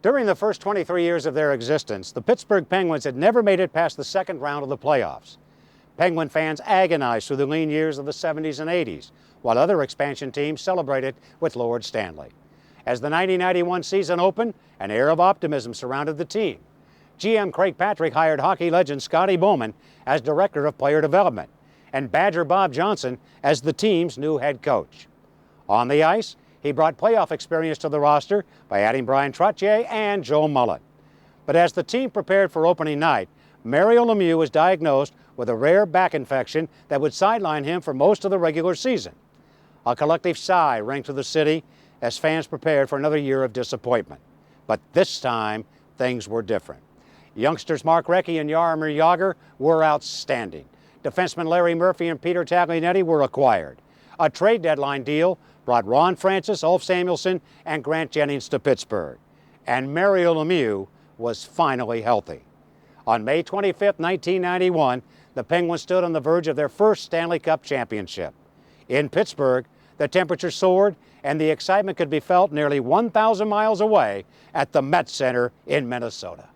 During the first 23 years of their existence, the Pittsburgh Penguins had never made it past the second round of the playoffs. Penguin fans agonized through the lean years of the 70s and 80s, while other expansion teams celebrated with Lord Stanley. As the 1991 season opened, an air of optimism surrounded the team. GM Craig Patrick hired hockey legend Scotty Bowman as Director of Player Development, and Badger Bob Johnson as the team's new head coach. On the ice, he brought playoff experience to the roster by adding Brian Trottier and Joe Mullen. But as the team prepared for opening night, Mario Lemieux was diagnosed with a rare back infection that would sideline him for most of the regular season. A collective sigh rang through the city as fans prepared for another year of disappointment. But this time, things were different. Youngsters Mark Recchi and Jaromir Jagr were outstanding. Defensemen Larry Murphy and Peter Taglianetti were acquired. A trade deadline deal brought Ron Francis, Ulf Samuelsson, and Grant Jennings to Pittsburgh. And Mario Lemieux was finally healthy. On May 25, 1991, the Penguins stood on the verge of their first Stanley Cup championship. In Pittsburgh, the temperature soared and the excitement could be felt nearly 1,000 miles away at the Met Center in Minnesota.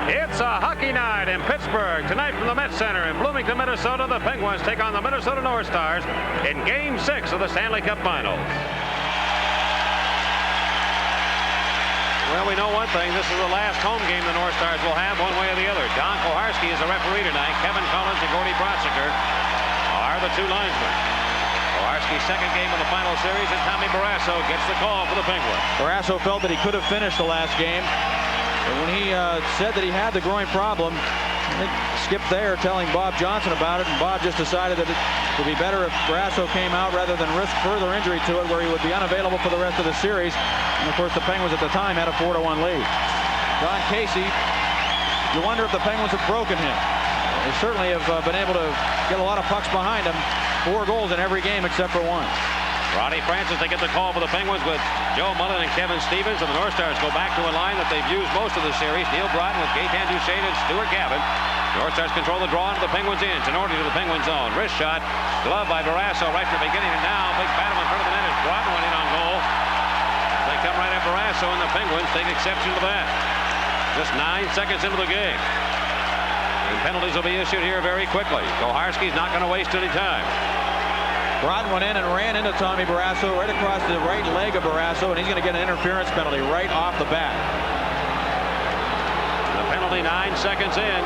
It's a hockey night in Pittsburgh. Tonight from the Met Center in Bloomington, Minnesota, the Penguins take on the Minnesota North Stars in Game 6 of the Stanley Cup Finals. Well, we know one thing. This is the last home game the North Stars will have one way or the other. Don Koharski is the referee tonight. Kevin Collins and Gordy Brotzinger are the two linesmen. Koharski's second game of the final series, and Tommy Barrasso gets the call for the Penguins. Barrasso felt that he could have finished the last game. And when he said that he had the groin problem, I think Skip there telling Bob Johnson about it, and Bob just decided that it would be better if Barrasso came out rather than risk further injury to it, where he would be unavailable for the rest of the series. And of course, the Penguins at the time had a 4-1 lead. Don Casey, you wonder if the Penguins have broken him. They certainly have been able to get a lot of pucks behind him. 4 goals in every game except for 1. Ronnie Francis, they get the call for the Penguins with Joe Mullen and Kevin Stevens, and the North Stars go back to a line that they've used most of the series. Neil Broughton with Gaetan Duchesne and Stuart Gavin. North Stars control the draw into the Penguins' ends in order to the Penguins' zone. Wrist shot, glove by Barrasso right from the beginning, and now big battle in front of the net as Broughton went in on goal. They come right at Barrasso, and the Penguins take exception to that. Just 9 seconds into the game. And penalties will be issued here very quickly. Koharski's not going to waste any time. Broughton went in and ran into Tommy Barrasso right across the right leg of Barrasso, and he's going to get an interference penalty right off the bat. The penalty 9 seconds in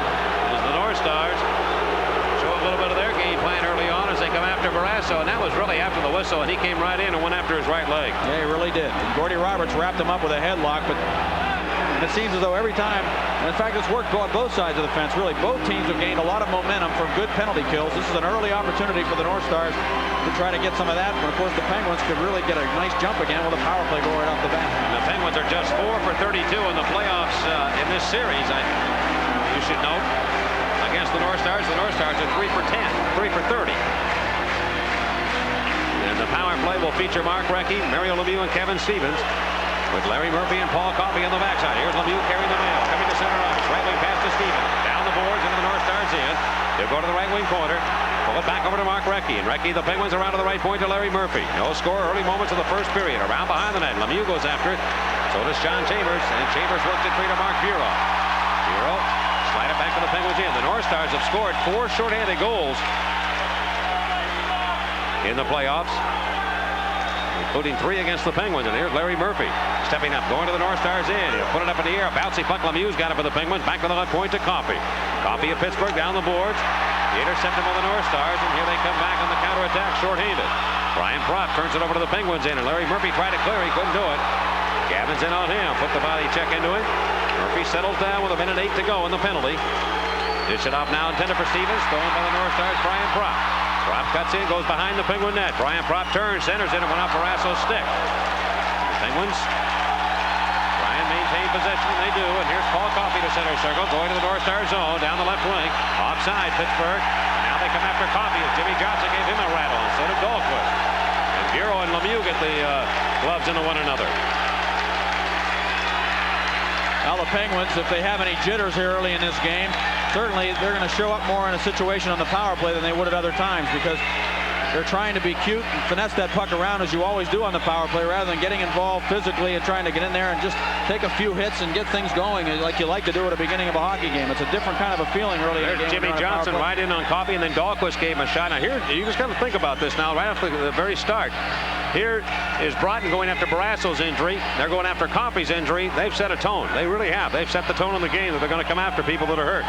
as the North Stars show a little bit of their game plan early on as they come after Barrasso, and that was really after the whistle, and he came right in and went after his right leg. Yeah, he really did. And Gordy Roberts wrapped him up with a headlock, but it seems as though every time, and in fact, it's worked on both sides of the fence, really. Both teams have gained a lot of momentum from good penalty kills. This is an early opportunity for the North Stars to try to get some of that. But of course, the Penguins could really get a nice jump again with a power play going right off the bat. And the Penguins are just 4 for 32 in the playoffs in this series. You should note, against the North Stars are 3 for 10, 3 for 30. And the power play will feature Mark Recchi, Mario Lemieux, and Kevin Stevens, with Larry Murphy and Paul Coffey on the backside. Here's Lemieux carrying the mail, coming to center ice. Right wing pass to Stevens. Down the boards into the North Stars in. They'll go to the right wing corner. Pull it back over to Mark Recchi. And Recchi, the Penguins around to the right point to Larry Murphy. No score early moments of the first period. Around behind the net. Lemieux goes after it. So does John Chambers. And Chambers works it free to Mark Bureau. Bureau slide it back to the Penguins in. The North Stars have scored 4 shorthanded goals in the playoffs, including 3 against the Penguins. And here's Larry Murphy stepping up, going to the North Stars in. He'll put it up in the air. A bouncy puck. Lemieux's got it for the Penguins. Back to the left point to Coffey. Coffey of Pittsburgh down the boards. Intercepted by the North Stars, and here they come back on the counterattack shorthanded. Brian Propp turns it over to the Penguins in, and Larry Murphy tried to clear. He couldn't do it. Gavin's in on him. Put the body check into it. Murphy settles down with 1:08 to go in the penalty. Dish it off now, intended for Stevens. Thrown by the North Stars, Brian Propp. Propp cuts in, goes behind the Penguin net. Brian Propp turns, centers in, and went off Barrasso's stick. The Penguins try and maintain possession, and they do. And here's Paul Coffey to center circle, going to the North Star zone, down the left wing. Offside, Pittsburgh. Now they come after Coffey as Jimmy Johnson gave him a rattle, and so did Dahlquist. And Bureau and Lemieux get the gloves into one another. Now the Penguins, if they have any jitters here early in this game, certainly they're going to show up more in a situation on the power play than they would at other times, because they're trying to be cute and finesse that puck around as you always do on the power play, rather than getting involved physically and trying to get in there and just take a few hits and get things going like you like to do at the beginning of a hockey game. It's a different kind of a feeling early in the game. Jimmy Johnson right in on Coffey, and then Dahlquist gave him a shot. Now here, you just got to think about this now, right after the very start. Here is Broughton going after Barrasso's injury. They're going after Coffey's injury. They've set a tone. They really have. They've set the tone in the game that they're going to come after people that are hurt.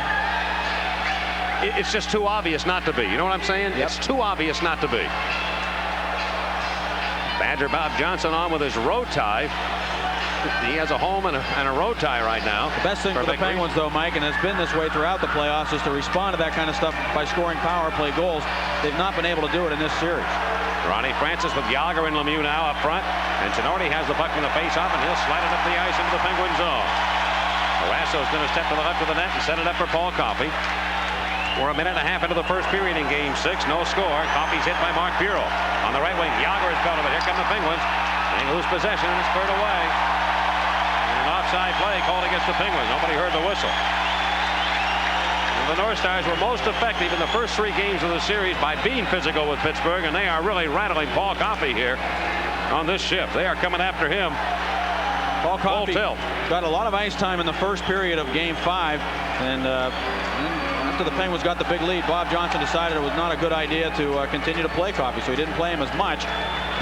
It's just too obvious not to be. You know what I'm saying? Yep. It's too obvious not to be. Badger Bob Johnson on with his road tie. He has a home and a road tie right now. The best thing for the Penguins, though, Mike, and it's been this way throughout the playoffs, is to respond to that kind of stuff by scoring power play goals. They've not been able to do it in this series. Ronnie Francis with Yager and Lemieux now up front. And Tenorti has the puck from the faceoff, and he'll slide it up the ice into the Penguin zone. Barrasso's going to step to the left of the net and set it up for Paul Coffey. We're a minute and a half into the first period in Game 6. No score. Coffey's hit by Mark Bureau. On the right wing, Yager is belted, but here come the Penguins. They lose possession and it's cleared away. And an offside play called against the Penguins. Nobody heard the whistle. The North Stars were most effective in the first 3 games of the series by being physical with Pittsburgh, and they are really rattling Paul Coffey here on this shift. They are coming after him. Paul Coffey got a lot of ice time in the first period of Game 5, and after the Penguins got the big lead, Bob Johnson decided it was not a good idea to continue to play Coffey, so he didn't play him as much.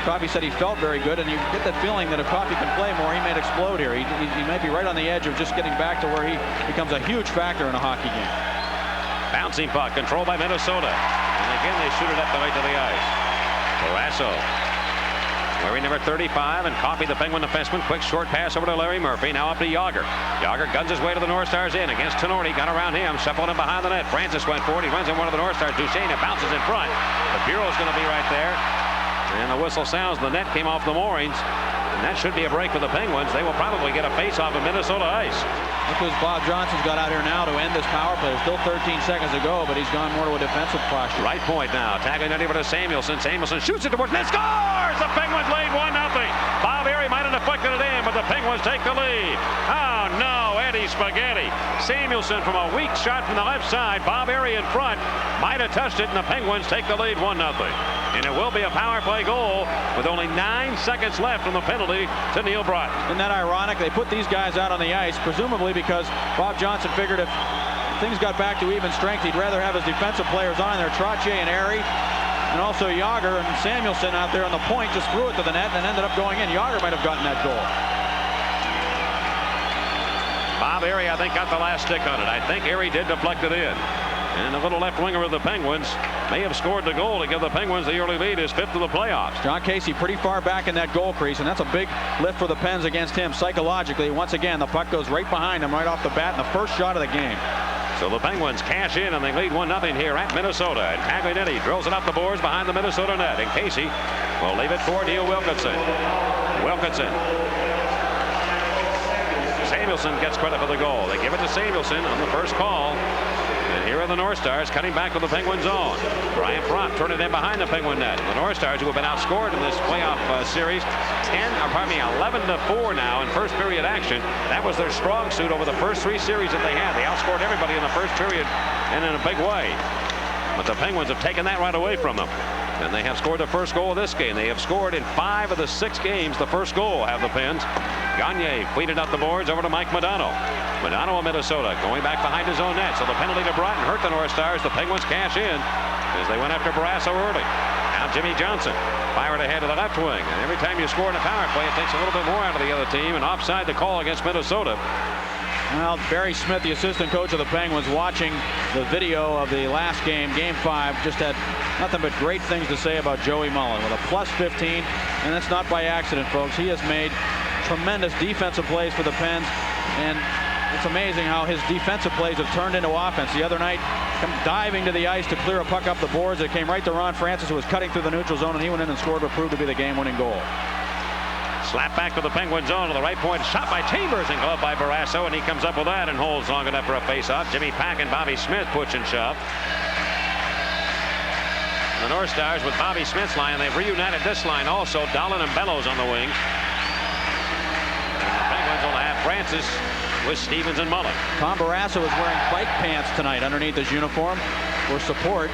Coffey said he felt very good, and you get that feeling that if Coffey can play more, he may explode here. He may be right on the edge of just getting back to where he becomes a huge factor in a hockey game. Bouncing puck controlled by Minnesota, and again they shoot it up the right to the ice. Barrasso wearing number 35, and Coffey, the Penguin defenseman. Quick short pass over to Larry Murphy. Now up to Yager. Yager guns his way to the North Stars in against Tenorti. Got around him, shuffled him behind the net. Francis went forward. He runs in one of the North Stars. Duchesne, it bounces in front. The Bureau's going to be right there, and the whistle sounds. The net came off the moorings, and that should be a break for the Penguins. They will probably get a face-off in Minnesota ice. Because Bob Johnson's got out here now to end this power play. There's still 13 seconds to go, but he's gone more to a defensive posture. Right point now. Tagging it over to Samuelson. Samuelson shoots it towards net. Scores! The Penguins lead 1-0. Bob Erie might have deflected it in, but the Penguins take the lead. Oh, no. Eddie Spaghetti. Samuelson from a weak shot from the left side. Bob Erie in front. Might have touched it, and the Penguins take the lead 1-0. And it will be a power play goal with only 9 seconds left on the penalty to Neil Broughton. Isn't that ironic? They put these guys out on the ice, presumably because Bob Johnson figured if things got back to even strength, he'd rather have his defensive players on there. Trottier and Erie, and also Yager and Samuelson out there on the point, just threw it to the net and ended up going in. Yager might have gotten that goal. Bob Erie, I think, got the last stick on it. I think Erie did deflect it in. And the little left winger of the Penguins may have scored the goal to give the Penguins the early lead, his 5th of the playoffs. John Casey pretty far back in that goal crease, and that's a big lift for the Pens against him psychologically. Once again, the puck goes right behind him right off the bat in the first shot of the game. So the Penguins cash in, and they lead 1-0 here at Minnesota. And Taglianetti drills it up the boards behind the Minnesota net. And Casey will leave it for Neil Wilkinson. Wilkinson. Samuelson gets credit for the goal. They give it to Samuelson on the first call. And here are the North Stars cutting back with the Penguin zone. Brian Propp turning it in behind the Penguin net. The North Stars, who have been outscored in this playoff series, 11-4 now in first period action. That was their strong suit over the first 3 series that they had. They outscored everybody in the first period, and in a big way. But the Penguins have taken that right away from them. And they have scored the first goal of this game. They have scored in 5 of the 6 games. The first goal have the Pens. Gagne fleeted up the boards over to Mike Modano. Modano of Minnesota going back behind his own net. So the penalty to Broughton hurt the North Stars. The Penguins cash in as they went after Barrasso early. Now Jimmy Johnson fired ahead to the left wing. And every time you score in a power play, it takes a little bit more out of the other team. And offside the call against Minnesota. Well, Barry Smith, the assistant coach of the Penguins, watching the video of the last game, Game 5, just had nothing but great things to say about Joey Mullen with a +15, and that's not by accident, folks. He has made tremendous defensive plays for the Pens, and it's amazing how his defensive plays have turned into offense. The other night, diving to the ice to clear a puck up the boards. It came right to Ron Francis, who was cutting through the neutral zone, and he went in and scored what proved to be the game-winning goal. Slap back to the Penguin zone to the right point. Shot by Chambers and gloved by Barrasso, and he comes up with that and holds long enough for a face-off. Jimmy Pack and Bobby Smith push and shove. The North Stars with Bobby Smith's line. They've reunited this line also. Dolan and Bellows on the wing. And the Penguins will have Francis with Stevens and Mullen. Tom Barrasso is wearing bike pants tonight underneath his uniform for support.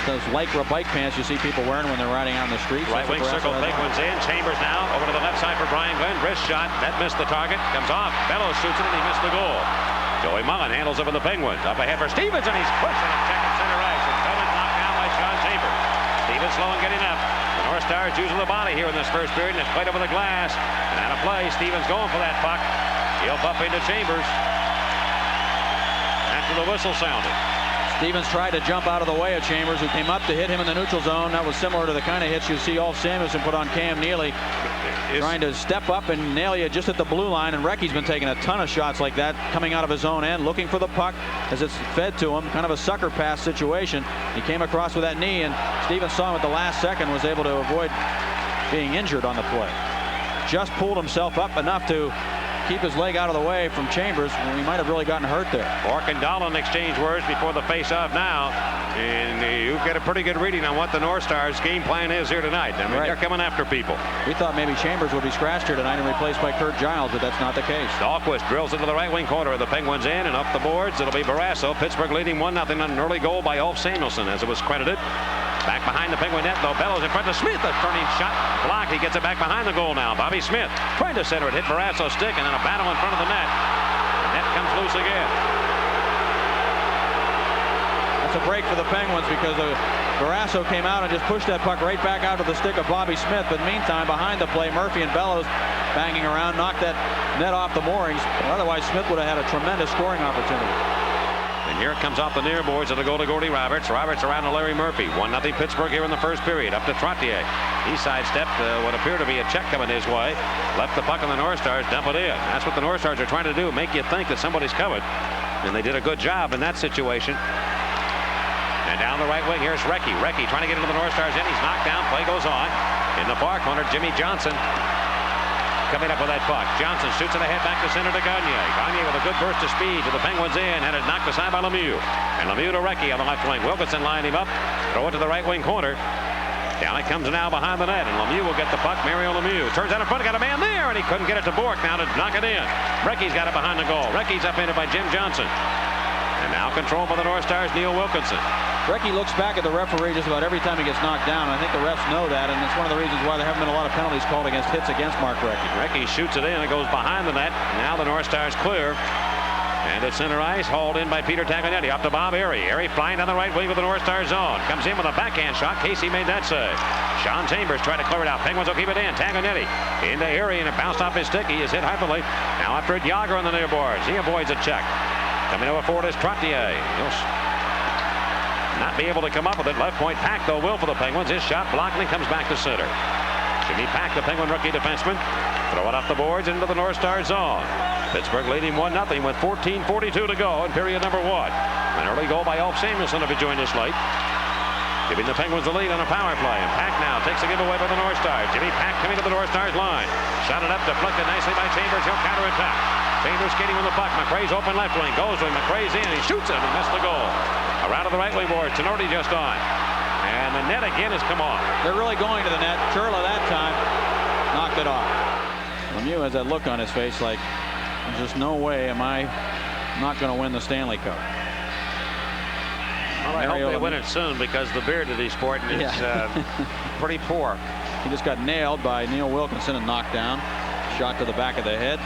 those Lycra bike pants you see people wearing when they're riding out in the streets. Right wing circle, Penguins in. Chambers now over to the left side for Brian Glenn. Wrist shot. That missed the target. Comes off. Bellows shoots it and he missed the goal. Joey Mullen handles it for the Penguins. Up ahead for Stevens and he's pushing it. Check at center ice. It's coming knocked down by Sean Chambers. Stevens slow and getting up. The North Stars using the body here in this first period and it's played over the glass. And out of play. Stevens going for that puck. He'll bump into Chambers after the whistle sounded. Stevens tried to jump out of the way of Chambers, who came up to hit him in the neutral zone. That was similar to the kind of hits you see Ulf Samuelsson put on Cam Neely. Trying to step up and nail you just at the blue line, and Recchi's been taking a ton of shots like that coming out of his own end, looking for the puck as it's fed to him. Kind of a sucker pass situation. He came across with that knee, and Stevens saw him at the last second, was able to avoid being injured on the play. Just pulled himself up enough to keep his leg out of the way from Chambers, and he might have really gotten hurt there. Bork and Dahlin exchange words before the face-off now, and you get a pretty good reading on what the North Stars game plan is here tonight. I mean, they're coming after people. We thought maybe Chambers would be scratched here tonight and replaced by Kurt Giles, but that's not the case. Dahlquist drills into the right wing corner of the Penguins in, and up the boards it'll be Barrasso. Pittsburgh leading 1-0 on an early goal by Ulf Samuelsson, as it was credited. Back behind the Penguin net, though. Bellows in front of Smith. A turning shot blocked. He gets it back behind the goal now. Bobby Smith trying to center it. Hit Barrasso's stick, and then a battle in front of the net. The net comes loose again. That's a break for the Penguins because Barrasso came out and just pushed that puck right back out of the stick of Bobby Smith. But meantime, behind the play, Murphy and Bellows banging around, knocked that net off the moorings. Otherwise, Smith would have had a tremendous scoring opportunity. And here it comes off the near boards. It'll go to Gordy Roberts. Roberts around to Larry Murphy. 1-0 Pittsburgh here in the first period. Up to Trottier. He sidestepped what appeared to be a check coming his way. Left the puck on the North Stars. Dump it in. That's what the North Stars are trying to do. Make you think that somebody's covered. And they did a good job in that situation. And down the right wing, here's Recchi. Recchi trying to get into the North Stars in. He's knocked down. Play goes on. In the far corner, Jimmy Johnson coming up with that puck. Johnson shoots it ahead back to center to Gagne. Gagne with a good burst of speed to the Penguins in. Had it knocked aside by Lemieux. And Lemieux to Recchi on the left wing. Wilkinson lined him up. Throw it to the right wing corner. Down it comes now behind the net. And Lemieux will get the puck. Mario Lemieux turns out in front. Got a man there. And he couldn't get it to Bork now to knock it in. Recchi's got it behind the goal. Recchi's upended by Jim Johnson. And now controlled by the North Stars, Neil Wilkinson. Recchi looks back at the referee just about every time he gets knocked down. I think the refs know that, and it's one of the reasons why there haven't been a lot of penalties called against hits against Mark Recchi. Recchi shoots it in. It goes behind the net. Now the North Stars clear. And at center ice, hauled in by Peter Tagnetti. Up to Bob Airy. Airy flying down the right wing with the North Stars zone. Comes in with a backhand shot. Casey made that save. Sean Chambers trying to clear it out. Penguins will keep it in. Tagnetti into Airy, and it bounced off his stick. He is hit heavily. Now after it, Yager on the near boards. He avoids a check. Coming over forward is Trottier. He'll not be able to come up with it. Left point Pack, though, will for the Penguins. His shot blocked and he comes back to center. Jimmy Pack, the Penguin rookie defenseman. Throw it off the boards into the North Stars zone. Pittsburgh leading 1-0 with 14:42 to go in period number 1. An early goal by Ulf Samuelsson if he joined us late. Giving the Penguins the lead on a power play. And Pack now takes a giveaway by the North Stars. Jimmy Pack coming to the North Stars line. Shot it up, deflected nicely by Chambers. He'll counterattack. Chambers skating with the puck. McRae's open left wing. Goes with McRae's in. He shoots it and missed the goal. Around to the right wing board. Tenorti just on. And the net again has come off. They're really going to the net. Churla that time knocked it off. Lemieux has that look on his face like, there's just no way am I not going to win the Stanley Cup. Well, I hope they win it soon because the beard that he's sporting is pretty poor. He just got nailed by Neil Wilkinson and knocked down. Shot to the back of the head.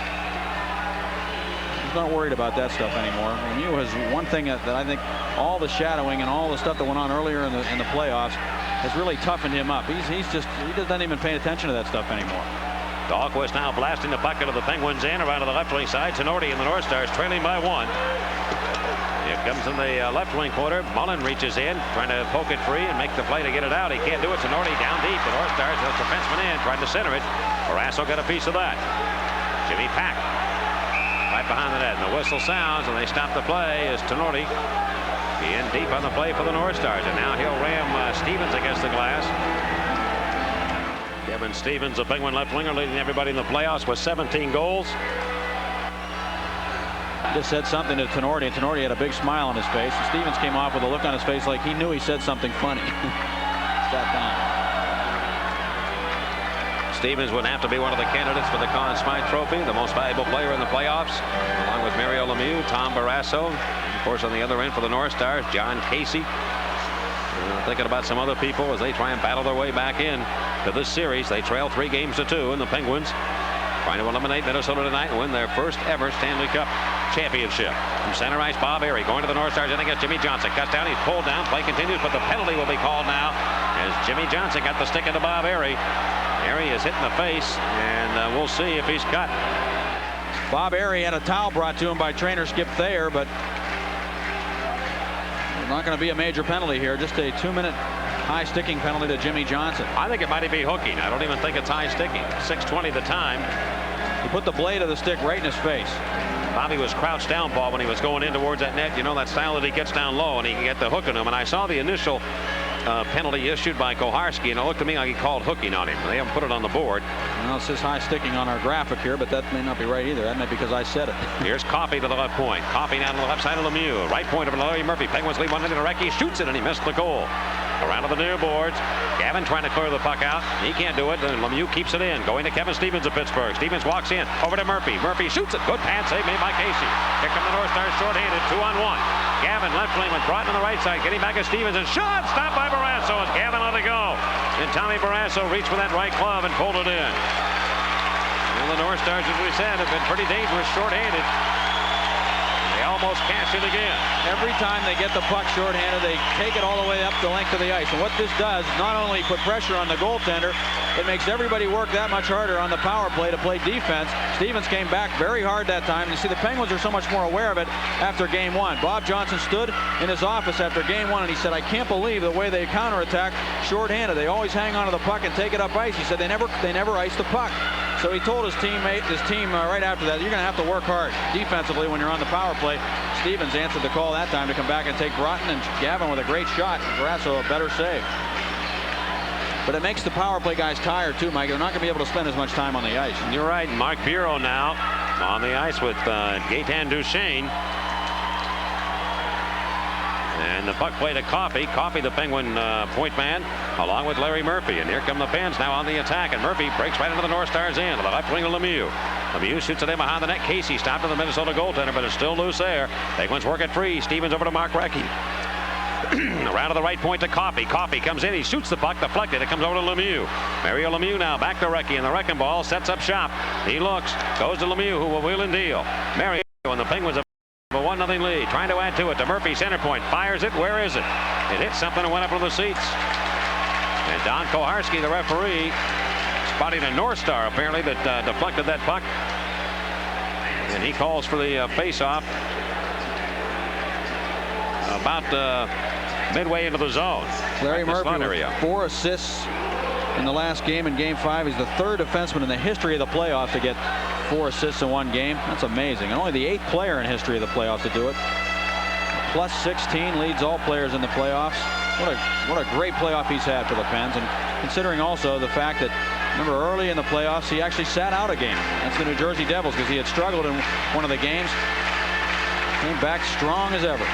He's not worried about that stuff anymore. Lemieux has one thing that I think all the shadowing and all the stuff that went on earlier in the playoffs has really toughened him up. He doesn't even pay attention to that stuff anymore. Dahlquist now blasting the puck into the Penguins in around to the left wing side. Tenorti and the North Stars trailing by 1. Here comes in the left wing corner. Mullen reaches in, trying to poke it free and make the play to get it out. He can't do it. Tenorti down deep. The North Stars, the defenseman in, trying to center it. Barrasso got a piece of that. Jimmy Pack right behind the net. And the whistle sounds, and they stop the play as Tenorti in deep on the play for the North Stars. And now he'll ram Stevens against the glass. Kevin Stevens, a Penguin left winger, leading everybody in the playoffs with 17 goals. Just said something to Tenorti, and Tenorti had a big smile on his face. And Stevens came off with a look on his face like he knew he said something funny. Sat down. Stevens would have to be one of the candidates for the Conn Smythe Trophy, the most valuable player in the playoffs, along with Mario Lemieux, Tom Barrasso, and of course on the other end for the North Stars, John Casey. Thinking about some other people as they try and battle their way back in to this series. They trail 3-2, and the Penguins trying to eliminate Minnesota tonight and win their first ever Stanley Cup championship. From center ice, Bob Airey going to the North Stars in against Jimmy Johnson. Cuts down, he's pulled down, play continues, but the penalty will be called now as Jimmy Johnson got the stick into Bob Airey. Airey is hit in the face, and we'll see if he's cut. Bob Airey had a towel brought to him by trainer Skip Thayer, but not going to be a major penalty here. Just a 2-minute high sticking penalty to Jimmy Johnson. I think it might be hooking. I don't even think it's high sticking. 6:20 the time. He put the blade of the stick right in his face. Bobby was crouched down, Paul, when he was going in towards that net. You know that style that he gets down low and he can get the hook on him. And I saw the initial penalty issued by Koharski, and it looked to me like he called hooking on him. They haven't put it on the board. Well, it says high sticking on our graphic here, but that may not be right either. That may be because I said it. Here's Coffey to the left point. Coffey now to the left side of Lemieux. Right point over to Larry Murphy. Penguins lead 1-0 to Recchi. Shoots it, and he missed the goal. Around to the near boards. Gavin trying to clear the puck out. He can't do it. And Lemieux keeps it in. Going to Kevin Stevens of Pittsburgh. Stevens walks in. Over to Murphy. Murphy shoots it. Good pad save made by Casey. Here come the North Stars shorthanded. 2-on-1. Gavin left wing with Broughton on the right side. Getting back at Stevens. And shot. Stopped by Barrasso as Gavin let it go. And Tommy Barrasso reached for that right glove and pulled it in. And the North Stars, as we said, have been pretty dangerous shorthanded. They almost cash it again. Every time they get the puck shorthanded, they take it all the way up the length of the ice. And what this does is not only put pressure on the goaltender, it makes everybody work that much harder on the power play to play defense. Stevens came back very hard that time. You see, the Penguins are so much more aware of it after game one. Bob Johnson stood in his office after game one, and he said, I can't believe the way they counterattack shorthanded. They always hang on to the puck and take it up ice. He said they never ice the puck. So he told his team right after that, you're going to have to work hard defensively when you're on the power play. Stevens answered the call that time to come back and take Broughton, and Gavin with a great shot. Barrasso a better save. But it makes the power play guys tired too, Mike. They're not going to be able to spend as much time on the ice. You're right. Mark Bureau now on the ice with Gaetan Duchesne. And the puck play to Coffey. Coffey, the Penguin point man, along with Larry Murphy. And here come the Pens now on the attack. And Murphy breaks right into the North Stars end. To the left wing of Lemieux. Lemieux shoots it in behind the net. Casey stopped to the Minnesota goaltender, but it's still loose there. Penguins work it free. Stevens over to Mark Recchi. Around to the right point to Coffey. Coffey comes in. He shoots the puck. Deflected. It comes over to Lemieux. Mario Lemieux now back to Recchi. And the wrecking ball sets up shop. He looks. Goes to Lemieux, who will wheel and deal. Mario and the Penguins have a 1-0 lead. Trying to add to it to Murphy, center point. Fires it. Where is it? It hit something and went up on the seats. And Don Koharski, the referee, spotting a North Star apparently that deflected that puck. And he calls for the face-off about midway into the zone. Larry Murphy with 4 assists in the last game, in game 5. He's the 3rd defenseman in the history of the playoffs to get 4 assists in one game. That's amazing. And only the 8th player in history of the playoffs to do it. Plus 16, leads all players in the playoffs. What a great playoff he's had for the Pens. And considering also the fact that, remember, early in the playoffs, he actually sat out a game against the New Jersey Devils because he had struggled in one of the games. Came back strong as ever.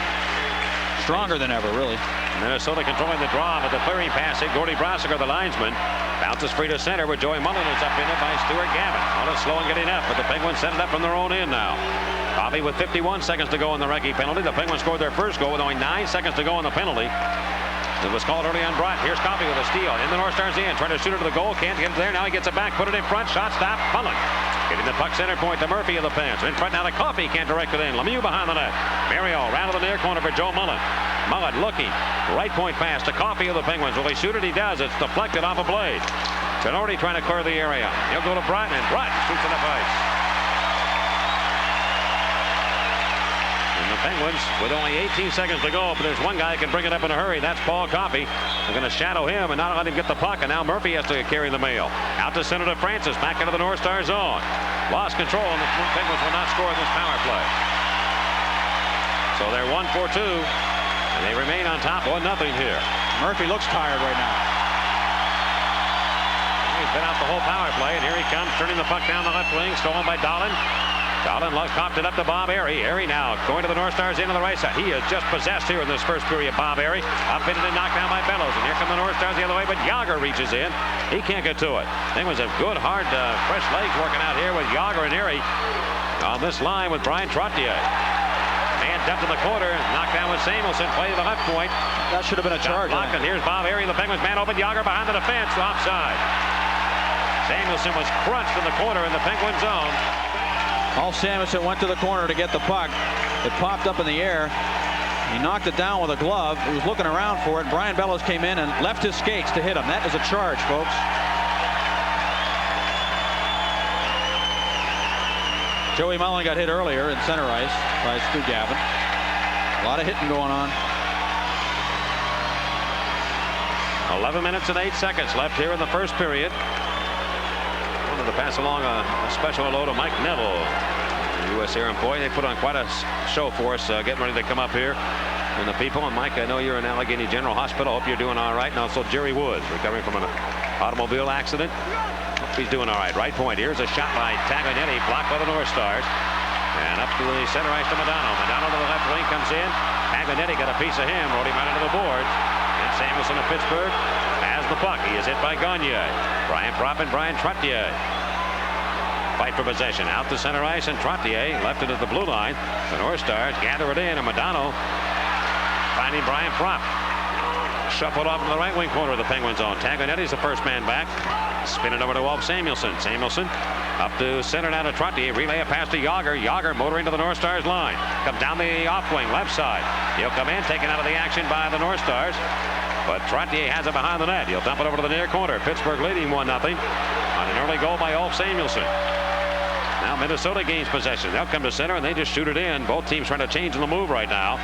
Stronger than ever, really. Minnesota controlling the draw, but the clearing pass hit Gordy Brassiger, the linesman. Bounces free to center where Joey Mullen is up in it by Stuart Gavin. Mullen slow and getting up, but the Penguins set it up from their own end now. Coffey with 51 seconds to go in the Recchi penalty. The Penguins scored their first goal with only 9 seconds to go in the penalty. It was called early on Broughton. Here's Coffey with a steal. In the North Stars end. Trying to shoot it to the goal. Can't get it there. Now he gets it back. Put it in front. Shot stop. Mullen. Getting the puck center point to Murphy of the Pens. In front now to Coffey. Can't direct it in. Lemieux behind the net. Mario around to the near corner for Joe Mullen. Mullen looking. Right point pass to Coffey of the Penguins. Will he shoot it? He does. It's deflected off a blade. Tenori trying to clear the area. He'll go to Broughton. And Broughton shoots it up ice. And the Penguins with only 18 seconds to go, but there's one guy who can bring it up in a hurry. That's Paul Coffey. They're going to shadow him and not let him get the puck. And now Murphy has to carry the mail. Out to center to Francis. Back into the North Star zone. Lost control, and the Penguins will not score this power play. So they're 1-4-2. And they remain on top 1-0 here. Murphy looks tired right now. He's been out the whole power play, and here he comes, turning the puck down the left wing, stolen by Dahlin. Dahlin copped it up to Bob Airey. Airey now going to the North Stars into the right side. He is just possessed here in this first period, Bob Airey. Upended and knocked down by Bellows, and here come the North Stars the other way, but Yager reaches in. He can't get to it. Penguins have good, hard, fresh legs working out here with Yager and Airey on this line with Brian Trottier. Man Dumped in the corner. Knocked down with Samuelson. Play to the left point. That should have been a charge. And here's Bob Airy. The Penguins man open. Yager behind the defense. Offside. Samuelson was crunched in the corner in the Penguin zone. Paul Samuelson went to the corner to get the puck. It popped up in the air. He knocked it down with a glove. He was looking around for it. Brian Bellows came in and left his skates to hit him. That is a charge, folks. Joey Mullen got hit earlier in center ice by Stu Gavin. A lot of hitting going on. 11 minutes and 8 seconds left here in the first period. Wanted to pass along a special hello to Mike Neville, U.S. Air employee. They put on quite a show for us getting ready to come up here. And the people, and Mike, I know you're in Allegheny General Hospital. Hope you're doing all right. And also Jerry Woods, recovering from an automobile accident. Hope he's doing all right. Right point. Here's a shot by Taglianetti, blocked by the North Stars. And up to the center ice to Madonna. Madonna to the left wing comes in. Taglianetti got a piece of him, rode him out into the boards. And Samuelson of Pittsburgh has the puck. He is hit by Gagne. Brian Propp and Brian Trottier fight for possession. Out to center ice, and Trottier left it at the blue line. The North Stars gather it in, and Madonna finding Brian Propp. Shuffled off in the right wing corner of the Penguin zone. Taglianetti's the first man back. Spin it over to Wolf Samuelson. Samuelson up to center now to Trottier. Relay a pass to Yager. Yager motoring to the North Stars line. Comes down the off wing, left side. He'll come in, taken out of the action by the North Stars. But Trottier has it behind the net. He'll dump it over to the near corner. Pittsburgh leading 1-0 on an early goal by Wolf Samuelson. Now Minnesota gains possession. They'll come to center and they just shoot it in. Both teams trying to change in the move right now.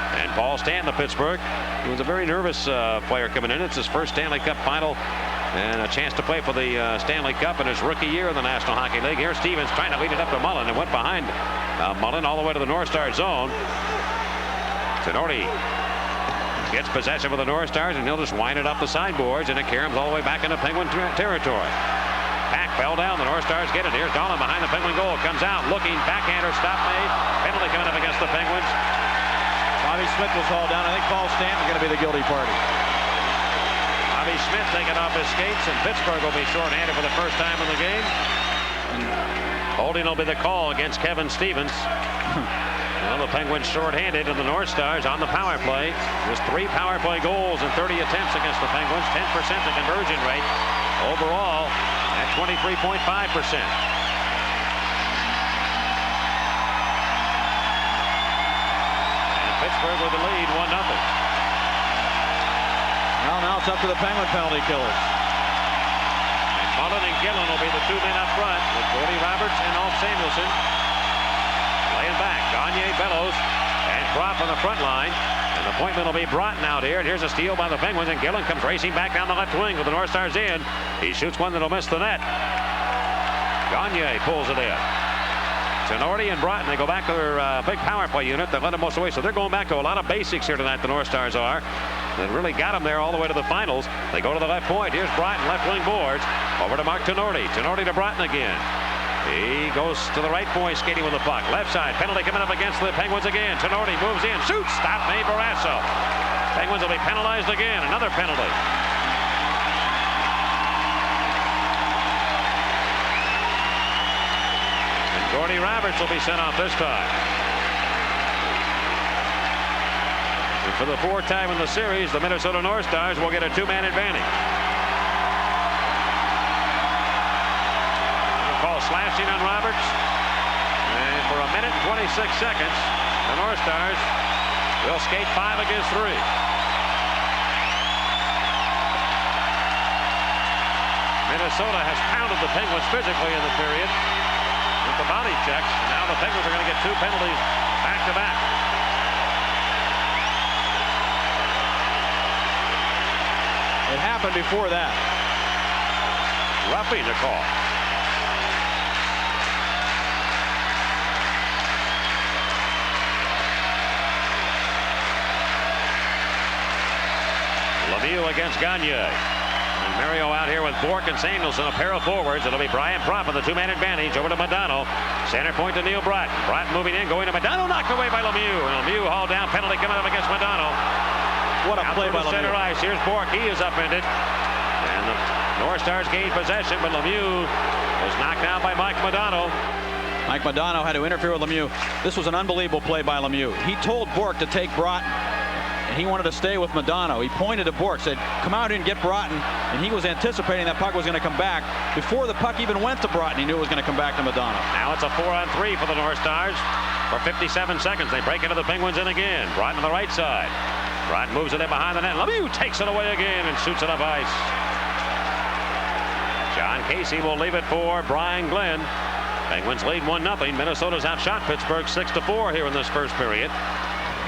And Paul Stanton of Pittsburgh, he was a very nervous player coming in. It's his first Stanley Cup final and a chance to play for the Stanley Cup in his rookie year in the National Hockey League. Here Stevens trying to lead it up to Mullen and went behind Mullen all the way to the North Star zone. Tenorti gets possession with the North Stars and he'll just wind it up the sideboards, and it caroms all the way back into Penguin territory. Pack fell down. The North Stars get it. Here's Dolan behind the Penguin goal. Comes out looking. Backhander stop made. Penalty coming up against the Penguins. Bobby Smith was hauled down. I think Paul Stanton going to be the guilty party. Bobby Smith taking off his skates, and Pittsburgh will be shorthanded for the first time in the game. And holding will be the call against Kevin Stevens. Well, the Penguins shorthanded, and the North Stars on the power play. There's 3 power play goals and 30 attempts against the Penguins. 10% the conversion rate. Overall at 23.5%. Pittsburgh with the lead, 1-0. Well, now it's up to the Penguin penalty killers. And Mullen and Gillen will be the 2 men up front with Gordy Roberts and Wolf Samuelson. Laying back, Gagne, Bellows, and Propp on the front line. And the point man will be Broughton out here. And here's a steal by the Penguins, and Gillen comes racing back down the left wing with the North Stars in. He shoots one that'll miss the net. Gagne pulls it in. Tenorti and Broughton, they go back to their big power play unit that led them most of the way. So they're going back to a lot of basics here tonight, the North Stars are. That really got them there all the way to the finals. They go to the left point. Here's Broughton, left wing boards. Over to Mark Tenorti. Tenorti to Broughton again. He goes to the right point, skating with the puck. Left side, penalty coming up against the Penguins again. Tenorti moves in, shoots, stop made, Barrasso. Penguins will be penalized again, another penalty. Gordy Roberts will be sent off this time. And for the 4th time in the series, the Minnesota North Stars will get a 2-man advantage. We'll call slashing on Roberts. And for 1 minute and 26 seconds, the North Stars will skate 5 against 3. Minnesota has pounded the Penguins physically in the period with the body checks. Now the Penguins are going to get 2 penalties back to back. It happened before that. Roughing the call. Lemieux against Gagne. And Mario out here with Bork and Samuelson, a pair of forwards. It'll be Brian Propp with the 2-man advantage over to Madonna. Center point to Neil Broughton. Broughton moving in, going to Madonna, knocked away by Lemieux. And Lemieux hauled down, penalty coming up against Madonna. What a play by Lemieux. Center ice. Here's Bork. He is upended. And the North Stars gained possession, but Lemieux was knocked down by Mike Madonna. Mike Modano had to interfere with Lemieux. This was an unbelievable play by Lemieux. He told Bourque to take Broughton, and he wanted to stay with Modano. He pointed to Bourque, said, come out here and get Broughton, and he was anticipating that puck was going to come back. Before the puck even went to Broughton, he knew it was going to come back to Modano. Now it's a 4-on-3 for the North Stars. For 57 seconds, they break into the Penguins in again. Broughton on the right side. Broughton moves it in behind the net. Lemieux takes it away again and shoots it up ice. John Casey will leave it for Brian Glenn. Penguins lead 1-0. Minnesota's outshot Pittsburgh 6-4 here in this first period.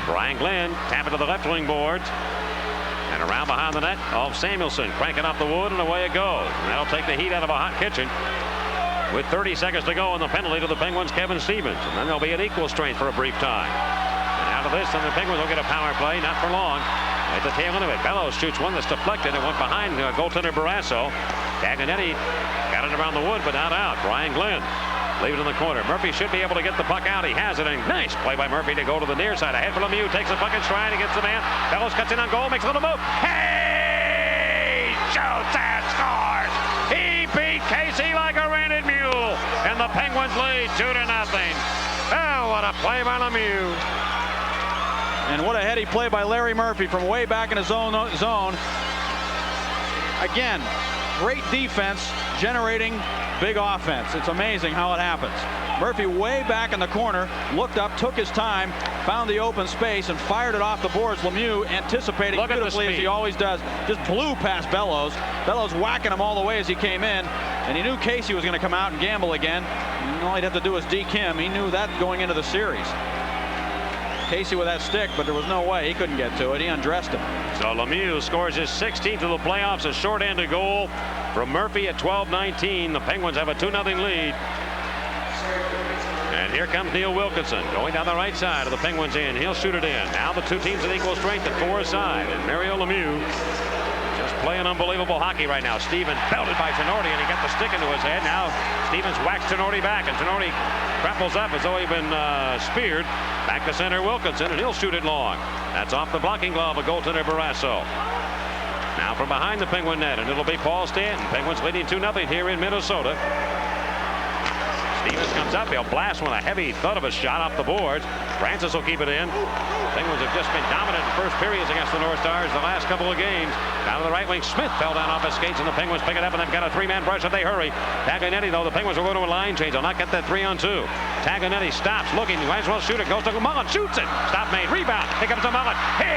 Brian Glenn tapping to the left wing boards. And around behind the net, Ulf Samuelsson cranking up the wood, and away it goes. And that'll take the heat out of a hot kitchen. With 30 seconds to go, and the penalty to the Penguins, Kevin Stevens. And then there'll be an equal strength for a brief time. And out of this, then the Penguins will get a power play, not for long. At the tail end of it, Bellows shoots one that's deflected and went behind goaltender Barrasso. Taganetti got it around the wood, but not out. Brian Glenn leave it in the corner. Murphy should be able to get the puck out. He has it, and nice play by Murphy to go to the near side. Ahead for Lemieux, takes the puck in stride against the man. Bellows cuts in on goal, makes a little move. Hey! Shoots and scores! He beat Casey like a rented mule, and the Penguins lead 2-0. Oh, what a play by Lemieux. And what a heady play by Larry Murphy from way back in his own zone. Again, great defense generating big offense. It's amazing how it happens. Murphy way back in the corner, looked up, took his time, found the open space, and fired it off the boards. Lemieux anticipating beautifully, as he always does, just blew past Bellows. Bellows whacking him all the way as he came in, and he knew Casey was going to come out and gamble again. And all he'd have to do was deke him. He knew that going into the series. Casey with that stick, but there was no way. He couldn't get to it. He undressed him. So Lemieux scores his 16th of the playoffs, a short-handed goal from Murphy at 12:19. The Penguins have a 2-0 lead. And here comes Neil Wilkinson going down the right side of the Penguins end. He'll shoot it in. Now the two teams at equal strength at 4 aside. And Mario Lemieux just playing unbelievable hockey right now. Stevens belted by Tenorti, and he got the stick into his head. Now Stevens whacks Tenorti back, and Tenorti crapples up as though he'd been speared. Back to center Wilkinson, and he'll shoot it long. That's off the blocking glove of goaltender Barrasso. Now from behind the Penguin net, and it'll be Paul Stanton. Penguins leading 2-0 here in Minnesota. Stevens comes up. He'll blast one, a heavy thud of a shot off the boards. Francis will keep it in. Penguins have just been dominant in first periods against the North Stars the last couple of games. Down to the right wing, Smith fell down off his skates, and the Penguins pick it up, and they've got a 3-man rush if they hurry. Taganetti, though, the Penguins will go to a line change. They'll not get that 3-on-2. Taganetti stops, looking, he might as well shoot it. Goes to Mullen, shoots it. Stop made, rebound. Here comes to Mullen. He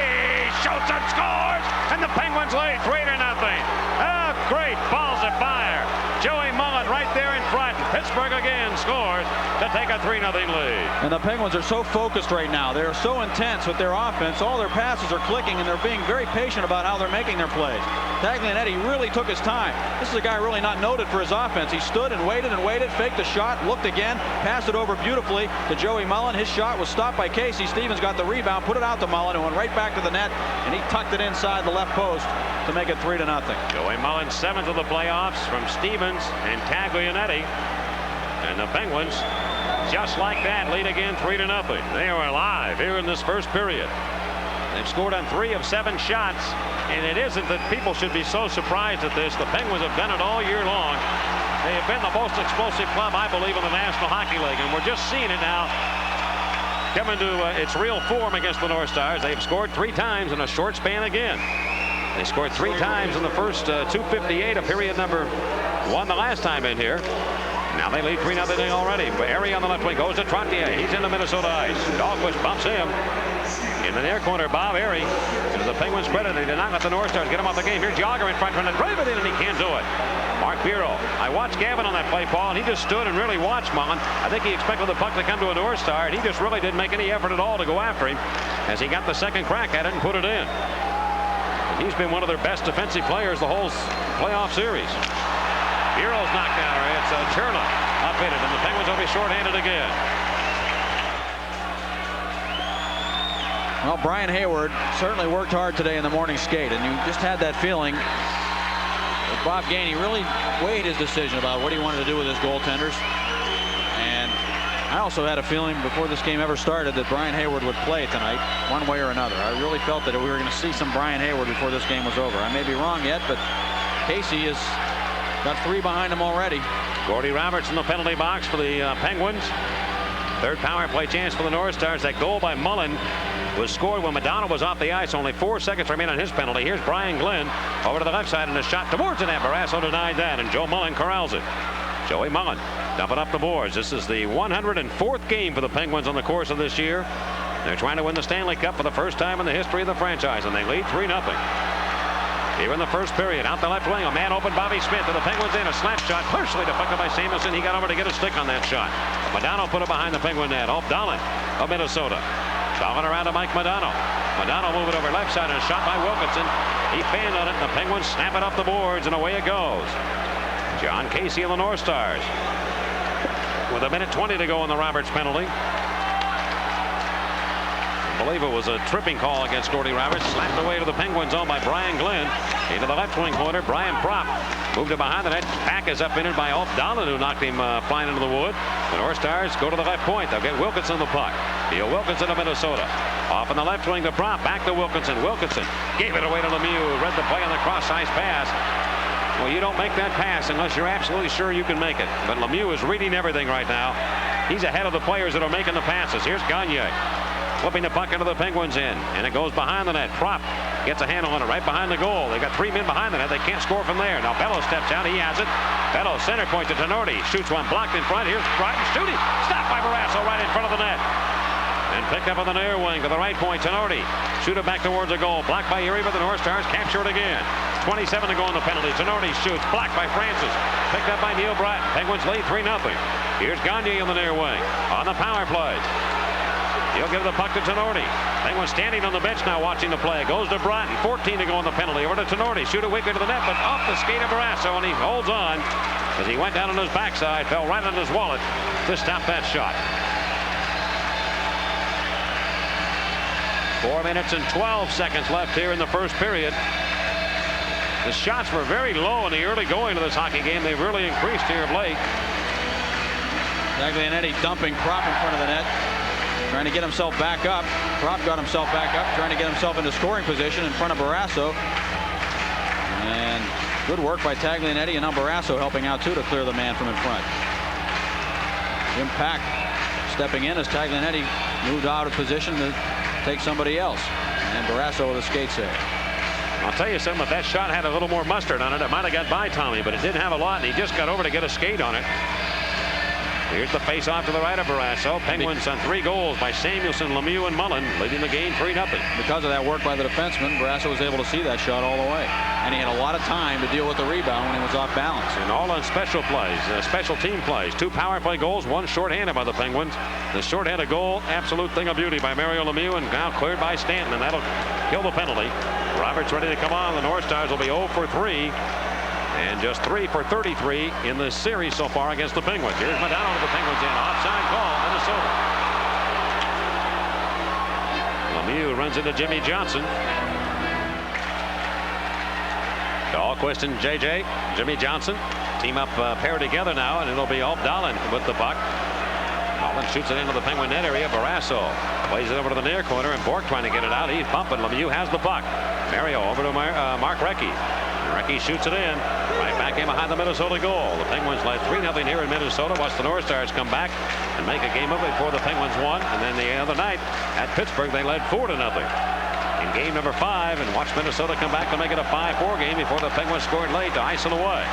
shoots and scores, and the Penguins lead 3-0. Oh, great balls of fire. Joey Mullen right there in front. Pittsburgh again scores to take a 3-0 lead. And the Penguins are so focused right now. They're so intense with their offense. All their passes are clicking, and they're being very patient about how they're making their plays. Taglianetti really took his time. This is a guy really not noted for his offense. He stood and waited, faked the shot, looked again, passed it over beautifully to Joey Mullen. His shot was stopped by Casey. Stevens got the rebound, put it out to Mullen, and went right back to the net, and he tucked it inside the left post to make it 3-0. Joey Mullen, 7th of the playoffs from Stevens and Taglianetti. And the Penguins, just like that, lead again 3-0. They are alive here in this first period. They've scored on 3 of 7 shots, and it isn't that people should be so surprised at this. The Penguins have done it all year long. They have been the most explosive club, I believe, in the National Hockey League, and we're just seeing it now coming to its real form against the North Stars. They've scored 3 times in a short span again. They scored 3 times in the first 2:58 of period number 1 the last time in here. Now they lead 3-0 already. Airy on the left wing goes to Trottier. He's into Minnesota ice. Dahlquist bumps him. In the near corner, Bob Airy. And to the Penguins' credit, they did not let the North Stars get him off the game. Here's Jogger in front, trying to drive it in, and he can't do it. Mark Bureau. I watched Gavin on that play, Paul, and he just stood and really watched Mullen. I think he expected the puck to come to a North Star, and he just really didn't make any effort at all to go after him as he got the second crack at it and put it in. He's been one of their best defensive players the whole playoff series. Bureau's knocked down. It's Churla up in it, and the Penguins will be shorthanded again. Well, Brian Hayward certainly worked hard today in the morning skate, and you just had that feeling that Bob Gainey really weighed his decision about what he wanted to do with his goaltenders. And I also had a feeling before this game ever started that Brian Hayward would play tonight one way or another. I really felt that we were going to see some Brian Hayward before this game was over. I may be wrong yet, but Casey is Got 3 behind him already. Gordy Roberts in the penalty box for the Penguins. Third power play chance for the North Stars. That goal by Mullen was scored when Madonna was off the ice. Only 4 seconds remain on his penalty. Here's Brian Glenn over to the left side and a shot towards the net. Barrasso denied that, and Joe Mullen corrals it. Joey Mullen dumping up the boards. This is the 104th game for the Penguins on the course of this year. They're trying to win the Stanley Cup for the first time in the history of the franchise, and they lead 3-0. Here in the first period, out the left wing, a man open, Bobby Smith, to the Penguins in, a slap shot, partially deflected by Samuelson. He got over to get a stick on that shot. Madonna put it behind the Penguin net. Dahlin of Minnesota. Shoving around to Mike Madonna. Madonna move it over left side and a shot by Wilkinson. He fanned on it, and the Penguins snap it off the boards, and away it goes. John Casey of the North Stars with 1:20 to go on the Roberts penalty. I believe it was a tripping call against Gordy Roberts. Slapped away to the Penguin zone by Brian Glenn. Into the left wing corner, Brian Propp moved it behind the net. Pack is up in it by Dahlin, who knocked him flying into the wood. The North Stars go to the left point. They'll get Wilkinson the puck. Theo Wilkinson of Minnesota. Off in the left wing to Propp. Back to Wilkinson. Wilkinson gave it away to Lemieux. Read the play on the cross-ice pass. Well, you don't make that pass unless you're absolutely sure you can make it. But Lemieux is reading everything right now. He's ahead of the players that are making the passes. Here's Gagne. Flipping the puck into the Penguins in, and it goes behind the net. Propp gets a handle on it right behind the goal. They got 3 men behind the net. They can't score from there. Now Bello steps out. He has it. Bello center point to Tenorti. Shoots one, blocked in front. Here's Bryden shooting. Stopped by Barrasso right in front of the net. And picked up on the near wing to the right point. Tenorti shoot it back towards the goal. Blocked by Erie, but the North Stars capture it again. 27 to go on the penalty. Tenorti shoots. Blocked by Francis. Picked up by Neil Bratton. Penguins lead 3-0. Here's Gagne on the near wing on the power play. He'll give the puck to Tenorti. Penguins standing on the bench now watching the play. Goes to Bratton. 14 to go on the penalty. Over to Tenorti. Shoot it weakly to the net, but off the skate of Barrasso, and he holds on as he went down on his backside. Fell right on his wallet to stop that shot. 4 minutes and 12 seconds left here in the first period. The shots were very low in the early going of this hockey game. They've really increased here of late. Taglianetti dumping Propp in front of the net. Trying to get himself back up. Propp got himself back up, trying to get himself into scoring position in front of Barrasso. And good work by Taglianetti, and now Barrasso helping out too to clear the man from in front. Jim Pack stepping in as Taglianetti moved out of position to take somebody else. And Barrasso with a skate save. I'll tell you something, if that shot had a little more mustard on it, it might have got by Tommy, but it didn't have a lot, and he just got over to get a skate on it. Here's the face-off to the right of Barrasso. Penguins on 3 goals by Samuelson, Lemieux, and Mullen, leading the game 3-0. Because of that work by the defenseman, Barrasso was able to see that shot all the way. And he had a lot of time to deal with the rebound when he was off balance. And all on special plays, special team plays. 2 power play goals, 1 shorthanded by the Penguins. The shorthanded goal, absolute thing of beauty by Mario Lemieux, and now cleared by Stanton, and that'll kill the penalty. Roberts ready to come on. The North Stars will be 0 for 3. And just 3 for 33 in the series so far against the Penguins. Here's Madonna with the Penguins in. Offside call, Minnesota. Lemieux runs into Jimmy Johnson. Dahlquist and JJ. Jimmy Johnson team up paired together now, and it'll be Dahlin with the puck. Dahlin shoots it into the Penguin net area. Barrasso plays it over to the near corner, and Bork trying to get it out. He's bumping. Lemieux has the puck. Mario over to Mark Recchi. Recchi shoots it in. Right back in behind the Minnesota goal. The Penguins led 3-0 here in Minnesota. Watch the North Stars come back and make a game of it before the Penguins won. And then the other night at Pittsburgh, they led 4-0 in game number 5. And watch Minnesota come back to make it a 5-4 game before the Penguins scored late to ice it away.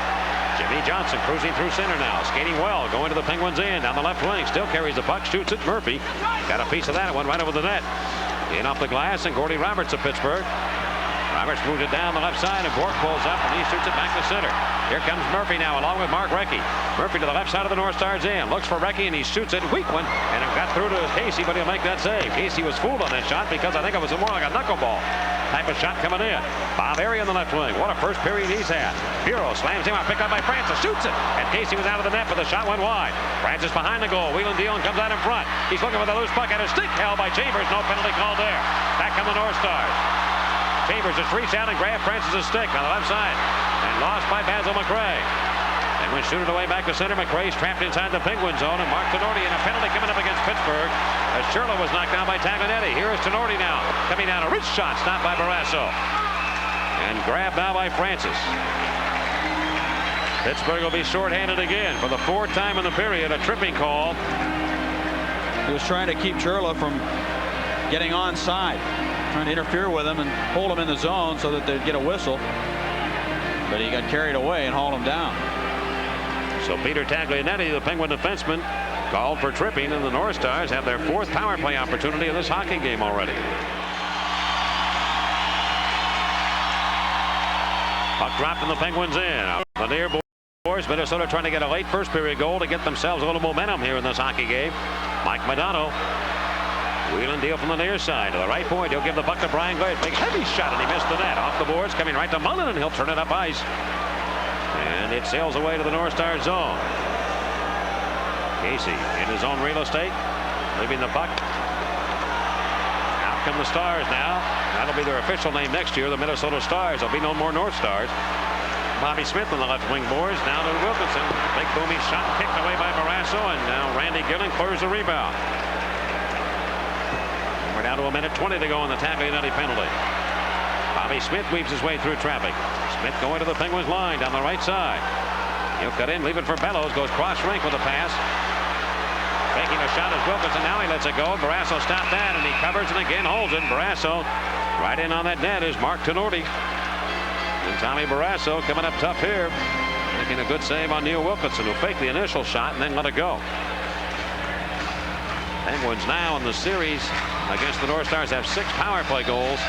Jimmy Johnson cruising through center now. Skating well. Going to the Penguins end. Down the left wing. Still carries the puck. Shoots it. Murphy got a piece of that. It went right over the net. In off the glass. And Gordy Roberts of Pittsburgh. Roberts moved it down the left side, and Bork pulls up, and he shoots it back to center. Here comes Murphy now, along with Mark Recchi. Murphy to the left side of the North Stars end. Looks for Recchi, and he shoots it. Weak one, and it got through to Casey, but he'll make that save. Casey was fooled on that shot because I think it was more like a knuckleball type of shot coming in. Bob Airy on the left wing. What a first period he's had. Bureau slams him out, picked up by Francis. Shoots it, and Casey was out of the net, but the shot went wide. Francis behind the goal. Wheeling dealing comes out in front. He's looking for the loose puck, and a stick held by Chambers. No penalty called there. Back come the North Stars. Chambers just reached out and grabbed Francis' stick on the left side, and lost by Basil McRae. And when shooting away back to center, McRae's trapped inside the Penguin zone, and Mark Tenorti in a penalty coming up against Pittsburgh as Sherlock was knocked down by Taglianetti. Here is Tenorti now, coming down a wrist shot, stopped by Barrasso, and grabbed now by Francis. Pittsburgh will be shorthanded again for the 4th time in the period. A tripping call. He was trying to keep Churla from getting onside, trying to interfere with him and hold him in the zone so that they'd get a whistle. But he got carried away and hauled him down. So Peter Taglianetti, the Penguin defenseman, called for tripping, and the North Stars have their 4th power play opportunity in this hockey game already. Puck dropped and the Penguins in. The near boards, Minnesota trying to get a late first period goal to get themselves a little momentum here in this hockey game. Mike Modano. Wheel and deal from the near side to the right point. He'll give the puck to Brian Glade. Big heavy shot, and he missed the net. Off the boards, coming right to Mullen, and he'll turn it up ice. And it sails away to the North Star zone. Casey in his own real estate, leaving the puck. Out come the Stars now. That'll be their official name next year, the Minnesota Stars. There'll be no more North Stars. Bobby Smith on the left wing boards. Now to Wilkinson. Big booming shot kicked away by Barrasso, and now Randy Gilling clears the rebound. We're down to 1:20 to go on the Taglianetti penalty. Bobby Smith weaves his way through traffic. Smith going to the Penguins line down the right side. He'll cut in, leave it for Bellows. Goes cross rink with a pass. Faking a shot is Wilkinson. Now he lets it go. Barrasso stopped that, and he covers and again holds it. Barrasso right in on that net is Mark Tenorti. And Tommy Barrasso coming up tough here, making a good save on Neil Wilkinson, who faked the initial shot and then let it go. Penguins now in the series against the North Stars have 6 power play goals,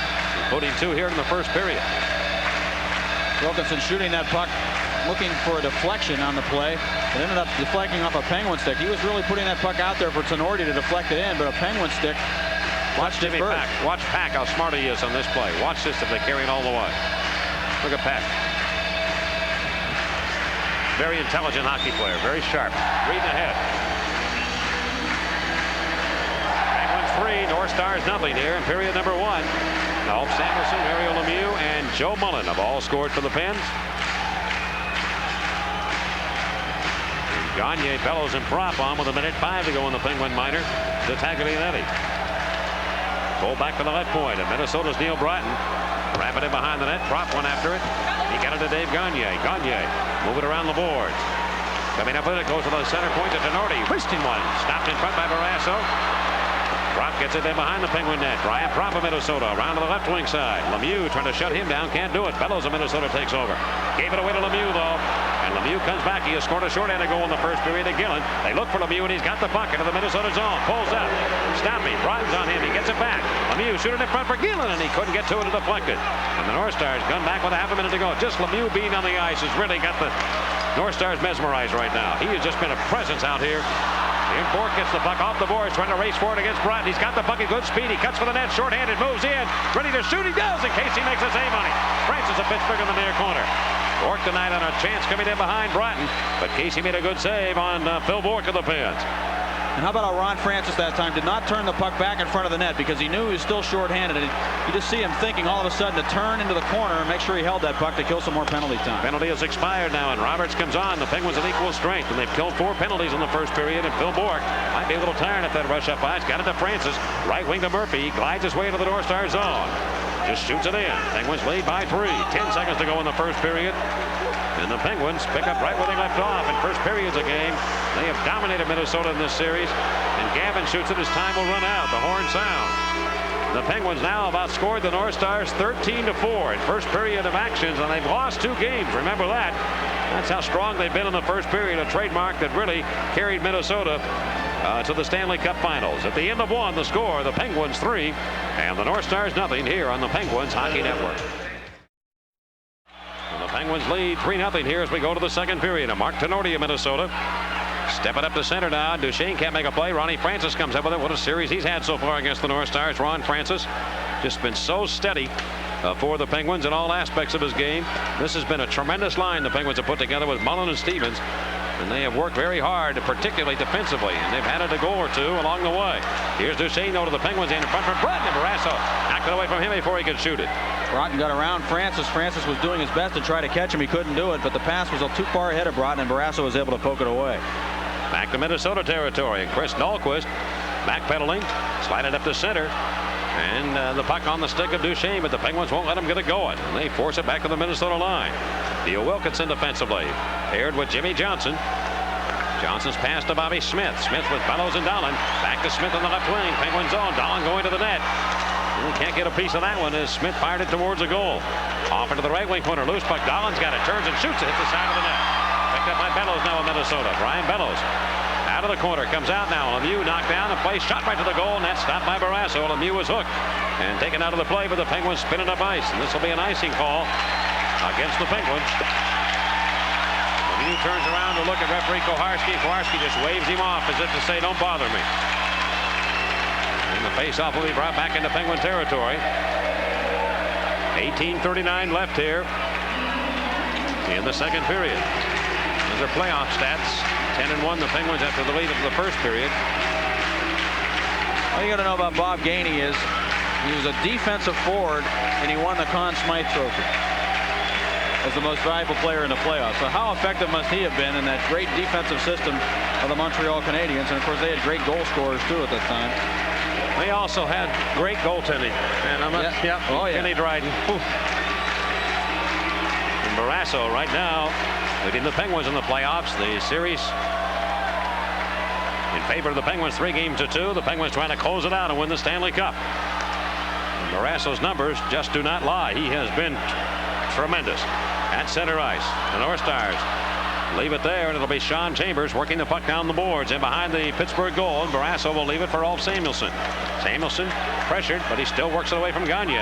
including 2 here in the first period. Wilkinson shooting that puck, looking for a deflection on the play. It ended up deflecting off a Penguin stick. He was really putting that puck out there for Tenorti to deflect it in, but a Penguin stick. Watch Jimmy Pack. Watch Pack, how smart he is on this play. Watch this if they carry it all the way. Look at Pack. Very intelligent hockey player. Very sharp. Reading ahead. Penguins 3, North Stars nothing here in period number 1. Dolph Samuelson, Mario Lemieux, and Joe Mullen have all scored for the Pens. Gagne, Bellows, and Propp on with 1:05 to go in the Penguin minor to Taglianetti. Pulled back to the left point, and Minnesota's Neil Broughton. Wrapping it behind the net. Propp went after it. He got it to Dave Gagne. Gagne move it around the boards. Coming up with it, goes to the center point to Tenorti. Twisting one. Stopped in front by Barrasso. Propp gets it in behind the Penguin net. Brian Propp of Minnesota around to the left wing side. Lemieux trying to shut him down. Can't do it. Bellows of Minnesota takes over. Gave it away to Lemieux, though. And Lemieux comes back. He has scored a shorthanded goal in the first period to Gillen. They look for Lemieux, and he's got the puck into the Minnesota zone. Pulls up. Stopping. Broughton's on him. He gets it back. Lemieux shooting in front for Gillen, and he couldn't get to it and deflected. And the North Stars gun back with a half a minute to go. Just Lemieux being on the ice has really got the North Stars mesmerized right now. He has just been a presence out here. In Bork gets the puck off the boards, trying to race for it against Broughton. He's got the puck at good speed. He cuts for the net, shorthanded, moves in, ready to shoot. He does, and Casey makes a save on it. Francis of Pittsburgh in the near corner. Bork tonight on a chance coming in behind Broughton, but Casey made a good save on Phil Bork of the Pens. And how about Ron Francis that time? Did not turn the puck back in front of the net because he knew he was still shorthanded. And you just see him thinking all of a sudden to turn into the corner and make sure he held that puck to kill some more penalty time. Penalty has expired now, and Roberts comes on. The Penguins at equal strength, and they've killed 4 penalties in the first period. And Phil Bork might be a little tired at that rush up ice. Got it to Francis. Right wing to Murphy. He glides his way into the North Star zone. Just shoots it in. Penguins lead by 3. 10 seconds to go in the first period. And the Penguins pick up right where they left off in first periods of game. They have dominated Minnesota in this series. And Gavin shoots it as time will run out. The horn sounds. The Penguins now have outscored the North Stars 13-4 in first period of actions, and they've lost 2 games. Remember that. That's how strong they've been in the first period, a trademark that really carried Minnesota to the Stanley Cup Finals. At the end of 1, the score, the Penguins 3 and the North Stars nothing here on the Penguins Hockey Network. And the Penguins lead 3-0 here as we go to the second period. And Mark Tenorti of Minnesota stepping up to center now. Duchesne can't make a play. Ronnie Francis comes up with it. What a series he's had so far against the North Stars. Ron Francis just been so steady for the Penguins in all aspects of his game. This has been a tremendous line the Penguins have put together with Mullen and Stevens. And they have worked very hard, particularly defensively, and they've added a goal or 2 along the way. Here's Duchesne though to the Penguins in front from Broughton, and Barrasso knocked it away from him before he could shoot it. Broughton got around Francis. Francis was doing his best to try to catch him. He couldn't do it, but the pass was too far ahead of Broughton, and Barrasso was able to poke it away. Back to Minnesota territory, and Chris Dahlquist backpedaling, sliding up to center. And the puck on the stick of Duchesne, but the Penguins won't let him get it going. And they force it back to the Minnesota line. Neil Wilkinson defensively. Paired with Jimmy Johnson. Johnson's pass to Bobby Smith. Smith with Bellows and Dolan. Back to Smith on the left wing. Penguin zone. Dolan going to the net. He can't get a piece of that one as Smith fired it towards a goal. Off into the right wing corner. Loose puck. Dolan's got it. Turns and shoots it. Hits the side of the net. Picked up by Bellows now in Minnesota. Brian Bellows out of the corner. Comes out now. Lemieux knocked down the play. Shot right to the goal. And that's stopped by Barrasso. Lemieux was hooked and taken out of the play, but the Penguins spinning up ice. And this will be an icing call against the Penguins. Lemieux turns around to look at referee Koharski. Koharski just waves him off as if to say, don't bother me. And the faceoff will be brought back into Penguin territory. 18:39 left here in the second period. Those are playoff stats. 10-1 the Penguins after the lead of the first period. All you got to know about Bob Gainey is he was a defensive forward and he won the Conn Smythe Trophy as the most valuable player in the playoffs. So how effective must he have been in that great defensive system of the Montreal Canadiens? And of course they had great goal scorers too at that time. They also had great goaltending. And I'm not, Kenny Dryden. And Barrasso right now leading the Penguins in the playoffs. The series in favor of the Penguins 3-2. The Penguins trying to close it out and win the Stanley Cup. And Barrasso's numbers just do not lie. He has been tremendous at center ice. The North Stars leave it there, and it'll be Sean Chambers working the puck down the boards and behind the Pittsburgh goal, and Barrasso will leave it for Ulf Samuelsson. Samuelsson pressured, but he still works it away from Gagne.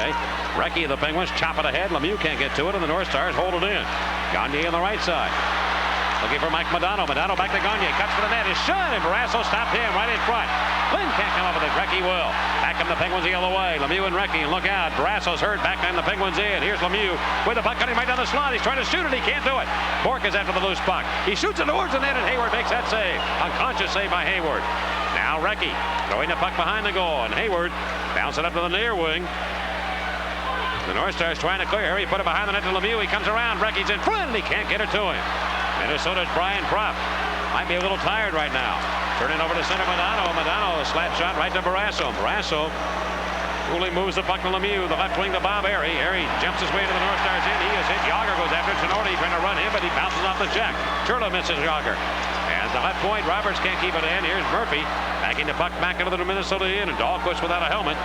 Recchi of the Penguins chop it ahead. Lemieux can't get to it, and the North Stars hold it in. Gagne on the right side. Looking for Mike Modano. Modano back to Gagne. Cuts for the net. His shot, and Barrasso stopped him right in front. Lynn can't come up with it. Recchi will. Back come the Penguins the other way. Lemieux and Recchi. And look out. Barrasso's hurt. Back on the Penguins in. Here's Lemieux with the puck cutting right down the slot. He's trying to shoot it. He can't do it. Bork is after the loose puck. He shoots it towards the net, and Hayward makes that save. Unconscious save by Hayward. Now Recchi throwing the puck behind the goal, and Hayward bounce it up to the near wing. The North Stars trying to clear. He put it behind the net to Lemieux. He comes around. Recchi's in front, and he can't get it to him. Minnesota's Brian Propp might be a little tired right now. Turning over to center Modano. Modano a slap shot right to Barrasso. Barrasso coolly moves the puck to Lemieux. The left wing to Bob Airy. Airy jumps his way to the North Stars in. He is hit. Yager goes after Tenorti trying to run him, but he bounces off the check. Churla misses Yager. And the left point, Roberts can't keep it in. Here's Murphy backing the puck back into the Minnesota end, and Dahlquist without a helmet.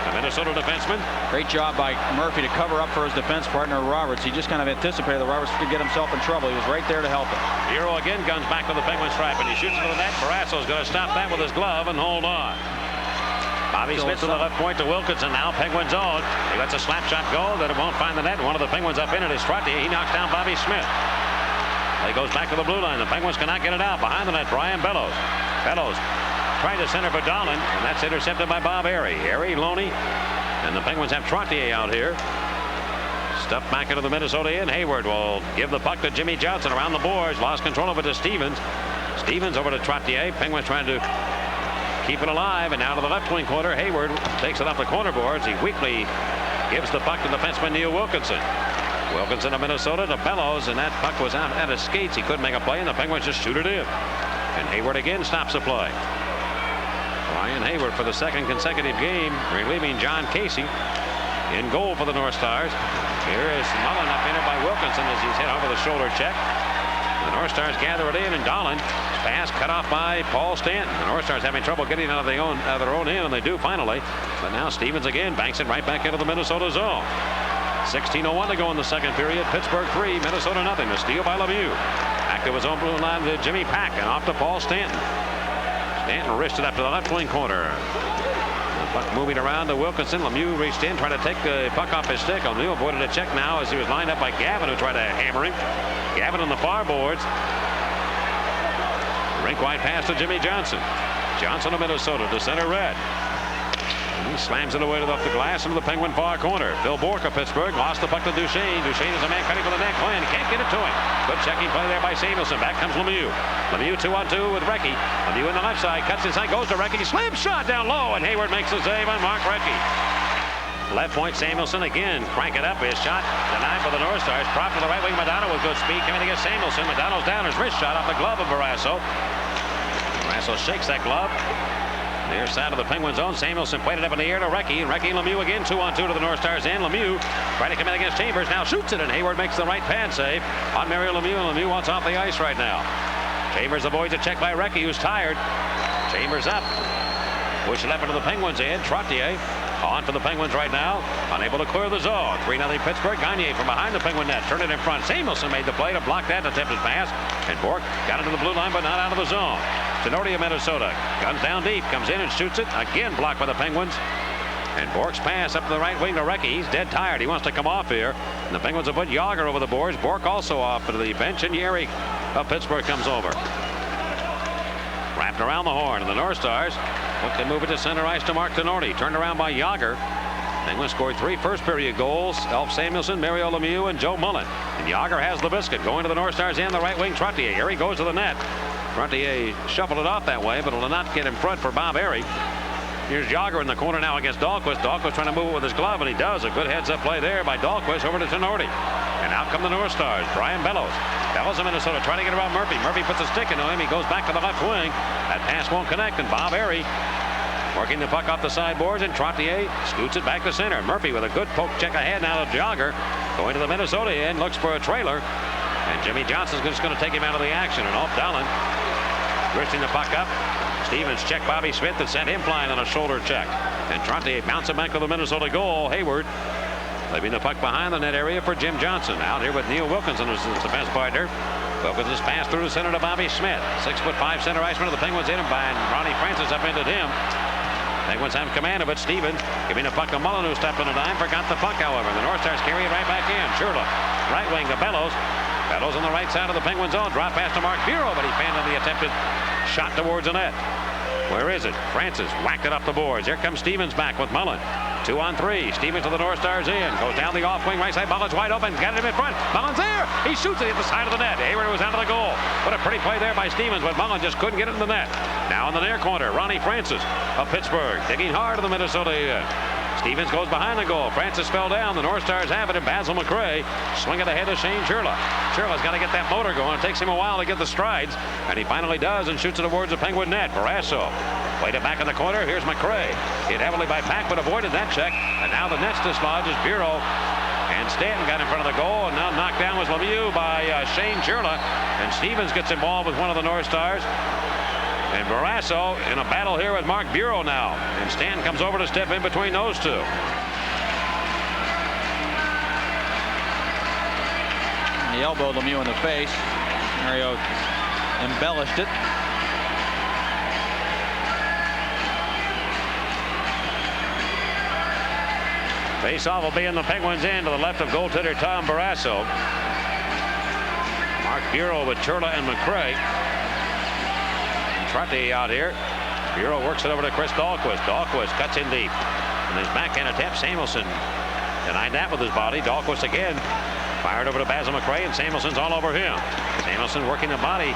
The Minnesota defenseman. Great job by Murphy to cover up for his defense partner Roberts. He just kind of anticipated that Roberts could get himself in trouble. He was right there to help him. Hero again guns back to the Penguin stripe, and he shoots it to the net. Barrasso's going to stop that with his glove and hold on. Bobby Smith to the left point to Wilkinson. Now Penguins zone. He lets a slap shot go that it won't find the net. One of the Penguins up in it is Trottier. He knocks down Bobby Smith. He goes back to the blue line. The Penguins cannot get it out. Behind the net, Brian Bellows. Bellows trying to center for Dolan, and that's intercepted by Bob Airy. Airy, Loney, and the Penguins have Trottier out here. Stuffed back into the Minnesota end. Hayward will give the puck to Jimmy Johnson around the boards. Lost control of it to Stevens. Stevens over to Trottier. Penguins trying to keep it alive, and now to the left wing corner. Hayward takes it off the corner boards. He weakly gives the puck to the defenseman Neil Wilkinson. Wilkinson of Minnesota to Bellows, and that puck was out at his skates. He couldn't make a play, and the Penguins just shoot it in. And Hayward again stops the play. Ryan Hayward for the second consecutive game, relieving John Casey in goal for the North Stars. Here is Mullen up in it by Wilkinson as he's hit over the shoulder check. The North Stars gather it in, and Dolan pass cut off by Paul Stanton. The North Stars having trouble getting out of their own end, and they do finally. But now Stevens again banks it right back into the Minnesota zone. 16:01 to go in the second period. Pittsburgh 3, Minnesota nothing. A steal by Lemieux. Back to his own blue line to Jimmy Pack, and off to Paul Stanton. Stanton wristed up to the left wing corner. The puck moving around to Wilkinson. Lemieux reached in, tried to take the puck off his stick. Lemieux avoided a check now as he was lined up by Gavin, who tried to hammer him. Gavin on the far boards. Rink-wide pass to Jimmy Johnson. Johnson of Minnesota to center red. He slams it away off the glass into the Penguin far corner. Phil Bourque of Pittsburgh lost the puck to Duchesne. Duchesne is a man cutting for the net. Glenn can't get it to him. Good checking play there by Samuelsson. Back comes Lemieux. Lemieux 2-on-2 with Recchi. Lemieux in the left side. Cuts inside. Goes to Recchi. Slam shot down low. And Hayward makes the save on Mark Recchi. Left point Samuelsson again. Crank it up. His shot denied for the North Stars. Propped to the right wing. Modano with good speed. Coming against Samuelsson. Modano's down. His wrist shot off the glove of Barrasso. Barrasso shakes that glove. Near side of the Penguins zone. Samuelson played it up in the air to Recchi. And Recchi and Lemieux again 2-on-2 to the North Stars end. Lemieux trying to come in against Chambers. Now shoots it, and Hayward makes the right pad save on Mario Lemieux. And Lemieux wants off the ice right now. Chambers avoids a check by Recchi, who's tired. Chambers up. Push it up into the Penguins end. Trottier on for the Penguins right now. Unable to clear the zone. 3-0 Pittsburgh. Gagne from behind the Penguin net. Turned it in front. Samuelson made the play to block that attempted pass. And Bork got into the blue line, but not out of the zone. Tenardi of Minnesota guns down deep, comes in and shoots it. Again blocked by the Penguins. And Bork's pass up to the right wing to Recchi. He's dead tired. He wants to come off here. And the Penguins have put Yager over the boards. Bork also off to the bench, and Yeri of Pittsburgh comes over. Wrapped around the horn, and the North Stars look to move it to center ice to Mark Tenardi. Turned around by Yager. Penguins scored 3 first-period goals. Elf Samuelson, Mario Lemieux, and Joe Mullen. And Yager has the biscuit. Going to the North Stars end, the right wing, Trottier. Here he goes to the net. Trottier shuffled it off that way, but will not get in front for Bob Airy. Here's Yager in the corner now against Dahlquist. Dahlquist trying to move it with his glove, and he does. A good heads-up play there by Dahlquist over to Tenardi. And out come the North Stars. Brian Bellows. Bellows of Minnesota trying to get around Murphy. Murphy puts a stick into him. He goes back to the left wing. That pass won't connect, and Bob Airy working the puck off the sideboards, and Trottier scoots it back to center. Murphy with a good poke check ahead now to Yager. Going to the Minnesota end, looks for a trailer. And Jimmy Johnson's just going to take him out of the action. And off Dahlen wristing the puck up. Stevens checked Bobby Smith and sent him flying on a shoulder check. And Trottier bouncing back to the Minnesota goal. Hayward leaving the puck behind the net area for Jim Johnson. Out here with Neil Wilkinson as his defense partner. Wilkinson's pass through the center to Bobby Smith. 6'5" center iceman of the Penguins in him by Ronnie Francis upended him. Penguins have command of it. Stevens giving the puck to Mullen, who stepped in a dime. Forgot the puck, however. The North Stars carry it right back in. Sherlock, right wing to Bellows. Bellows on the right side of the Penguins zone. Drop pass to Mark Bureau, but he fanned on the attempted shot towards the net. Where is it? Francis whacked it up the boards. Here comes Stevens back with Mullen. 2-on-3. Stevens to the North Stars in. Goes down the off wing right side. Mullen's wide open. Got him in front. Mullen's there. He shoots it at the side of the net. Hayward was out of the goal. What a pretty play there by Stevens, but Mullen just couldn't get it in the net. Now in the near corner, Ronnie Francis of Pittsburgh digging hard to the Minnesota end. Stevens goes behind the goal. Francis fell down. The North Stars have it, and Basil McRae swing it ahead of Shane Sherlock. Sherlock's got to get that motor going. It takes him a while to get the strides, and he finally does and shoots it towards the Penguin net. Barrasso played it back in the corner. Here's McRae. Hit heavily by Pack, but avoided that check. And now the net's dislodged as Bureau and Stanton got in front of the goal, and now knocked down was Lemieux by Shane Sherlock. And Stevens gets involved with one of the North Stars. And Barrasso in a battle here with Mark Bureau now. And Stanton comes over to step in between those two. And he elbowed Lemieux in the face. Mario embellished it. Face-off will be in the Penguins' end to the left of goaltender Tom Barrasso. Mark Bureau with Churla and McRae. Trottier out here. Bureau works it over to Chris Dahlquist. Dahlquist cuts in deep. And his backhand attempt, Samuelson denied that with his body. Dahlquist again fired over to Basil McRae, and Samuelson's all over him. Samuelson working the body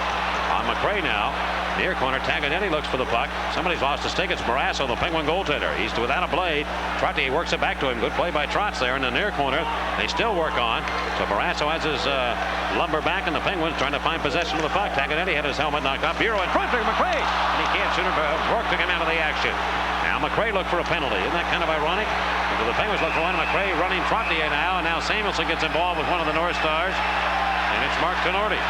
on McRae now. Near corner, Taganetti looks for the puck. Somebody's lost a stick. It's Barrasso, the Penguin goaltender. He's without a blade. Trottier works it back to him. Good play by Trotz there in the near corner. They still work on. So Barrasso has his lumber back, and the Penguins trying to find possession of the puck. Taganetti had his helmet knocked off. Bureau in front of McRae, and he can't shoot him. Rourke took him out of the action. Now McRae looked for a penalty. Isn't that kind of ironic? So the Penguins look for one. McRae running Trottier now, and now Samuelson gets involved with one of the North Stars, and it's Mark Tenardi.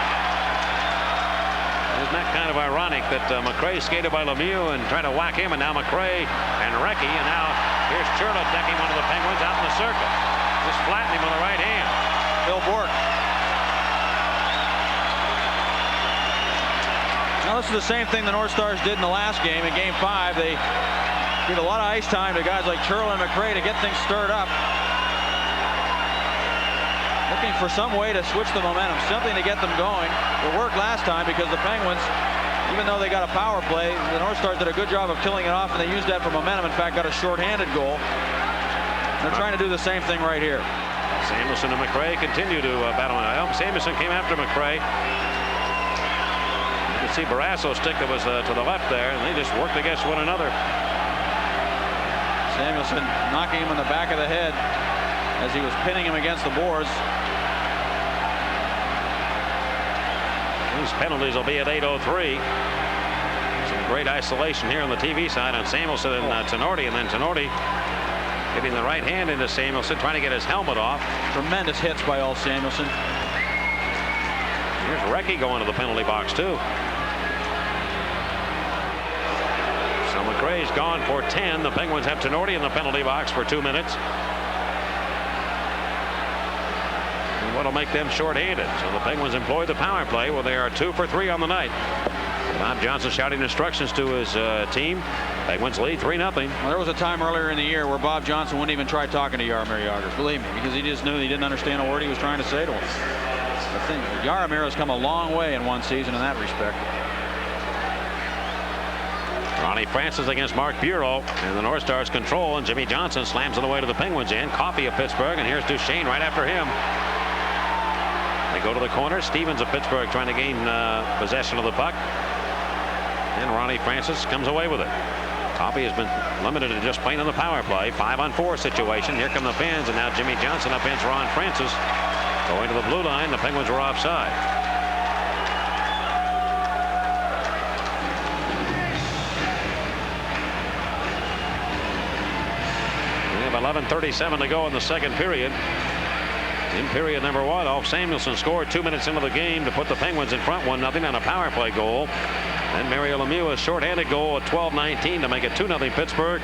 Isn't that kind of ironic that McRae skated by Lemieux and tried to whack him, and now McRae and Recchi, and now here's Churla decking one of the Penguins out in the circle. Just flattened him with the right hand. Bill Bork. Now this is the same thing the North Stars did in the last game. In Game 5, they give a lot of ice time to guys like Churla and McRae to get things stirred up. Looking for some way to switch the momentum, something to get them going. It worked last time because the Penguins, even though they got a power play, the North Stars did a good job of killing it off, and they used that for momentum. In fact, got a shorthanded goal. They're trying to do the same thing right here. Samuelson and McRae continue to battle. Samuelson came after McRae. You can see Barrasso's stick that was to the left there, and they just worked against one another. Samuelson knocking him in the back of the head as he was pinning him against the boards. These penalties will be at 8:03. Some Great isolation here on the TV side on Samuelson and Tenorti, and then Tenorti getting the right hand into Samuelson, trying to get his helmet off. Tremendous hits by Al Samuelson. Here's Recchi going to the penalty box too. So McRae's gone for 10. The Penguins have Tenorti in the penalty box for 2 minutes. And what'll make them short-handed? So the Penguins employ the power play. Well, they are 2 for 3 on the night. Bob Johnson shouting instructions to his team. Penguins lead 3-0. Well, there was a time earlier in the year where Bob Johnson wouldn't even try talking to Jaromir Jagr, believe me, because he just knew he didn't understand a word he was trying to say to him. I think Jaromir has come a long way in one season in that respect. Ronnie Francis against Mark Bureau, and the North Stars control, and Jimmy Johnson slams it away to the Penguins end. Coffey of Pittsburgh, and here's Duchesne right after him. They go to the corner. Stevens of Pittsburgh trying to gain possession of the puck. And Ronnie Francis comes away with it. Coffey has been limited to just playing on the power play. 5-on-4 situation. Here come the fans, and now Jimmy Johnson upends Ron Francis. Going to the blue line. The Penguins were offside. We have 11:37 to go in the second period. In period number 1, Alf Samuelson scored 2 minutes into the game to put the Penguins in front 1-0 on a power play goal. And Mario Lemieux a shorthanded goal at 12:19 to make it 2-0 Pittsburgh.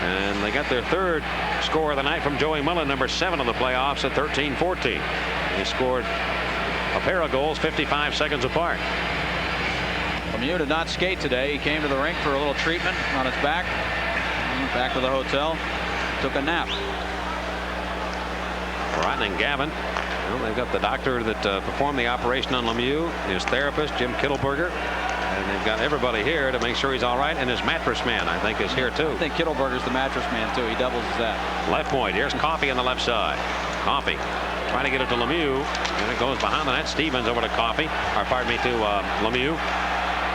And they got their third score of the night from Joey Mullen, number 7 of the playoffs, at 13:14. They scored a pair of goals 55 seconds apart. Lemieux did not skate today. He came to the rink for a little treatment on his back. Back to the hotel. Took a nap. Broughton and Gavin. Well, they've got the doctor that performed the operation on Lemieux, his therapist, Jim Kittleberger. And they've got everybody here to make sure he's all right. And his mattress man, I think, is here too. I think Kittleberger's the mattress man too. He doubles as that. Left point. Here's Coffey on the left side. Coffey trying to get it to Lemieux. And it goes behind the net. Stevens over to Coffey. Or pardon me, to Lemieux.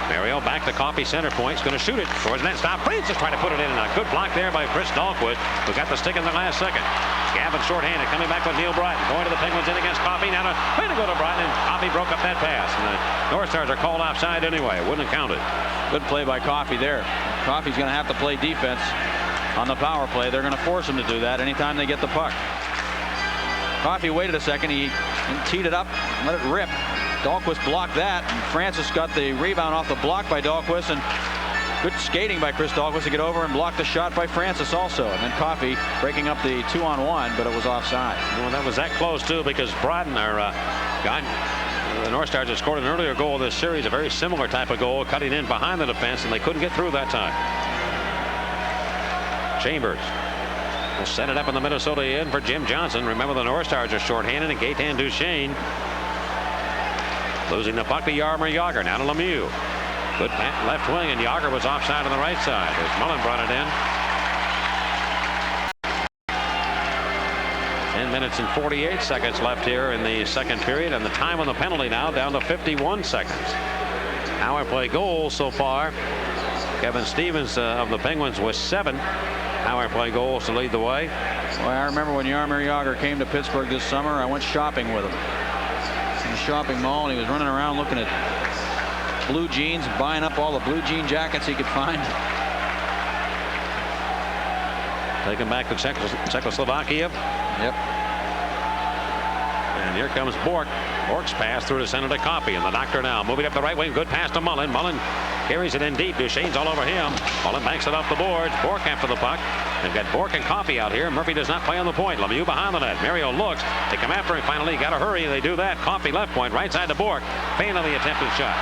Mario back to Coffey, center point. He's going to shoot it towards the net. Stop. Francis trying to put it in. And a good block there by Chris Dahlquist, who got the stick in the last second. Gavin shorthanded, coming back with Neil Bryden. Going to the Penguins in against Coffey. Now trying to go to Bryden, and Coffey broke up that pass. And the North Stars are called offside anyway. Wouldn't have counted. Good play by Coffey there. Coffey's going to have to play defense on the power play. They're going to force him to do that anytime they get the puck. Coffey waited a second. He teed it up, let it rip. Dahlquist blocked that, and Francis got the rebound off the block by Dahlquist, and good skating by Chris Dahlquist to get over and block the shot by Francis also. And then Coffey breaking up the 2-on-1, but it was offside. Well, that was that close too, because Bryden, the North Stars had scored an earlier goal this series, a very similar type of goal, cutting in behind the defense, and they couldn't get through that time. Chambers will set it up in the Minnesota end for Jim Johnson. Remember, the North Stars are shorthanded, and Gaetan Duchesne losing the puck to Jaromir Jagr. Now to Lemieux. Good left wing, and Jagr was offside on the right side as Mullen brought it in. 10 minutes and 48 seconds left here in the second period, and the time on the penalty now down to 51 seconds. Power play goals so far. Kevin Stevens of the Penguins with 7 power play goals to lead the way. Well, I remember when Jaromir Jagr came to Pittsburgh this summer, I went shopping with him in the shopping mall, and he was running around looking at blue jeans, buying up all the blue jean jackets he could find. Taken back to Czechoslovakia. Yep. And here comes Bork. Bork's pass through to center to Coffey, and the doctor now moving up the right wing. Good pass to Mullen. Mullen carries it in deep. Duchesne's all over him. Mullen banks it off the boards. Bork after the puck. They've got Bork and Coffey out here. Murphy does not play on the point. Lemieux behind the net. Mario looks to come after him. Finally, got to hurry. They do that. Coffey left point, right side to Bork. Fain on the attempted shot.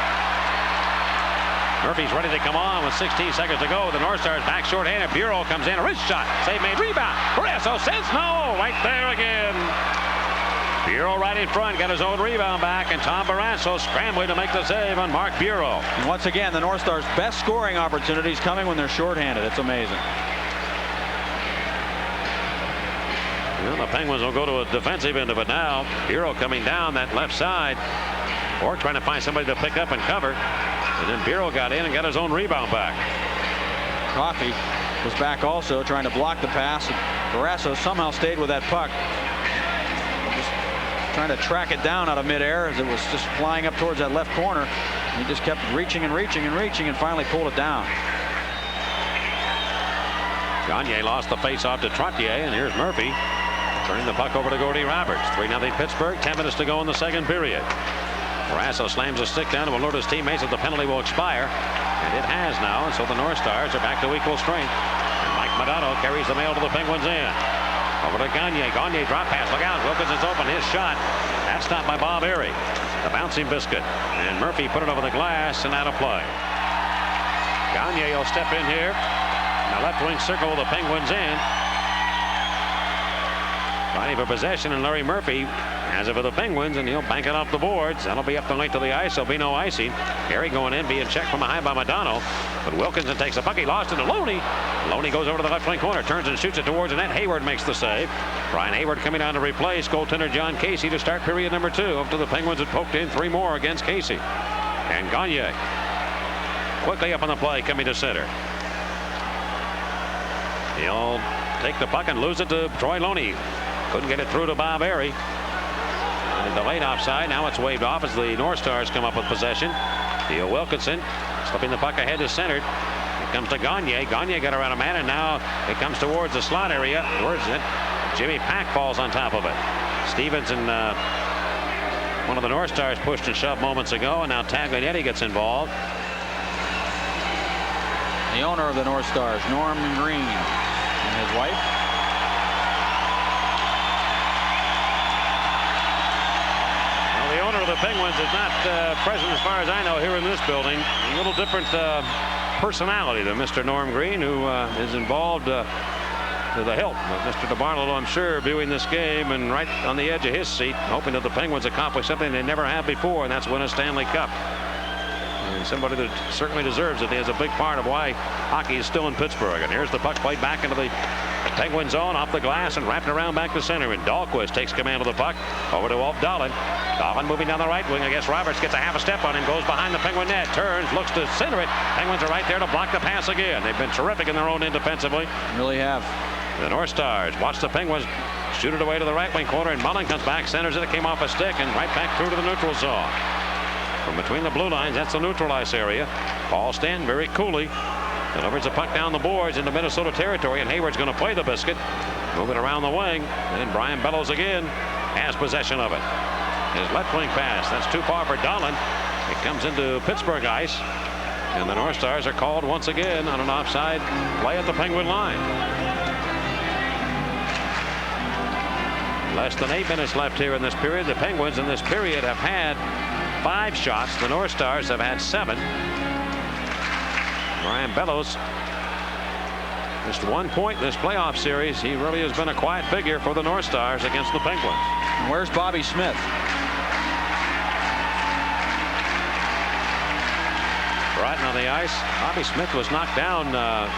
Murphy's ready to come on with 16 seconds to go. The North Stars back shorthanded. Bureau comes in. A wrist shot. Save made. Rebound. Barrasso says no. Right there again. Bureau right in front, got his own rebound back, and Tom Barrasso scrambling to make the save on Mark Bureau. And once again, the North Stars' best scoring opportunities coming when they're shorthanded. It's amazing. Well, the Penguins will go to a defensive end of it now. Bureau coming down that left side, or trying to find somebody to pick up and cover. And then Bureau got in and got his own rebound back. Coffey was back also, trying to block the pass. Barrasso somehow stayed with that puck, trying to track it down out of midair as it was just flying up towards that left corner. He just kept reaching and reaching and reaching and finally pulled it down. Gagne lost the face-off to Trottier, and here's Murphy turning the puck over to Gordy Roberts. 3-0 Pittsburgh. 10 minutes to go in the second period. Brasso slams a stick down and will alert his teammates that the penalty will expire, and it has now. And so the North Stars are back to equal strength. And Mike Modano carries the mail to the Penguins in. Over to Gagne. Gagne drop pass. Look out. Wilkinson's open. His shot. That's stopped by Bob Airy. The bouncing biscuit. And Murphy put it over the glass and out of play. Gagne will step in here. Now left wing circle with the Penguins in. Fighting for possession, and Larry Murphy has it for the Penguins, and he'll bank it off the boards. That'll be up the length of the ice. There'll be no icing. Gary going in, being checked from behind by Modano. But Wilkinson takes a puck. He lost it to Loney. Loney goes over to the left wing corner, turns and shoots it towards the net. Hayward makes the save. Brian Hayward coming down to replace goaltender John Casey to start period number 2. After the Penguins had poked in 3 more against Casey. And Gagne quickly up on the play, coming to center. He'll take the puck and lose it to Troy Loney. Couldn't get it through to Bob Airy. And the late offside. Now it's waved off as the North Stars come up with possession. Theo Wilkinson slipping the puck ahead to center. It comes to Gagne. Gagne got around a man, and now it comes towards the slot area. Where's it? Jimmy Pack falls on top of it. Stevens and one of the North Stars pushed and shoved moments ago, and now Taglianetti gets involved. The owner of the North Stars, Norm Green, and his wife. Well, the owner of the Penguins is not present, as far as I know, here in this building. A little different personality than Mr. Norm Green, who is involved to the hilt. But Mr. DeBartolo, I'm sure, viewing this game and right on the edge of his seat, hoping that the Penguins accomplish something they never have before, and that's win a Stanley Cup. And somebody that certainly deserves it. He is a big part of why hockey is still in Pittsburgh. And here's the puck played back into the Penguin zone, off the glass and wrapped around back to center. And Dahlquist takes command of the puck over to Wolf Dahlin. Dahlin moving down the right wing. I guess Roberts gets a half a step on him, goes behind the Penguin net, turns, looks to center it. Penguins are right there to block the pass again. They've been terrific in their own end defensively. Really have. The North Stars watch the Penguins shoot it away to the right wing corner, and Mullen comes back, centers it. It came off a stick and right back through to the neutral zone. From between the blue lines, that's the neutral ice area. Paul Stanton very coolly delivers the puck down the boards into Minnesota territory, and Hayward's going to play the biscuit. Moving around the wing, and then Brian Bellows again has possession of it. His left wing pass, that's too far for Dahlin. It comes into Pittsburgh ice, and the North Stars are called once again on an offside play at the Penguin line. Less than 8 minutes left here in this period. The Penguins in this period have had 5 shots. The North Stars have had 7. Brian Bellows just 1 point in this playoff series. He really has been a quiet figure for the North Stars against the Penguins. And where's Bobby Smith? Right on the ice. Bobby Smith was knocked down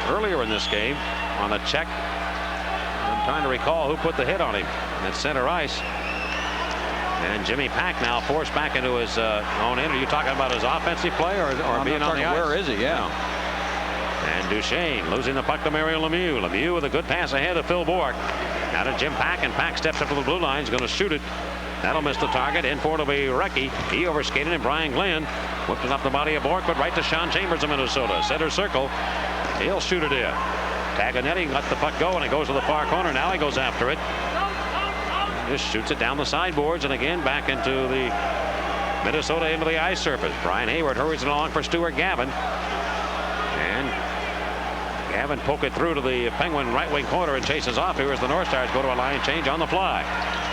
earlier in this game on a check. I'm trying to recall who put the hit on him at center ice. And Jimmy Pack now forced back into his own end. Are you talking about his offensive play or being on the ice? Where is he? Yeah. No. And Duchesne losing the puck to Mario Lemieux. Lemieux with a good pass ahead of Phil Bourque. Now to Jim Pack, and Pack steps up to the blue line. He's going to shoot it. That'll miss the target. In for it will be Recchi. He overskated, and Brian Glenn whipped it up the body of Bourque, but right to Sean Chambers of Minnesota. Center circle. He'll shoot it in. Taglianetti let the puck go, and it goes to the far corner. Now he goes after it. Just shoots it down the sideboards and again back into the Minnesota into the ice surface. Brian Hayward hurries it along for Stuart Gavin. And Gavin poke it through to the Penguin right wing corner and chases off here as the North Stars go to a line change on the fly.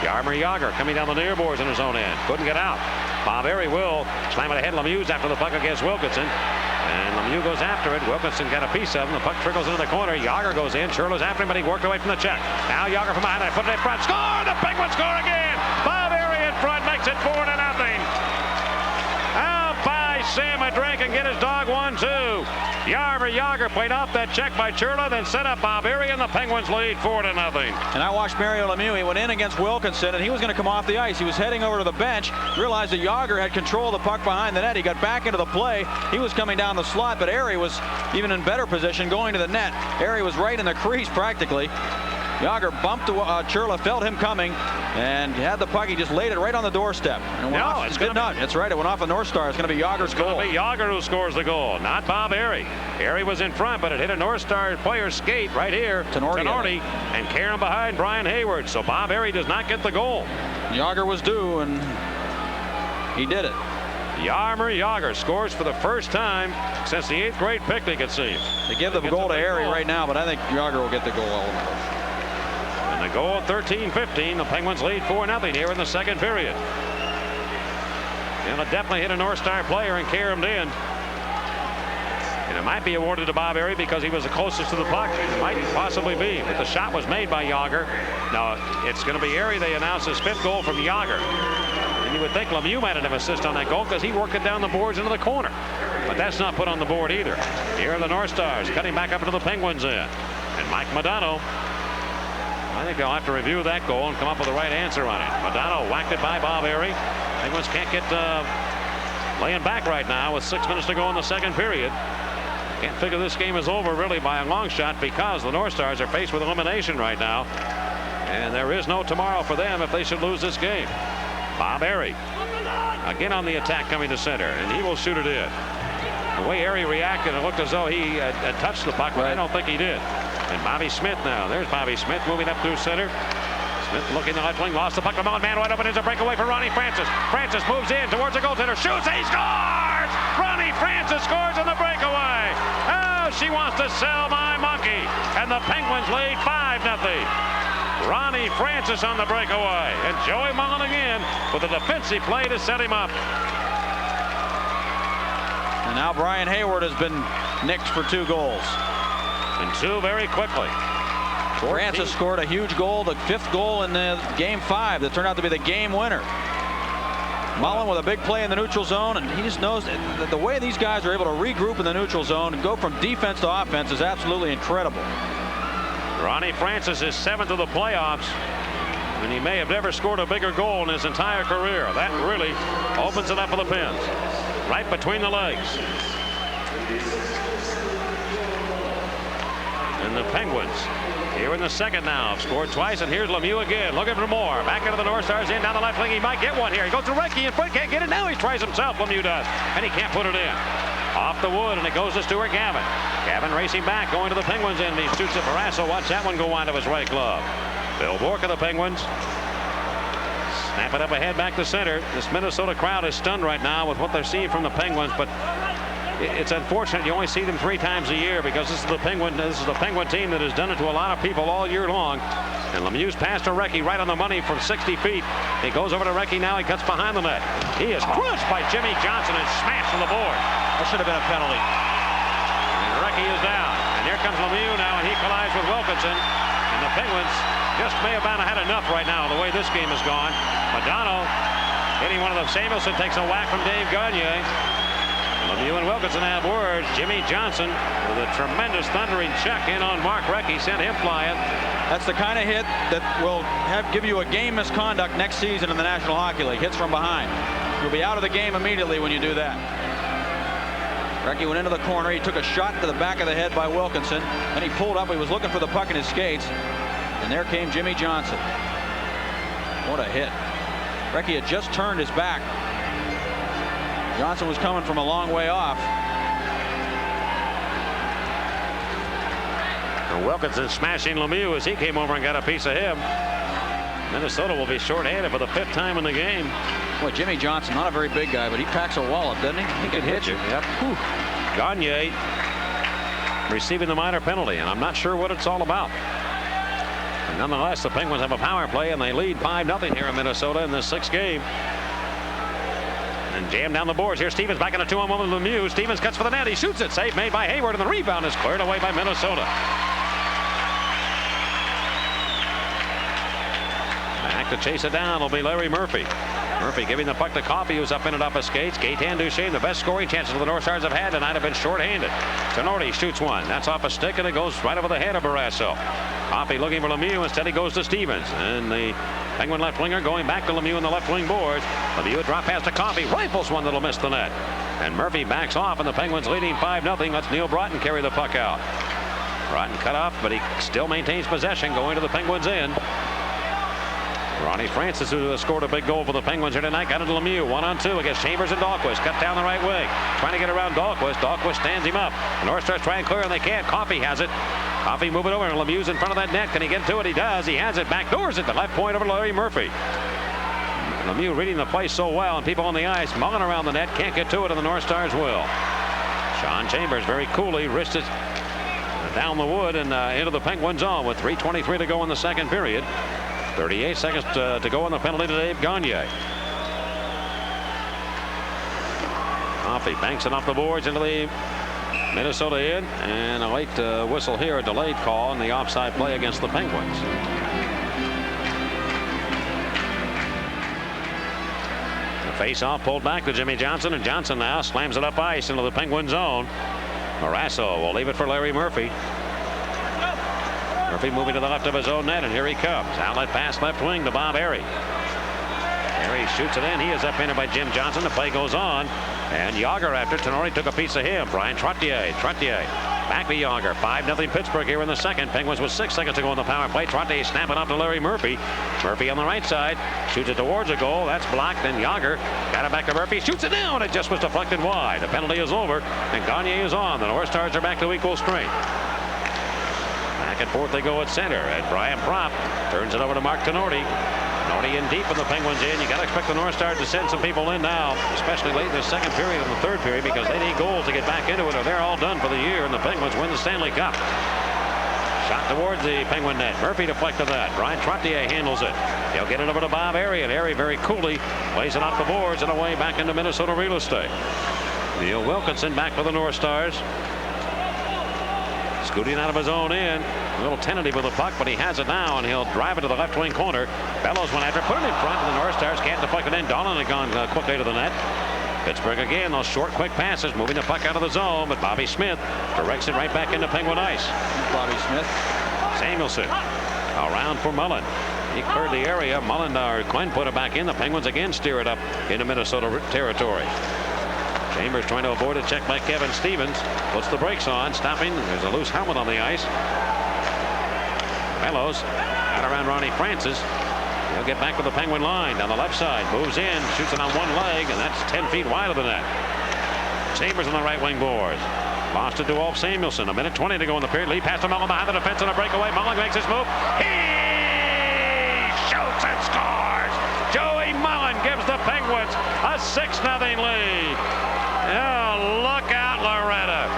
Jaromir Jagr coming down the near boards in his own end. Couldn't get out. Bob Airy will slam it ahead. Lemieux after the puck against Wilkinson. And Lemieux goes after it. Wilkinson got a piece of him. The puck trickles into the corner. Jagr goes in. Schurrle's after him, but he worked away from the check. Now Jagr from behind. Put it in front. Score! The Penguins score again! Bob Airy in front makes it 4-0. I'll buy Sam a drink and get his dog 1-2. Jaromir Jagr played off that check by Schurrle, then set up Bob Airy, and the Penguins lead 4-0. And I watched Mario Lemieux. He went in against Wilkinson, and he was going to come off the ice. He was heading over to the bench, realized that Jagr had control of the puck behind the net. He got back into the play. He was coming down the slot, but Airy was even in better position going to the net. Airy was right in the crease practically. Yager bumped Churla, felt him coming, and had the puck. He just laid it right on the doorstep. And it's going to not. That's right. It went off the North Star. It's going to be Yager's goal. It's going to be Yager who scores the goal, not Bob Airy. Airy was in front, but it hit a North Star player's skate right here. Tenorti, and carried him behind Brian Hayward. So Bob Airy does not get the goal. Yager was due, and he did it. Jaromir Jagr scores for the first time since the 8th grade picnic, it seems. They give the goal to Airy right now, but I think Jagr will get the goal. And the goal at 13-15. The Penguins lead 4-0 here in the second period. And it definitely hit a North Star player and carried him in. And it might be awarded to Bob Airy because he was the closest to the puck. It might possibly be, but the shot was made by Jagr. Now it's going to be Airy. They announced his 5th goal from Jagr. And you would think Lemieux might have an assist on that goal because he worked it down the boards into the corner. But that's not put on the board either. Here are the North Stars cutting back up into the Penguins in. And Mike Modano, I think they'll have to review that goal and come up with the right answer on it. Modano whacked it by Bob Airy. Penguins can't get laying back right now with 6 minutes to go in the second period. Can't figure this game is over really by a long shot because the North Stars are faced with elimination right now. And there is no tomorrow for them if they should lose this game. Bob Airy again on the attack coming to center, and he will shoot it in. The way Airy reacted, it looked as though he had touched the puck, but I don't think he did. And Bobby Smith now. There's Bobby Smith moving up through center. Smith looking the left wing, lost the puck. The man wide open. There's a breakaway for Ronnie Francis. Francis moves in towards the goaltender. Shoots. He scores! Ronnie Francis scores on the breakaway. Oh, she wants to sell my monkey. And the Penguins lead 5-0. Ronnie Francis on the breakaway. And Joey Mullen again with a defensive play to set him up. And now Brian Hayward has been nicked for 2 goals. And 2 very quickly. Francis scored a huge goal, the 5th goal in game 5 that turned out to be the game winner. Mullen with a big play in the neutral zone, and he just knows that the way these guys are able to regroup in the neutral zone and go from defense to offense is absolutely incredible. Ronnie Francis is 7th of the playoffs, and he may have never scored a bigger goal in his entire career. That really opens it up for the Pens. Right between the legs. And the Penguins here in the second now have scored twice, and here's Lemieux again looking for more. Back into the North Stars in down the left wing. He might get one here. He goes to Recchi in front, can't get it. Now he tries himself. Lemieux does, and he can't put it in. Off the wood, and it goes to Stuart Gavin. Gavin racing back, going to the Penguins end. He shoots at Barrasso. Watch that one go onto his right glove. Bill Bourque of the Penguins snap it up ahead back to center. This Minnesota crowd is stunned right now with what they're seeing from the Penguins, but it's unfortunate you only see them 3 times a year because this is the Penguin team that has done it to a lot of people all year long. And Lemieux's pass to Recchi right on the money from 60 feet. He goes over to Recchi now. He cuts behind the net. He is crunched by Jimmy Johnson and smashed on the board. That should have been a penalty. And Recchi is down. And here comes Lemieux now, and he collides with Wilkinson. And the Penguins just may have had enough right now the way this game has gone. Modano hitting one of them. Samuelson takes a whack from Dave Gagne. Lemieux and Wilkinson have words. Jimmy Johnson with a tremendous thundering check in on Mark Recchi, sent him flying. That's the kind of hit that will give you a game misconduct next season in the National Hockey League. Hits from behind. You'll be out of the game immediately when you do that. Recchi went into the corner. He took a shot to the back of the head by Wilkinson. Then he pulled up. He was looking for the puck in his skates. And there came Jimmy Johnson. What a hit. Recchi had just turned his back. Johnson was coming from a long way off. And Wilkinson smashing Lemieux as he came over and got a piece of him. Minnesota will be shorthanded for the 5th time in the game. Boy, Jimmy Johnson, not a very big guy, but he packs a wallop, doesn't he? He can hit you. Yep. Whew. Gagne receiving the minor penalty, and I'm not sure what it's all about. And nonetheless, the Penguins have a power play, and they lead 5-0 here in Minnesota in this 6th game. And jam down the boards here. Stevens back in a 2-on-1 with Lemieux. Stevens cuts for the net. He shoots it. Save made by Hayward, and the rebound is cleared away by Minnesota. Back to chase it down will be Larry Murphy. Murphy giving the puck to Coffey, who's up in it off his skates. Gaetan Duchesne, the best scoring chances the North Stars have had tonight, have been shorthanded. Tenorti shoots one. That's off a stick, and it goes right over the head of Barrasso. Coffey looking for Lemieux. Instead, he goes to Stevens. And the Penguin left winger going back to Lemieux in the left wing boards. Lemieux a drop pass to Coffey. Rifles one that'll miss the net. And Murphy backs off, and the Penguins leading 5-0. Let's Neil Broughton carry the puck out. Rotten cut off, but he still maintains possession going to the Penguins' end. Ronnie Francis, who scored a big goal for the Penguins here tonight, got into Lemieux 1-on-2 against Chambers and Dahlquist. Cut down the right wing, trying to get around Dahlquist. Dahlquist stands him up. The North Stars try and clear, and they can't. Coffey has it. Coffey moving over, and Lemieux's in front of that net. Can he get to it? He does. He has it. Backdoors at the left point over to Larry Murphy. Lemieux reading the play so well, and people on the ice mulling around the net. Can't get to it, and the North Stars will. Sean Chambers very coolly wrists it down the wood and into the Penguin zone with 3:23 to go in the second period. 38 seconds to go on the penalty to Dave Gagne. Coffey banks it off the boards into the Minnesota end, and a late whistle here, a delayed call on the offside play against the Penguins. The face-off pulled back to Jimmy Johnson, and Johnson now slams it up ice into the Penguin zone. Morasso will leave it for Larry Murphy. Murphy moving to the left of his own net, and here he comes. Outlet pass left wing to Bob Airy. Airy shoots it in. He is upended by Jim Johnson. The play goes on, and Yager after Tenori took a piece of him. Brian Trottier back to Yager. 5-0 Pittsburgh here in the second. Penguins with 6 seconds to go on the power play. Trottier snapping up to Larry Murphy. Murphy on the right side shoots it towards a goal. That's blocked, and Yager got it back to Murphy. Shoots it down. It just was deflected wide. The penalty is over, and Gagne is on. The North Stars are back to equal strength. Back and forth they go at center, and Brian Propp turns it over to Mark Tenori. Tenori in deep in the Penguins in. You got to expect the North Stars to send some people in now, especially late in the second period and the third period, because they need goals to get back into it, or they're all done for the year, and the Penguins win the Stanley Cup. Shot towards the Penguin net. Murphy deflected that. Brian Trottier handles it. He'll get it over to Bob Airy, and Airy very coolly plays it off the boards and away back into Minnesota real estate. Neil Wilkinson back for the North Stars. Scooting out of his own end. A little tentative with the puck, but he has it now, and he'll drive it to the left wing corner. Bellows went after, put it in front, and the North Stars can't deflect it in. Donnan had gone quickly to the net. Pittsburgh again, those short, quick passes, moving the puck out of the zone, but Bobby Smith directs it right back into Penguin ice. Bobby Smith. Samuelson around for Mullen. He cleared the area. Mullen or Quinn put it back in. The Penguins again steer it up into Minnesota territory. Chambers trying to avoid a check by Kevin Stevens. Puts the brakes on, stopping. There's a loose helmet on the ice. Bellows out around Ronnie Francis. He'll get back to the Penguin line down the left side. Moves in, shoots it on one leg, and that's 10 feet wide of the net. Chambers on the right wing boards. Lost it to Ulf Samuelson. 1:20 to go in the period. Lead pass to Mullen behind the defense on a breakaway. Mullen makes his move. He shoots and scores. Joey Mullen gives the Penguins a 6-0 lead. Oh, look out, Loretta.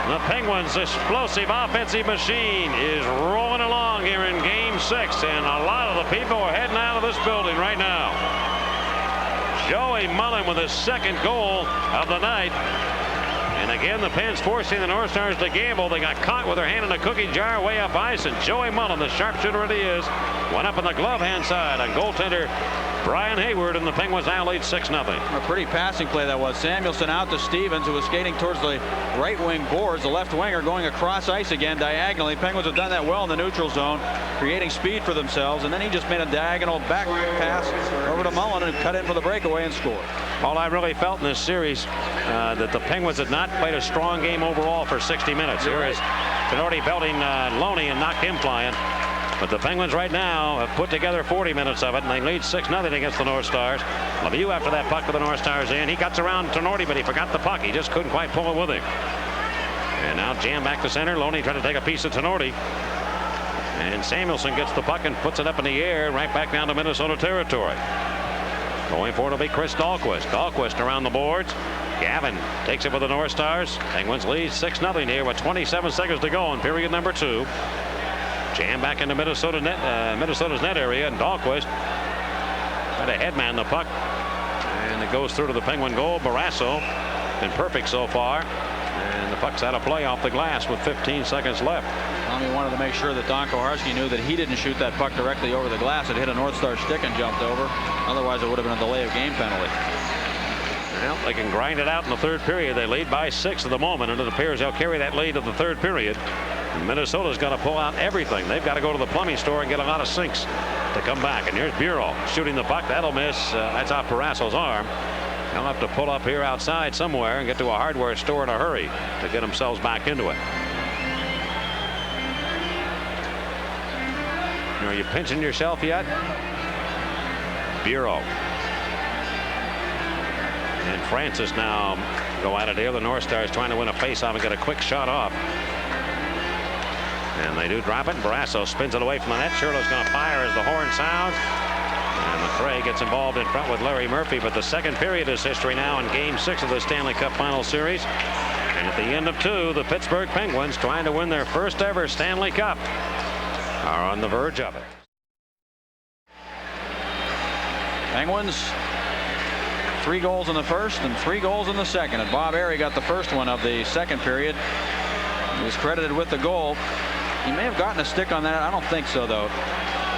The Penguins' explosive offensive machine is rolling along here in Game 6, and a lot of the people are heading out of this building right now. Joey Mullen with his second goal of the night. And again, the Pens forcing the North Stars to gamble. They got caught with their hand in a cookie jar way up ice, and Joey Mullen, the sharpshooter that he is, went up on the glove hand side on goaltender Brian Hayward, and the Penguins now lead 6-0. A pretty passing play that was. Samuelson out to Stevens, who was skating towards the right wing boards. The left winger going across ice again diagonally. Penguins have done that well in the neutral zone, creating speed for themselves, and then he just made a diagonal back pass over to Mullen and cut in for the breakaway and scored. All I really felt in this series that the Penguins had not played a strong game overall for 60 minutes. Here is Tenori belting Loney and knocked him flying. But the Penguins right now have put together 40 minutes of it, and they lead 6-0 against the North Stars. Lemieux after that puck to the North Stars in. He cuts around Tenori, but he forgot the puck. He just couldn't quite pull it with him. And now jam back to center. Loney trying to take a piece of Tenori. And Samuelson gets the puck and puts it up in the air right back down to Minnesota territory. Going for it will be Chris Dahlquist. Dahlquist around the boards. Gavin takes it with the North Stars. Penguins lead 6-0 here with 27 seconds to go in period number 2. Jam back into Minnesota's net area, and Dahlquist had a headman the puck, and it goes through to the Penguin goal. Barrasso been perfect so far, and the puck's out of play off the glass with 15 seconds left. Tommy wanted to make sure that Don Koharski knew that he didn't shoot that puck directly over the glass. It hit a North Star stick and jumped over. Otherwise, it would have been a delay of game penalty. Well, they can grind it out in the third period. They lead by 6 at the moment, and it appears they'll carry that lead to the third period. Minnesota's got to pull out everything. They've got to go to the plumbing store and get a lot of sinks to come back. And here's Bureau shooting the puck. That'll miss. That's off Barrasso's arm. They'll have to pull up here outside somewhere and get to a hardware store in a hurry to get themselves back into it. Are you pinching yourself yet? Bureau. And Francis now go at it here. The North Stars trying to win a faceoff and get a quick shot off. And they do drop it. Barrasso spins it away from the net. Shirley's going to fire as the horn sounds. And McRae gets involved in front with Larry Murphy. But the second period is history now in Game 6 of the Stanley Cup Final Series. And at the end of 2, the Pittsburgh Penguins, trying to win their first ever Stanley Cup, are on the verge of it. Penguins 3 goals in the first and 3 goals in the second. And Bob Airey got the first one of the second period. He was credited with the goal. He may have gotten a stick on that. I don't think so, though.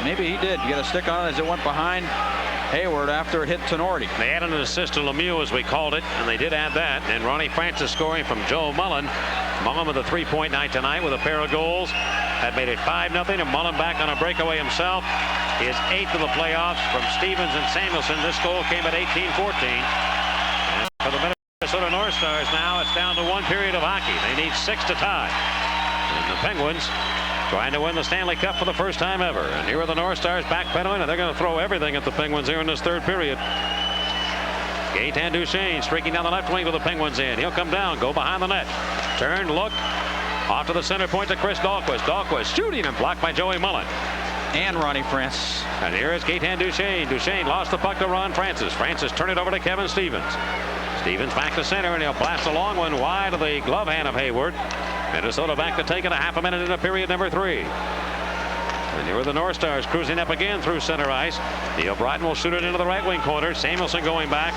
Maybe he did get a stick on it as it went behind Hayward after it hit Tenorti. They added an assist to Lemieux, as we called it, and they did add that. And Ronnie Francis scoring from Joe Mullen. Mullen with a 3-point night tonight with a pair of goals. That made it 5-0, and Mullen back on a breakaway himself. His 8th of the playoffs from Stevens and Samuelson. This goal came at 18-14. And for the Minnesota North Stars now, it's down to 1 period of hockey. They need 6 to tie. And the Penguins trying to win the Stanley Cup for the first time ever. And here are the North Stars backpedaling, and they're going to throw everything at the Penguins here in this third period. Gaetan Duchesne streaking down the left wing with the Penguins in. He'll come down, go behind the net. Turn, look. Off to the center point to Chris Dahlquist. Dahlquist shooting and blocked by Joey Mullen. And Ronnie Francis. And here is Gaetan Duchesne. Duchesne lost the puck to Ron Francis. Francis turned it over to Kevin Stevens. Stevens back to center, and he'll blast a long one wide of the glove hand of Hayward. Minnesota back to take it a half a minute into period number 3. And here are the North Stars cruising up again through center ice. Neil Broughton will shoot it into the right wing corner. Samuelson going back.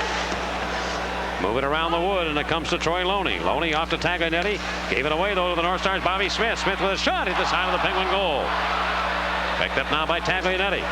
Move it around the wood, and it comes to Troy Loney. Loney off to Taglianetti. Gave it away, though, to the North Stars' Bobby Smith. Smith with a shot at the side of the Penguin goal. Picked up now by Taglianetti.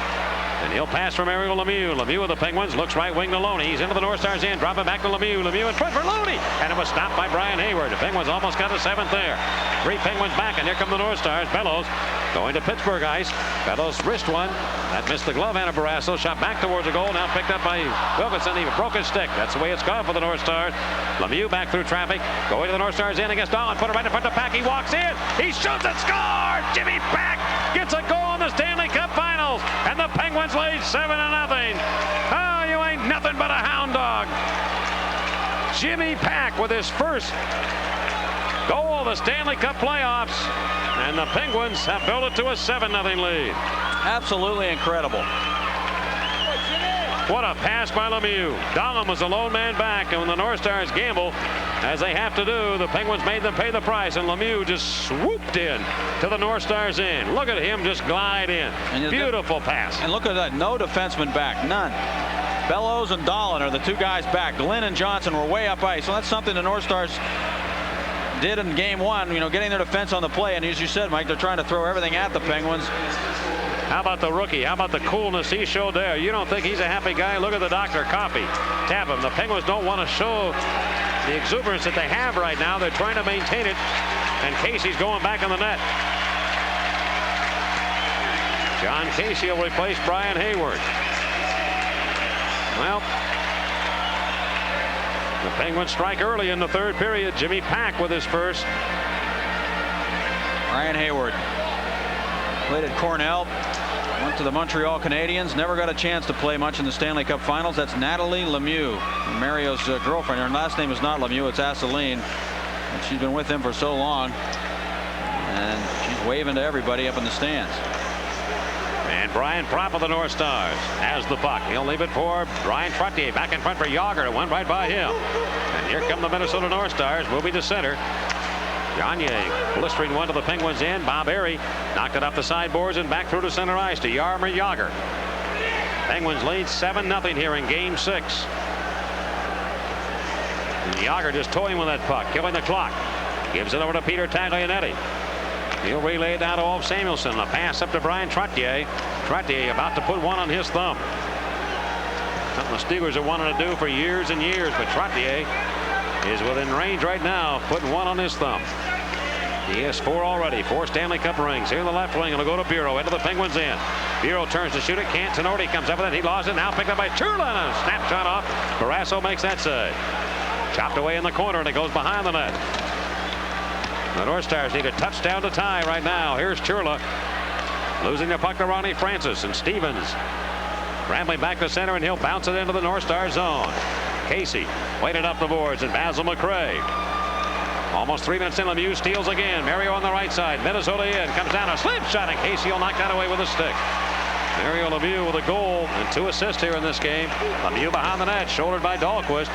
And he'll pass from Ariel Lemieux. Lemieux of the Penguins looks right wing to Loney. He's into the North Stars end. Drop it back to Lemieux. Lemieux in front for Loney. And it was stopped by Brian Hayward. The Penguins almost got a 7th there. 3 Penguins back, and here come the North Stars. Bellows going to Pittsburgh ice. Bellows wrist one. That missed the glove hand of Barrasso. Shot back towards the goal. Now picked up by Wilkinson. He broke his stick. That's the way it's gone for the North Stars. Lemieux back through traffic. Going to the North Stars end against Dahlin. Put it right in front of Pack. He walks in. He shoots and scores. Jimmy Pack gets a goal in the Stanley Cup Finals. And the Penguins lead 7-0. Oh, you ain't nothing but a hound dog. Jimmy Pack with his first goal of the Stanley Cup playoffs, and the Penguins have built it to a 7-0 lead. Absolutely incredible. What a pass by Lemieux. Dahlin was the lone man back, and when the North Stars gamble, as they have to do, the Penguins made them pay the price, and Lemieux just swooped in to the North Stars end. Look at him just glide in. Beautiful pass. And look at that, no defenseman back, none. Bellows and Dahlin are the 2 guys back. Glenn and Johnson were way up ice. So that's something the North Stars did in game 1, you know, getting their defense on the play. And as you said, Mike, they're trying to throw everything at the Penguins. How about the rookie? How about the coolness he showed there? You don't think he's a happy guy? Look at the doctor. Coffee. Tap him. The Penguins don't want to show the exuberance that they have right now. They're trying to maintain it. And Casey's going back in the net. John Casey will replace Brian Hayward. Well, the Penguins strike early in the third period. Jimmy Pack with his first. Brian Hayward played at Cornell, went to the Montreal Canadiens, never got a chance to play much in the Stanley Cup Finals. That's Natalie Lemieux, Mario's girlfriend. Her last name is not Lemieux, it's Asseline. And she's been with him for so long, and she's waving to everybody up in the stands. And Brian Propp of the North Stars has the puck. He'll leave it for Brian Trottier. Back in front for Yager. It went right by him. And here come the Minnesota North Stars moving to center. Gagne blistering one to the Penguins end. Bob Airey knocked it off the sideboards and back through to center ice to Jaromir Jagr. Penguins lead 7-0 here in game 6. And Jagr just toying with that puck, killing the clock. Gives it over to Peter Taglianetti. He'll relay it down to Ulf Samuelsson. A pass up to Brian Trottier. Trottier about to put one on his thumb. Something the Steelers have wanted to do for years and years, but Trottier is within range right now, putting one on his thumb. He has 4 already, 4 Stanley Cup rings. Here in the left wing, it'll go to Bureau, into the Penguins end. Bureau turns to shoot it, can't. Tenorti comes up with it, he lost it, now picked up by Churlin, and a snapshot off. Barrasso makes that save. Chopped away in the corner, and it goes behind the net. The North Stars need a touchdown to tie right now. Here's Churla. Losing the puck to Ronnie Francis, and Stevens rambling back to center, and he'll bounce it into the North Star zone. Casey waited up the boards, and Basil McRae. Almost 3 minutes in, Lemieux steals again. Mario on the right side. Minnesota in. Comes down a slip shot, and Casey will knock that away with a stick. Mario Lemieux with a goal and 2 assists here in this game. Lemieux behind the net, shouldered by Dahlquist.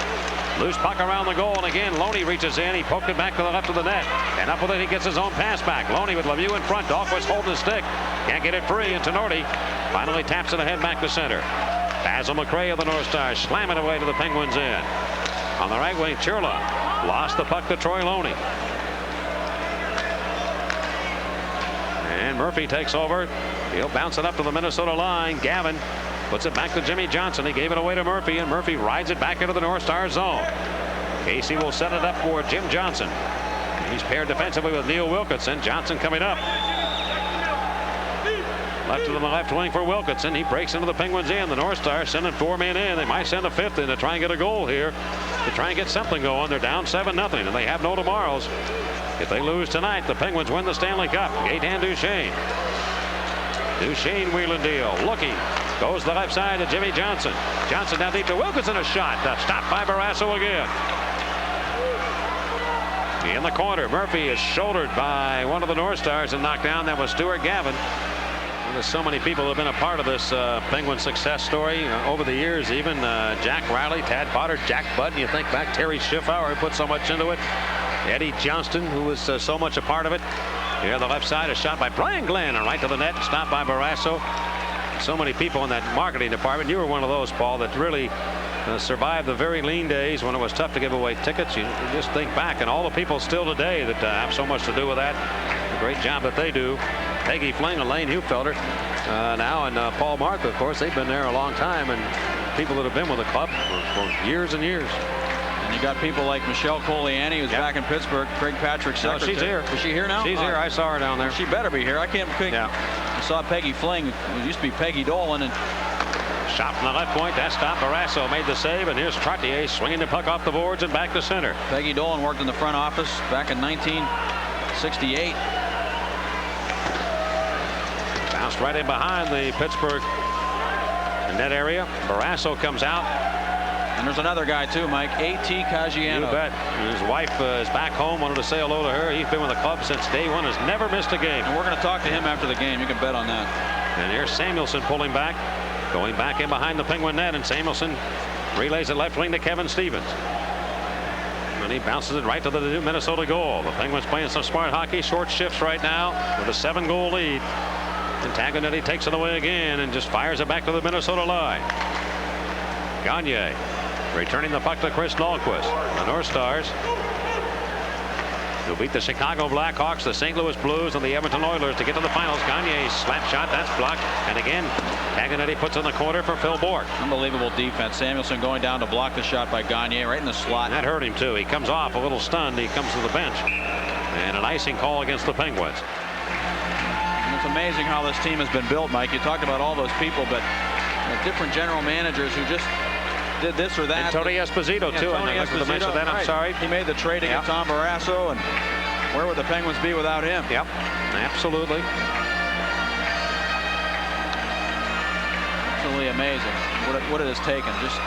Loose puck around the goal, and again Loney reaches in. He poked it back to the left of the net, and up with it he gets his own pass back. Loney with Lemieux in front. Dahlquist holding the stick, can't get it free, and Tenorti finally taps it ahead back to center. Basil McRae of the North Stars slamming away to the Penguins in. On the right wing, Churla lost the puck to Troy Loney. And Murphy takes over. He'll bounce it up to the Minnesota line. Gavin puts it back to Jimmy Johnson. He gave it away to Murphy, and Murphy rides it back into the North Star zone. Casey will set it up for Jim Johnson. He's paired defensively with Neil Wilkinson. Johnson coming up. Left to the left wing for Wilkinson. He breaks into the Penguins in. The North Stars sending 4 men in. They might send a 5th in to try and get a goal here, to try and get something going. They're down 7-0, and they have no tomorrows. If they lose tonight, the Penguins win the Stanley Cup. Gaetan Duchesne. Duchesne wheeling deal. Looking. Goes to the left side to Jimmy Johnson. Johnson down deep to Wilkinson. A shot. Stopped by Barrasso again. In the corner, Murphy is shouldered by one of the North Stars and knocked down. That was Stuart Gavin. There's so many people who have been a part of this Penguin success story over the years. Even Jack Riley, Tad Potter, Jack Budden. You think back, Terry Schiffauer, who put so much into it. Eddie Johnston, who was so much a part of it. Here on the left side, a shot by Brian Glenn, and right to the net, stopped by Barrasso. So many people in that marketing department. You were one of those, Paul, that really survived the very lean days when it was tough to give away tickets. You just think back, and all the people still today that have so much to do with that. The great job that they do. Peggy Fling and Lane Hufelder now, and Paul Martha, of course, they've been there a long time, and people that have been with the club for years and years. And you got people like Michelle Coliani, who's back in Pittsburgh. Craig Patrick's secretary. She's here. Is she here now? She's here. I saw her down there. She better be here. I can't think. Yeah. I saw Peggy Fling. It used to be Peggy Dolan, and shot from the left point. That stopped. Barrasso made the save, and here's Trottier swinging the puck off the boards and back to center. Peggy Dolan worked in the front office back in 1968. Bounced right in behind the Pittsburgh net area. Barrasso comes out. And there's another guy too, Mike. A.T. Caggiano. You bet. His wife is back home. Wanted to say hello to her. He's been with the club since day one. Has never missed a game. And we're going to talk to him after the game. You can bet on that. And here's Samuelson pulling back. Going back in behind the Penguin net. And Samuelson relays it left wing to Kevin Stevens. And he bounces it right to the Minnesota goal. The Penguins playing some smart hockey. Short shifts right now with a 7-goal lead. And Taglianetti takes it away again and just fires it back to the Minnesota line. Gagne returning the puck to Chris Dahlquist. The North Stars, who beat the Chicago Blackhawks, the St. Louis Blues, and the Edmonton Oilers to get to the finals. Gagne's slap shot, that's blocked. And again, Taglianetti puts in the corner for Phil Bourque. Unbelievable defense. Samuelson going down to block the shot by Gagne right in the slot. And that hurt him too. He comes off a little stunned. He comes to the bench. And an icing call against the Penguins. And it's amazing how this team has been built, Mike. You talked about all those people, but different general managers who just did this or that. And Tony Esposito too. Tony I forgot to mention that. I'm sorry. He made the trade to get Tom Barrasso, and where would the Penguins be without him? Yep, absolutely. Absolutely amazing what it has taken. Just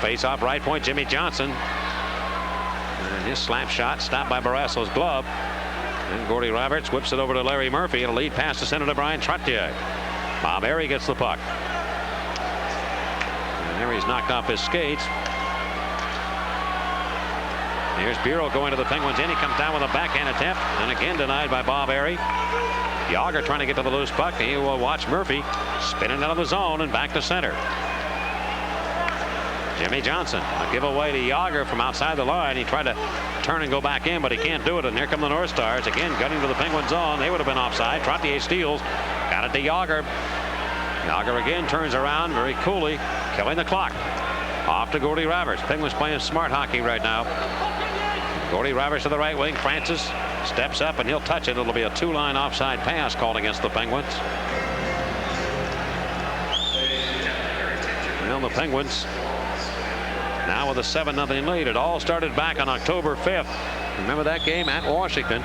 face off right point, Jimmy Johnson, and his slap shot stopped by Barrasso's glove. And Gordy Roberts whips it over to Larry Murphy, and a lead pass to center to Brian Trottier. Bob Airy gets the puck. Harry's knocked off his skates. Here's Bureau going to the Penguins in. He comes down with a backhand attempt, and again denied by Bob Airy. Yager trying to get to the loose puck. He will watch Murphy spinning out of the zone and back to center. Jimmy Johnson, a giveaway to Yager from outside the line. He tried to turn and go back in, but he can't do it. And here come the North Stars again, gunning to the Penguin zone. They would have been offside. Trottier steals, got it to Yager. Yager again turns around very coolly, killing the clock. Off to Gordy Roberts. Penguins playing smart hockey right now. Gordy Roberts to the right wing. Francis steps up and he'll touch it. It'll be a 2-line offside pass called against the Penguins. Well, the Penguins now with a 7-0 lead. It all started back on October 5th. Remember that game at Washington?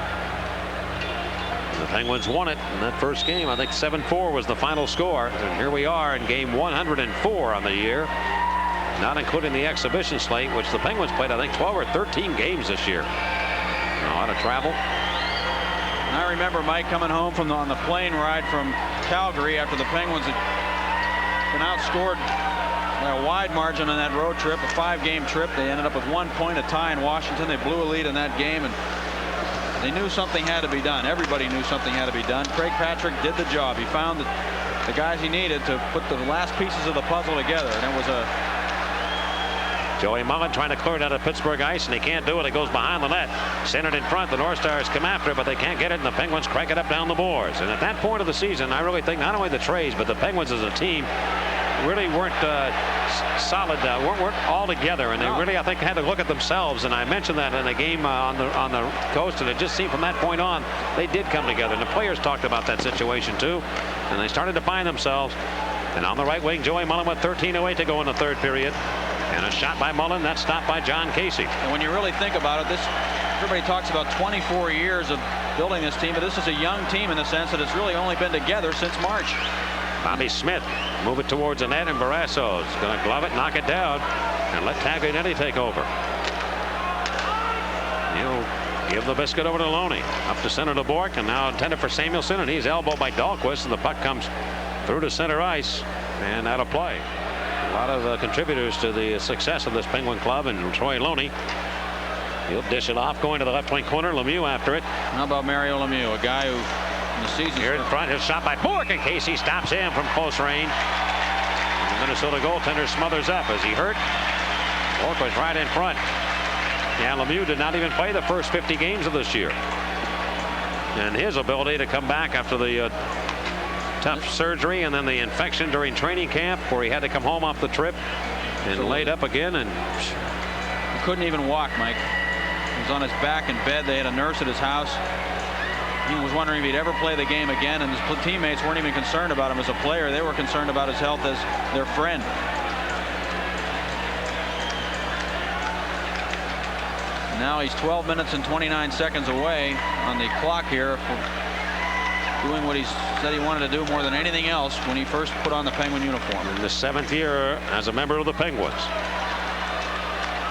The Penguins won it in that first game. I think 7-4 was the final score. And here we are in game 104 on the year, not including the exhibition slate, which the Penguins played, I think, 12 or 13 games this year. A lot of travel. And I remember Mike coming home from on the plane ride from Calgary after the Penguins had been outscored by a wide margin on that road trip, a 5-game trip. They ended up with 1 point, a tie in Washington. They blew a lead in that game, and they knew something had to be done. Everybody knew something had to be done. Craig Patrick did the job. He found the guys he needed to put the last pieces of the puzzle together, and it was a Joey Mullen trying to clear it out of Pittsburgh ice, and he can't do it. It goes behind the net. Centered in front. The North Stars come after it, but they can't get it, and the Penguins crank it up down the boards. And at that point of the season, I really think not only the Trays, but the Penguins as a team really weren't solid, weren't all together, and they really, I think, had to look at themselves. And I mentioned that in a game on the coast, and it just seemed from that point on they did come together. And the players talked about that situation too, and they started to find themselves. And on the right wing, Joey Mullen with 13:08 to go in the third period. And a shot by Mullen, that's stopped by John Casey. And when you really think about it, everybody talks about 24 years of building this team, but this is a young team in the sense that it's really only been together since March. Bobby Smith move it towards the net, and Barrasso's going to glove it, knock it down, and let Taglianetti take over. He'll give the biscuit over to Loney. Up to center to Bork, and now intended for Samuelson, and he's elbowed by Dahlquist, and the puck comes through to center ice and out of play. A lot of contributors to the success of this Penguin club, and Troy Loney. He'll dish it off, going to the left wing corner. Lemieux after it. How about Mario Lemieux, a guy who in the season here in front, his shot by Bork, and Casey stops him from close range. And the Minnesota goaltender smothers up. Is he hurt? Bork was right in front. Yeah, Lemieux did not even play the first 50 games of this year. And his ability to come back after the tough surgery and then the infection during training camp, where he had to come home off the trip and laid up again, and he couldn't even walk, Mike. He was on his back in bed. They had a nurse at his house. He was wondering if he'd ever play the game again, and his teammates weren't even concerned about him as a player. They were concerned about his health as their friend. Now he's 12 minutes and 29 seconds away on the clock here for doing what he said he wanted to do more than anything else when he first put on the Penguin uniform. In the 7th year as a member of the Penguins.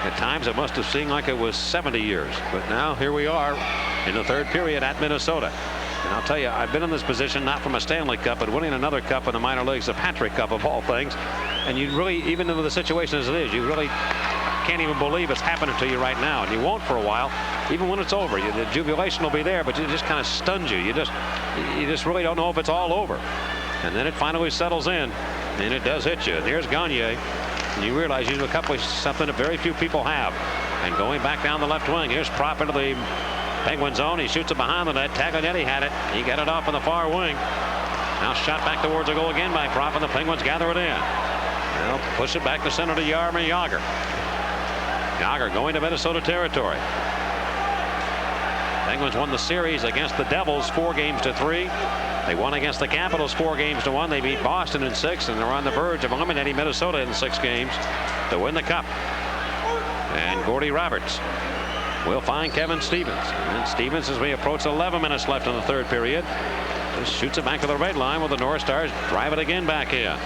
At times it must have seemed like it was 70 years, but now here we are in the third period at Minnesota. And I'll tell you, I've been in this position not from a Stanley Cup, but winning another cup in the minor leagues, the Patrick Cup of all things. And you really, even in the situation as it is, you really can't even believe it's happening to you right now, and you won't for a while. Even when it's over, the jubilation will be there, but it just kind of stuns you. You just really don't know if it's all over. And then it finally settles in, and it does hit you. And here's Gagne, and you realize you've accomplished something that very few people have. And going back down the left wing, here's Propp into the Penguin zone. He shoots it behind the net. Taglianetti had it. He got it off on the far wing. Now shot back towards the goal again by Propp, and the Penguins gather it in. They'll push it back to center to Jaromir Jagr. Jagr going to Minnesota territory. Penguins won the series against the Devils 4-3. They won against the Capitals 4-1. They beat Boston in 6, and they're on the verge of eliminating Minnesota in 6 games to win the cup. And Gordy Roberts will find Kevin Stevens. And Stevens, as we approach 11 minutes left in the third period, just shoots it back to the red line, with the North Stars drive it again back in.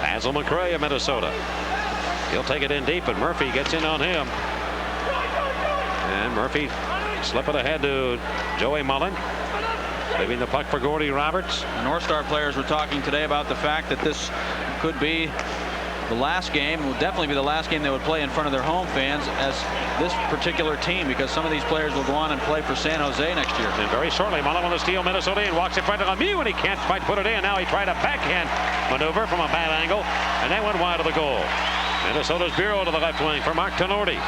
Basil McRae of Minnesota. He'll take it in deep, and Murphy gets in on him. And Murphy slip it ahead to Joey Mullen, leaving the puck for Gordy Roberts. The North Star players were talking today about the fact that this could be the last game, will definitely be the last game they would play in front of their home fans as this particular team, because some of these players will go on and play for San Jose next year. And very shortly, Mullen on the steal, Minnesota, and walks in front of Lemieux, and he can't quite put it in. Now he tried a backhand maneuver from a bad angle, and that went wide of the goal. Minnesota's Bureau to the left wing for Mark Tenorti.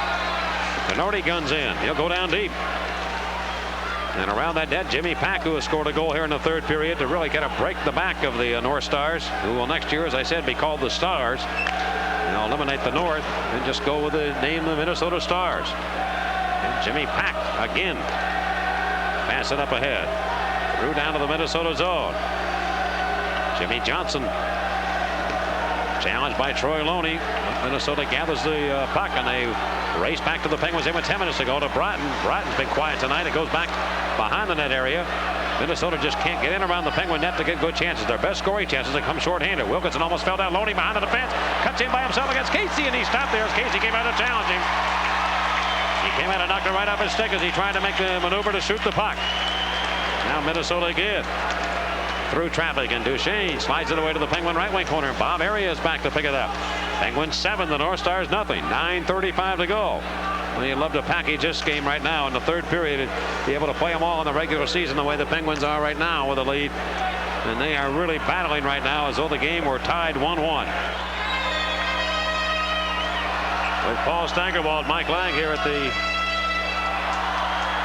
Tenorti guns in. He'll go down deep. And around that net, Jimmy Pack, who has scored a goal here in the third period to really kind of break the back of the North Stars, who will next year, as I said, be called the Stars. And they'll eliminate the North and just go with the name the Minnesota Stars. And Jimmy Pack again. Pass it up ahead. Through down to the Minnesota zone. Jimmy Johnson challenged by Troy Loney. Minnesota gathers the puck, and they race back to the Penguins. They went 10 minutes ago to Broughton. Broughton's been quiet tonight. It goes back behind the net area. Minnesota just can't get in around the Penguin net to get good chances. Their best scoring chances have come short-handed. Wilkinson almost fell down. Loney behind the defense. Cuts in by himself against Casey, and he stopped there as Casey came out to challenge him. He came out and knocked it right off his stick as he tried to make the maneuver to shoot the puck. Now Minnesota again. Through traffic, and Duchesne slides it away to the Penguin right wing corner. Bob Area is back to pick it up. Penguins 7, the North Stars nothing. 9:35 to go. Well, you'd love to package this game right now in the third period and be able to play them all in the regular season the way the Penguins are right now with a lead. And they are really battling right now as though the game were tied 1-1. With Paul Steigerwald, Mike Lang here at the,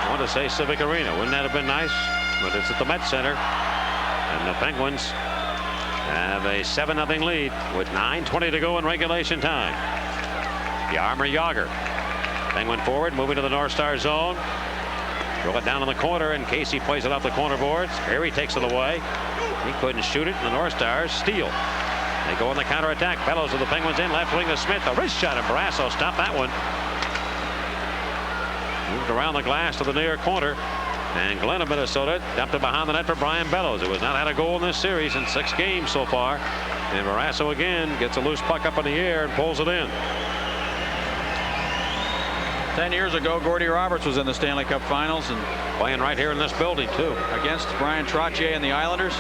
I want to say Civic Arena. Wouldn't that have been nice? But it's at the Met Center. And the Penguins have a 7-0 lead with 9:20 to go in regulation time. Jaromir Jagr. Penguin forward, moving to the North Star zone. Throw it down in the corner, and Casey plays it off the corner boards. Harry takes it away. He couldn't shoot it, and the North Stars steal. They go on the counterattack. Bellows of the Penguins in, left wing to Smith. A wrist shot, and Barrasso stopped that one. Moved around the glass to the near corner. And Glenn of Minnesota dumped it behind the net for Brian Bellows, who has not had a goal in this series in 6 games so far. And Barrasso again gets a loose puck up in the air and pulls it in. 10 years ago, Gordie Roberts was in the Stanley Cup Finals and playing right here in this building too against Brian Trottier and the Islanders.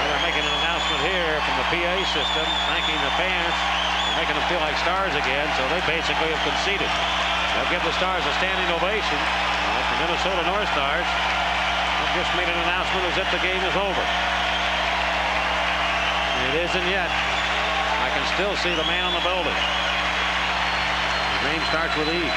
They're making an announcement here from the PA system, thanking the fans and making them feel like Stars again. So they basically have conceded. They'll give the Stars a standing ovation. The Minnesota North Stars have just made an announcement as if the game is over. It isn't yet. I can still see the man on the building. His name starts with E.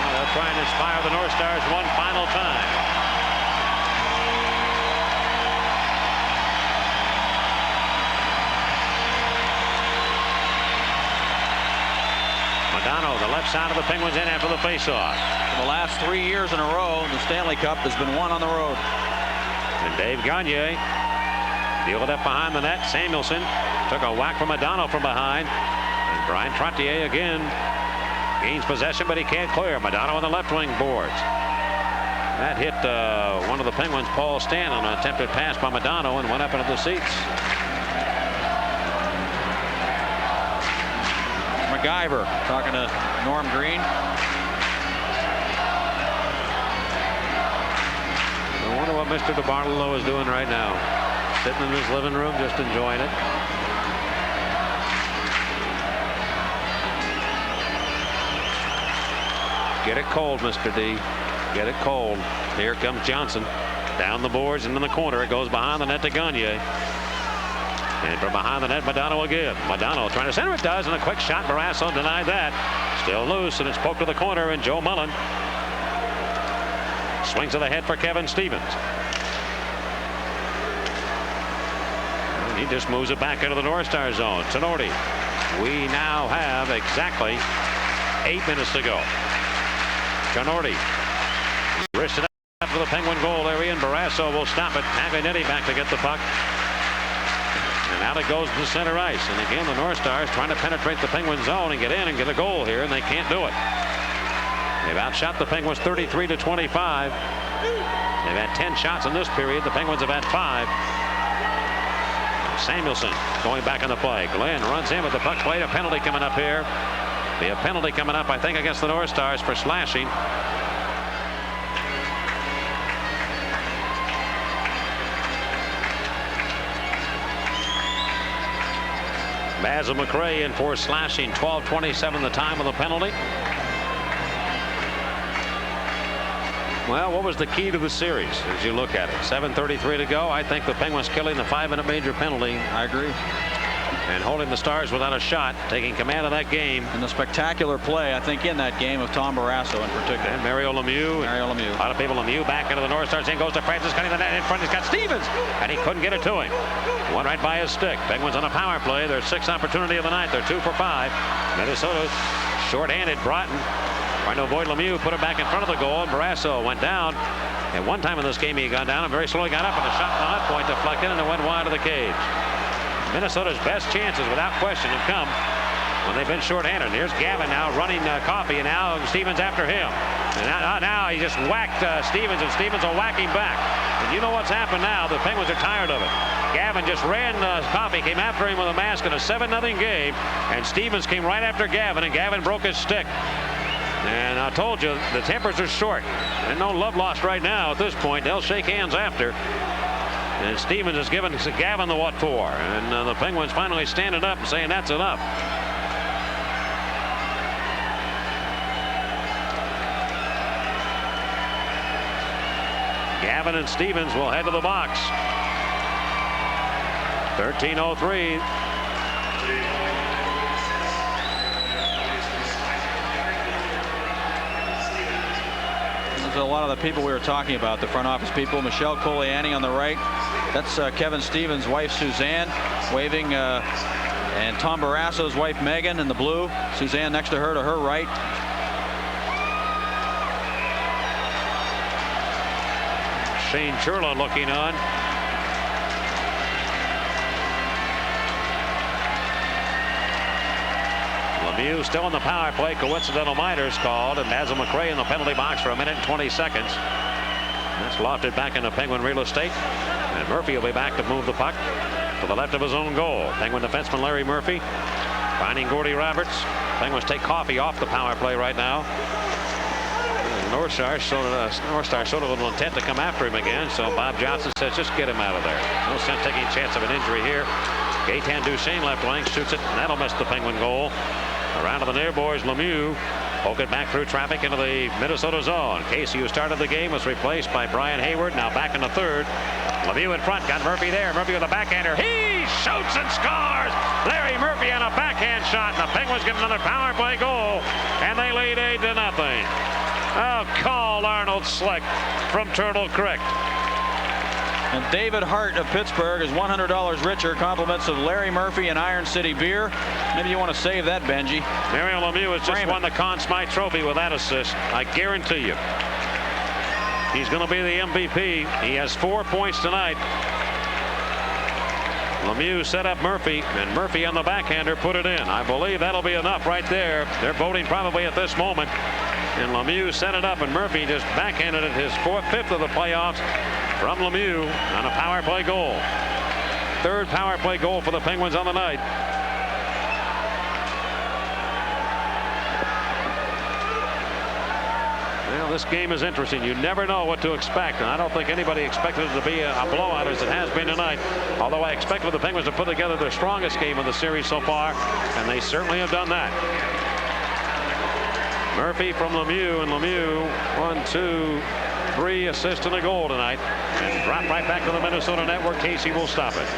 Well, they'll try and inspire the North Stars one final time. Modano, the left side of the Penguins in after the faceoff. For the last 3 years in a row, the Stanley Cup has been won on the road. And Dave Gagne dealed it up behind the net. Samuelson took a whack from Modano from behind. And Brian Trottier again gains possession, but he can't clear. Modano on the left wing boards. That hit one of the Penguins, Paul Stan, on an attempted pass by Modano and went up into the seats. MacGyver talking to Norm Green. I wonder what Mr. DeBartolo is doing right now. Sitting in his living room just enjoying it. Get it cold, Mr. D. Get it cold. Here comes Johnson. Down the boards and in the corner. It goes behind the net to Gagne. And from behind the net, Modano again. Modano trying to center it, does, and a quick shot. Barrasso denied that. Still loose, and it's poked to the corner, and Joe Mullen swings to the head for Kevin Stevens. And he just moves it back into the North Star zone. Tenorti. We now have exactly 8 minutes to go. Tenorti wristed up for the Penguin goal area, and Barrasso will stop it. Paglianetti back to get the puck. And out it goes to the center ice. And again, the North Stars trying to penetrate the Penguin zone and get in and get a goal here, and they can't do it. They've outshot the Penguins 33-25. They've had 10 shots in this period. The Penguins have had 5. Samuelson going back in the play. Glenn runs in with the puck played. A penalty coming up here. Be a penalty coming up, I think, against the North Stars for slashing. Basil McRae in for slashing. 12:27 the time of the penalty. Well, what was the key to the series as you look at it? 7:33 to go. I think the Penguins killing the 5-minute major penalty. I agree. And holding the Stars without a shot, taking command of that game. And the spectacular play, I think, in that game of Tom Barrasso in particular. And Mario Lemieux. A lot of people. Lemieux back into the North Stars. In goes to Francis, cutting the net in front. He's got Stevens, and he couldn't get it to him. One right by his stick. Penguins on a power play. Their 6th opportunity of the night. They're 2 for 5. Minnesota Short-handed Broughton trying to avoid Lemieux, put it back in front of the goal, and Barrasso went down. At one time in this game he had gone down and very slowly got up, and a shot from the net point deflected and it went wide of the cage. Minnesota's best chances without question have come when they've been short-handed. Here's Gavin now running Coffey, and now Stevens after him. And now he just whacked Stevens, and Stevens will whack him back. And you know what's happened now. The Penguins are tired of it. Gavin just ran Coffey, came after him with a mask in a 7-0 game, and Stevens came right after Gavin, and Gavin broke his stick. And I told you, the tempers are short. And no love lost right now at this point. They'll shake hands after. And Stevens has given Gavin the what for. And the Penguins finally standing up and saying that's enough. Gavin and Stevens will head to the box. 13:03. A lot of the people we were talking about, the front office people. Michelle Coliani on the right. That's Kevin Stevens' wife Suzanne waving, and Tom Barrasso's wife Megan in the blue. Suzanne next to her right. Shane Churla looking on. Lemieux still in the power play. Coincidental minors called, and Basil McRae in the penalty box for 1 minute and 20 seconds. That's lofted back into Penguin real estate, and Murphy will be back to move the puck to the left of his own goal. Penguin defenseman Larry Murphy finding Gordy Roberts. Penguins take Coffey off the power play right now. North Star showed a little intent to come after him again, so Bob Johnson says just get him out of there. No sense taking a chance of an injury here. Gaetan Duchesne left wing shoots it, and that'll miss the Penguin goal. Around to the near boys, Lemieux poke it back through traffic into the Minnesota zone. Casey, who started the game, was replaced by Brian Hayward, now back in the third. Lemieux in front, got Murphy there. Murphy with a backhander. He shoots and scores. Larry Murphy on a backhand shot, and the Penguins get another power play goal, and they lead 8-0. Oh, call Arnold Slick from Turtle Creek. And David Hart of Pittsburgh is $100 richer. Compliments of Larry Murphy and Iron City Beer. Maybe you want to save that, Benji. Mario Lemieux has just won the Conn Smythe Trophy with that assist. I guarantee you. He's going to be the MVP. He has 4 points tonight. Lemieux set up Murphy, and Murphy on the backhander put it in. I believe that'll be enough right there. They're voting probably at this moment. And Lemieux set it up, and Murphy just backhanded it, his fifth of the playoffs from Lemieux on a power play goal. Third power play goal for the Penguins on the night. Well, this game is interesting. You never know what to expect, and I don't think anybody expected it to be a blowout as it has been tonight. Although I expected the Penguins to put together their strongest game of the series so far, and they certainly have done that. Murphy from Lemieux, and Lemieux 1, 2, 3 assists and a goal tonight, and drop right back to the Minnesota network. Casey will stop it.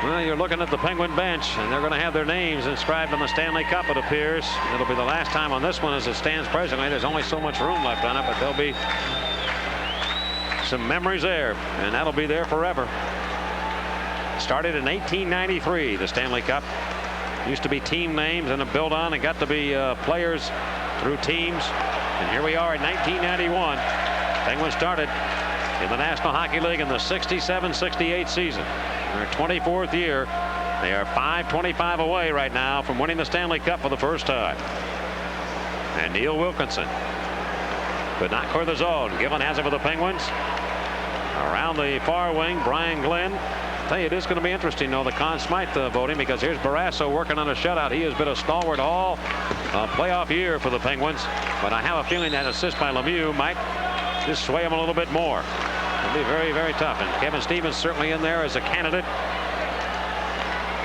Well, you're looking at the Penguin bench, and they're going to have their names inscribed on the Stanley Cup, it appears. It'll be the last time on this one as it stands presently. There's only so much room left on it, but there'll be some memories there, and that'll be there forever. Started in 1893, the Stanley Cup. Used to be team names, and it built on and got to be players through teams. And here we are in 1991. Penguins started in the National Hockey League in the 67-68 season. Their 24th year. They are .525 away right now from winning the Stanley Cup for the first time. And Neil Wilkinson could not clear the zone. Gillen has it for the Penguins. Around the far wing, Brian Glenn. Tell you, it is going to be interesting, though, the Conn Smythe voting, because here's Barrasso working on a shutout. He has been a stalwart all playoff year for the Penguins, but I have a feeling that assist by Lemieux might just sway him a little bit more. It'll be very, very tough, and Kevin Stevens certainly in there as a candidate.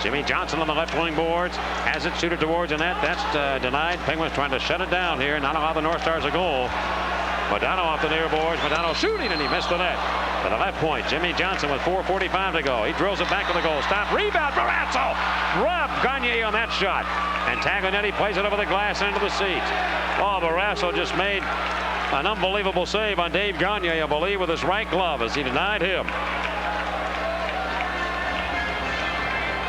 Jimmy Johnson on the left wing boards, has it, shooted towards the net. That's denied. Penguins trying to shut it down here, not allow the North Stars a goal. Modano off the near boards. Modano shooting, and he missed the net. To the left point, Jimmy Johnson with 4:45 to go. He drills it back to the goal. Stop, rebound, Barrasso! Rob Gagne on that shot. And Taglianetti plays it over the glass and into the seats. Oh, Barrasso just made an unbelievable save on Dave Gagne, I believe, with his right glove as he denied him.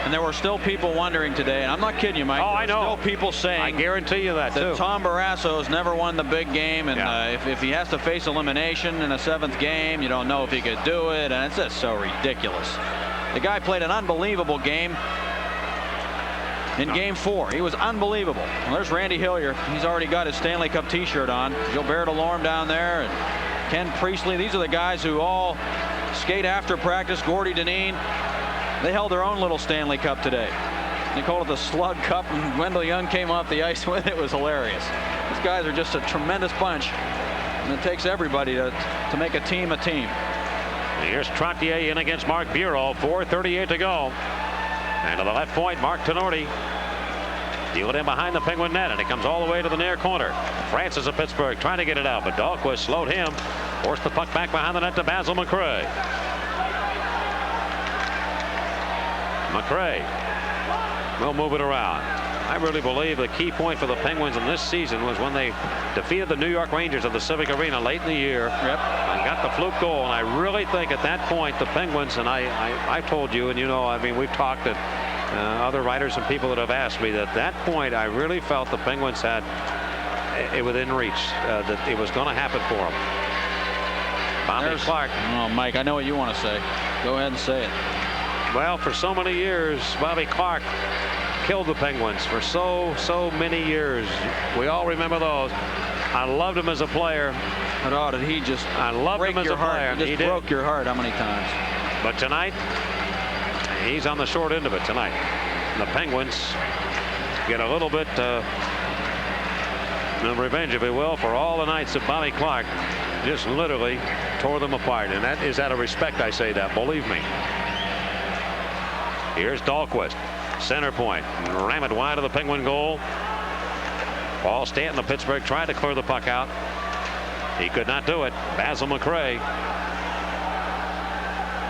And there were still people wondering today, and I'm not kidding you, Mike. Oh, I know. Still people saying, I guarantee you that too. Tom Barrasso has never won the big game, and Yeah. if he has to face elimination in a 7th game, you don't know if he could do it, and it's just so ridiculous. The guy played an unbelievable game in Game 4. He was unbelievable. Well, there's Randy Hillier. He's already got his Stanley Cup T-shirt on. Gilbert Delorme down there, and Ken Priestley. These are the guys who all skate after practice. Gordy Dineen. They held their own little Stanley Cup today. They called it the Slug Cup, and Wendell Young came off the ice with it. It was hilarious. These guys are just a tremendous bunch, and it takes everybody to make a team a team. Here's Trottier in against Mark Bureau. 4:38 to go. And to the left point, Mark Tenorti. Deal it in behind the Penguin net, and it comes all the way to the near corner. Francis of Pittsburgh trying to get it out, but Dahlquist slowed him. Forced the puck back behind the net to Basil McRae. McRae will move it around. I really believe the key point for the Penguins in this season was when they defeated the New York Rangers at the Civic Arena late in the year. Yep. And got the fluke goal. And I really think at that point the Penguins, and I told you, and you know, I mean, we've talked to other writers and people that have asked me, that at that point I really felt the Penguins had it within reach, that it was going to happen for them. Bobby Clarke. Oh, Mike, I know what you want to say. Go ahead and say it. Well, for so many years, Bobby Clarke killed the Penguins for so many years. We all remember those. I loved him as a player. But oh, did he just I loved him as a player. He just broke your heart how many times? But tonight, he's on the short end of it tonight. The Penguins get a little bit of revenge, if you will, for all the nights that Bobby Clarke just literally tore them apart. And that is out of respect, I say that, believe me. Here's Dahlquist, center point, ram it wide of the Penguin goal. Paul Stanton of Pittsburgh tried to clear the puck out. He could not do it. Basil McRae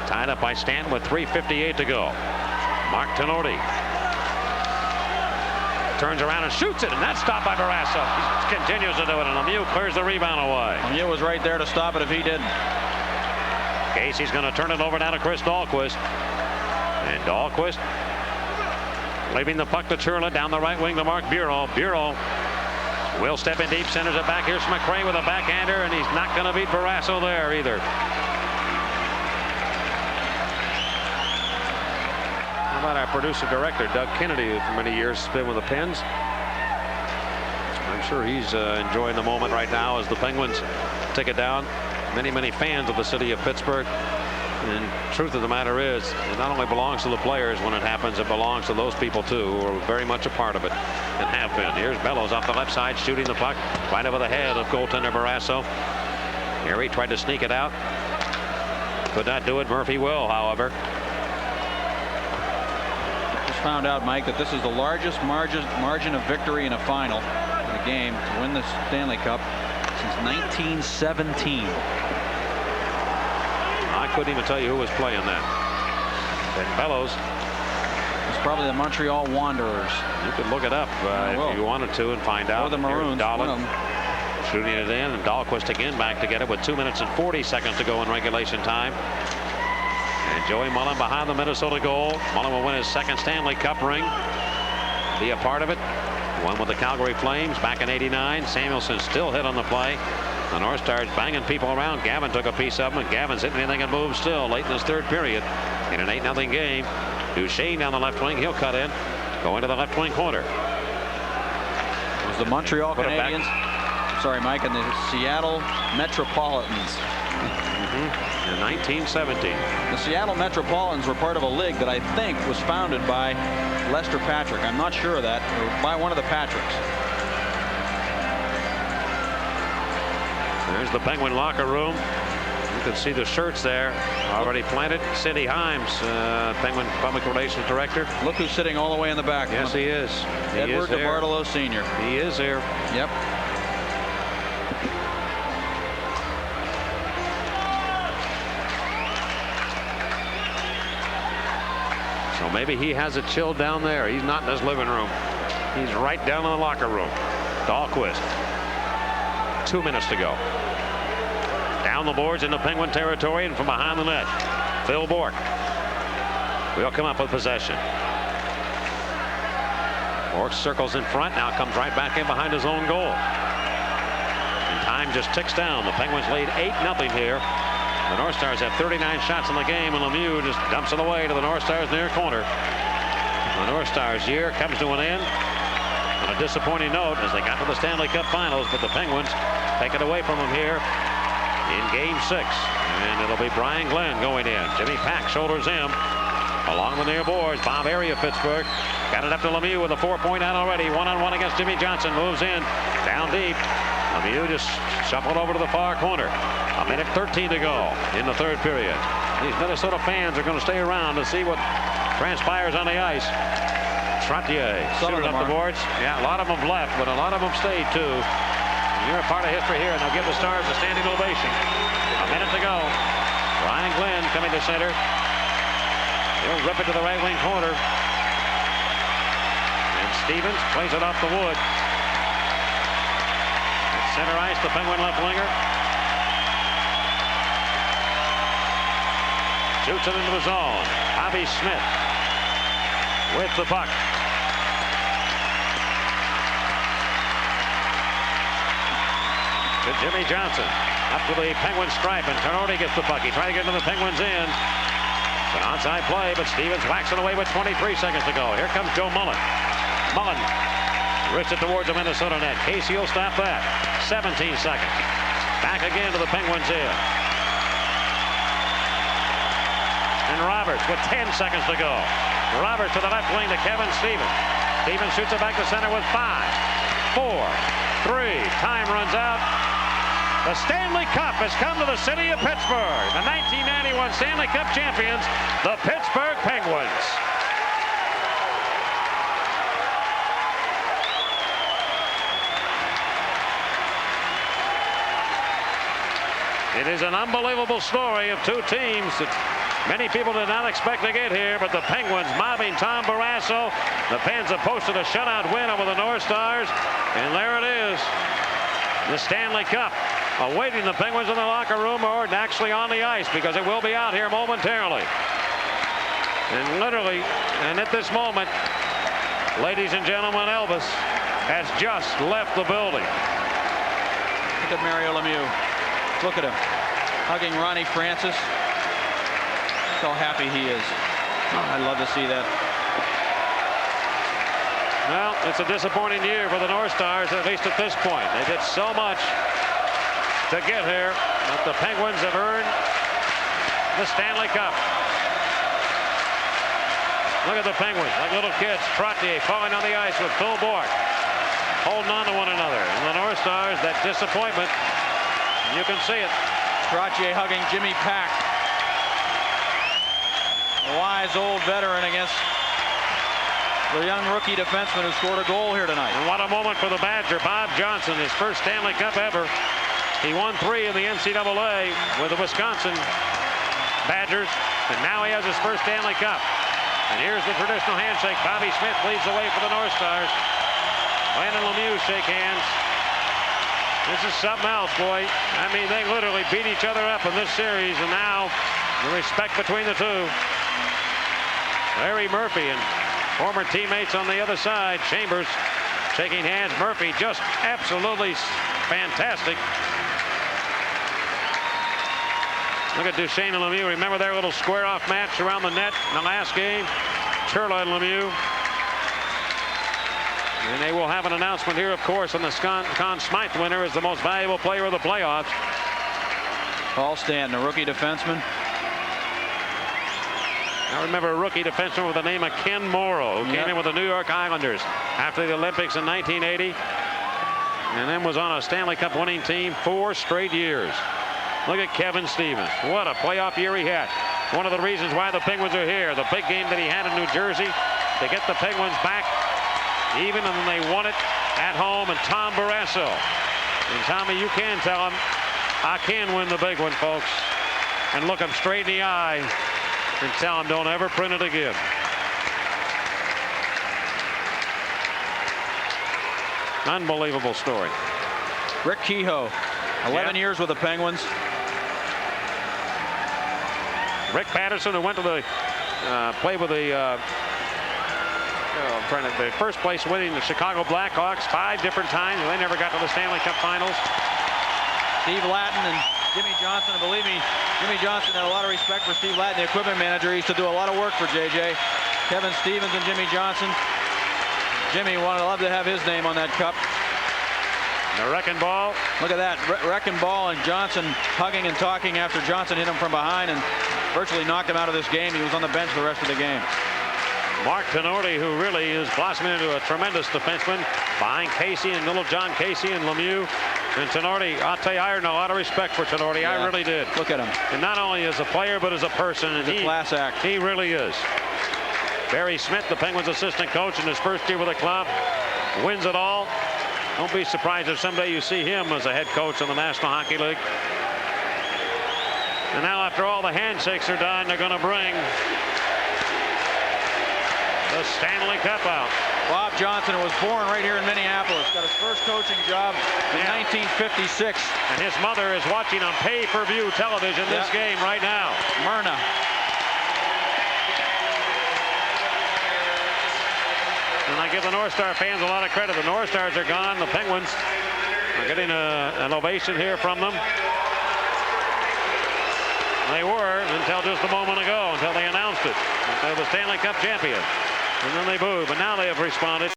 tied up by Stanton with 3:58 to go. Mark Tenorti turns around and shoots it, and that's stopped by Barrasso. He continues to do it, and Lemieux clears the rebound away. Lemieux was right there to stop it if he didn't. Casey's going to turn it over now to Chris Dahlquist. And Dahlquist leaving the puck to Churla down the right wing to Mark Bureau. Bureau will step in deep, centers it back. Here's McRae with a backhander, and he's not going to beat Barrasso there either. How about our producer director, Doug Kennedy, who for many years has been with the Pens? I'm sure he's enjoying the moment right now as the Penguins take it down. Many fans of the city of Pittsburgh. And truth of the matter is, it not only belongs to the players when it happens, it belongs to those people too, who are very much a part of it and have been. Here's Bellows off the left side, shooting the puck right over the head of goaltender Barrasso. Here he tried to sneak it out. Could not do it. Murphy will, however. Just found out, Mike, that this is the largest margin of victory in a final in a game to win the Stanley Cup since 1917. I couldn't even tell you who was playing that. And Bellows. It's probably the Montreal Wanderers. You could look it up if you wanted to and find out. Or the Maroons. Shooting it in, and Dahlquist again back to get it with 2 minutes and 40 seconds to go in regulation time. And Joey Mullen behind the Minnesota goal. Mullen will win his second Stanley Cup ring. Be a part of it. One with the Calgary Flames back in '89. Samuelson still hit on the play. The North Stars banging people around. Gavin took a piece of them, and Gavin's hitting anything and moves still late in this third period in an 8-0 game. Duchesne down the left wing. He'll cut in. Go into the left wing corner. It was the Montreal Canadiens. Sorry, Mike, and the Seattle Metropolitans. In 1917. The Seattle Metropolitans were part of a league that I think was founded by Lester Patrick. I'm not sure of that, or by one of the Patricks. There's the Penguin locker room. You can see the shirts there already planted. Cindy Himes, Penguin Public Relations Director. Look who's sitting all the way in the back. Yes, he is. Edward DeBartolo Sr. He is here. Yep. So maybe he has it chilled down there. He's not in his living room. He's right down in the locker room. Dahlquist. 2 minutes to go. Down the boards into Penguin territory and from behind the net. Phil Bourque will come up with possession. Bork circles in front, now comes right back in behind his own goal. And time just ticks down. The Penguins lead 8-0 here. The North Stars have 39 shots in the game, and Lemieux just dumps it away to the North Stars near corner. The North Stars' year comes to an end on a disappointing note as they got to the Stanley Cup Finals, but the Penguins take it away from them here in Game 6. And it'll be Brian Glenn going in. Jimmy Pack shoulders him. Along the near boards, Bob Airy of Pittsburgh. Got it up to Lemieux with a 4-point out already. One-on-one against Jimmy Johnson. Moves in. Down deep. Lemieux just shuffled over to the far corner. 1:13 to go in the third period. These Minnesota fans are going to stay around to see what transpires on the ice. Trottier shooting up the boards. Yeah, a lot of them have left, but a lot of them stayed too. You're a part of history here, and they'll give the Stars a standing ovation. 1 minute to go. Brian Glenn coming to center. He'll rip it to the right wing corner. And Stevens plays it off the wood. At center ice, the Penguin left winger. Shoots it into the zone. Bobby Smith with the puck. To Jimmy Johnson. Up to the Penguin stripe, and Carnoti gets the puck. He tried to get into the Penguins in. An onside play, but Stevens whacks it away with 23 seconds to go. Here comes Joe Mullen. Mullen wrists it towards the Minnesota net. Casey will stop that. 17 seconds. Back again to the Penguins in. And Roberts with 10 seconds to go. Roberts to the left wing to Kevin Stevens. Stevens shoots it back to center with 5, 4, 3. Time runs out. The Stanley Cup has come to the city of Pittsburgh. The 1991 Stanley Cup champions, the Pittsburgh Penguins. It is an unbelievable story of two teams that many people did not expect to get here, but the Penguins mobbing Tom Barrasso. The Pens have posted a shutout win over the North Stars, and there it is. The Stanley Cup awaiting the Penguins in the locker room, or actually on the ice, because it will be out here momentarily. And literally, and at this moment, ladies and gentlemen, Elvis has just left the building. Look at Mario Lemieux. Look at him hugging Ronnie Francis. Look how happy he is. Oh, I'd love to see that. Well, it's a disappointing year for the North Stars, at least at this point. They did so much to get here, but the Penguins have earned the Stanley Cup. Look at the Penguins, like little kids. Trottier falling on the ice with Phil Bork, holding on to one another. And the North Stars, that disappointment, you can see it. Trottier hugging Jimmy Pack. A wise old veteran against the young rookie defenseman who scored a goal here tonight. And what a moment for the Badger, Bob Johnson, his first Stanley Cup ever. He won 3 in the NCAA with the Wisconsin Badgers, and now he has his first Stanley Cup. And here's the traditional handshake. Bobby Smith leads the way for the North Stars. Glenn and Lemieux shake hands. This is something else, boy. I mean, they literally beat each other up in this series, and now the respect between the two. Larry Murphy and former teammates on the other side. Chambers shaking hands. Murphy just absolutely fantastic. Look at Duchesne and Lemieux. Remember their little square-off match around the net in the last game? Turla and Lemieux. And they will have an announcement here, of course, on the Conn Smythe winner as the most valuable player of the playoffs. Paul Stanton, a rookie defenseman. I remember a rookie defenseman with the name of Ken Morrow, who came in with the New York Islanders after the Olympics in 1980, and then was on a Stanley Cup winning team 4 straight years. Look at Kevin Stevens. What a playoff year he had. One of the reasons why the Penguins are here. The big game that he had in New Jersey to get the Penguins back even, and then they won it at home. And Tom Barrasso. And Tommy, you can tell him, I can win the big one, folks. And look him straight in the eye and tell him, don't ever print it again. Unbelievable story. Rick Kehoe, 11 years with the Penguins. Rick Patterson, who went to the play with the The first place winning the Chicago Blackhawks 5 different times. They never got to the Stanley Cup Finals. Steve Lattin and Jimmy Johnson, and believe me, Jimmy Johnson had a lot of respect for Steve Lattin, the equipment manager. He used to do a lot of work for JJ. Kevin Stevens and Jimmy Johnson. Jimmy wanted to love to have his name on that cup. The wrecking ball. Look at that, wrecking ball, and Johnson hugging and talking after Johnson hit him from behind and virtually knocked him out of this game. He was on the bench the rest of the game. Mark Tenorti, who really is blossoming into a tremendous defenseman behind Casey and little John Casey and Lemieux. And Tenorti, I'll tell you, I earned a lot of respect for Tenorti. Yeah. I really did. Look at him. And not only as a player, but as a person. And He's a class act. He really is. Barry Smith, the Penguins assistant coach in his first year with the club, wins it all. Don't be surprised if someday you see him as a head coach in the National Hockey League. And now, after all the handshakes are done, they're going to bring the Stanley Cup out. Bob Johnson was born right here in Minneapolis. Got his first coaching job in 1956. And his mother is watching on pay-per-view television this game right now. Myrna. And I give the North Star fans a lot of credit. The North Stars are gone. The Penguins are getting an ovation here from them. They were until just a moment ago, until they announced it. They're the Stanley Cup champion. And then they booed, but now they have responded.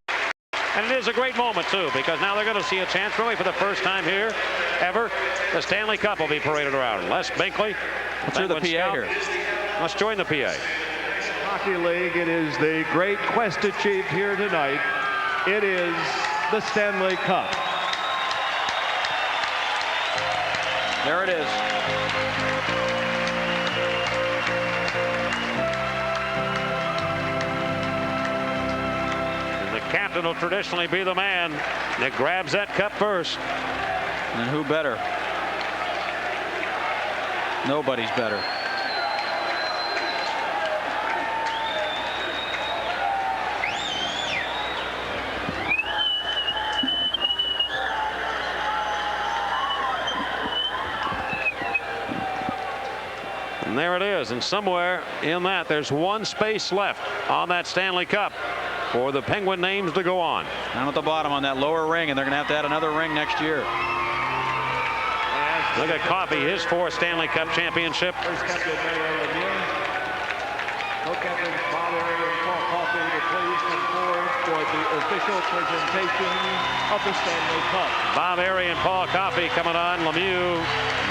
And it is a great moment, too, because now they're going to see a chance, really, for the first time here, ever. The Stanley Cup will be paraded around. Les Binkley. Let's hear the PA here. Let's join the PA. Hockey League, it is the great quest achieved here tonight. It is the Stanley Cup. There it is. And the captain will traditionally be the man that grabs that cup first. And who better? Nobody's better. And there it is, and somewhere in that there's one space left on that Stanley Cup for the Penguin names to go on. Down at the bottom on that lower ring, and they're going to have to add another ring next year. Look at Coffey, his 4th Stanley Cup championship. For the official presentation of the Stanley Cup. Bob Airy and Paul Coffey coming on. Lemieux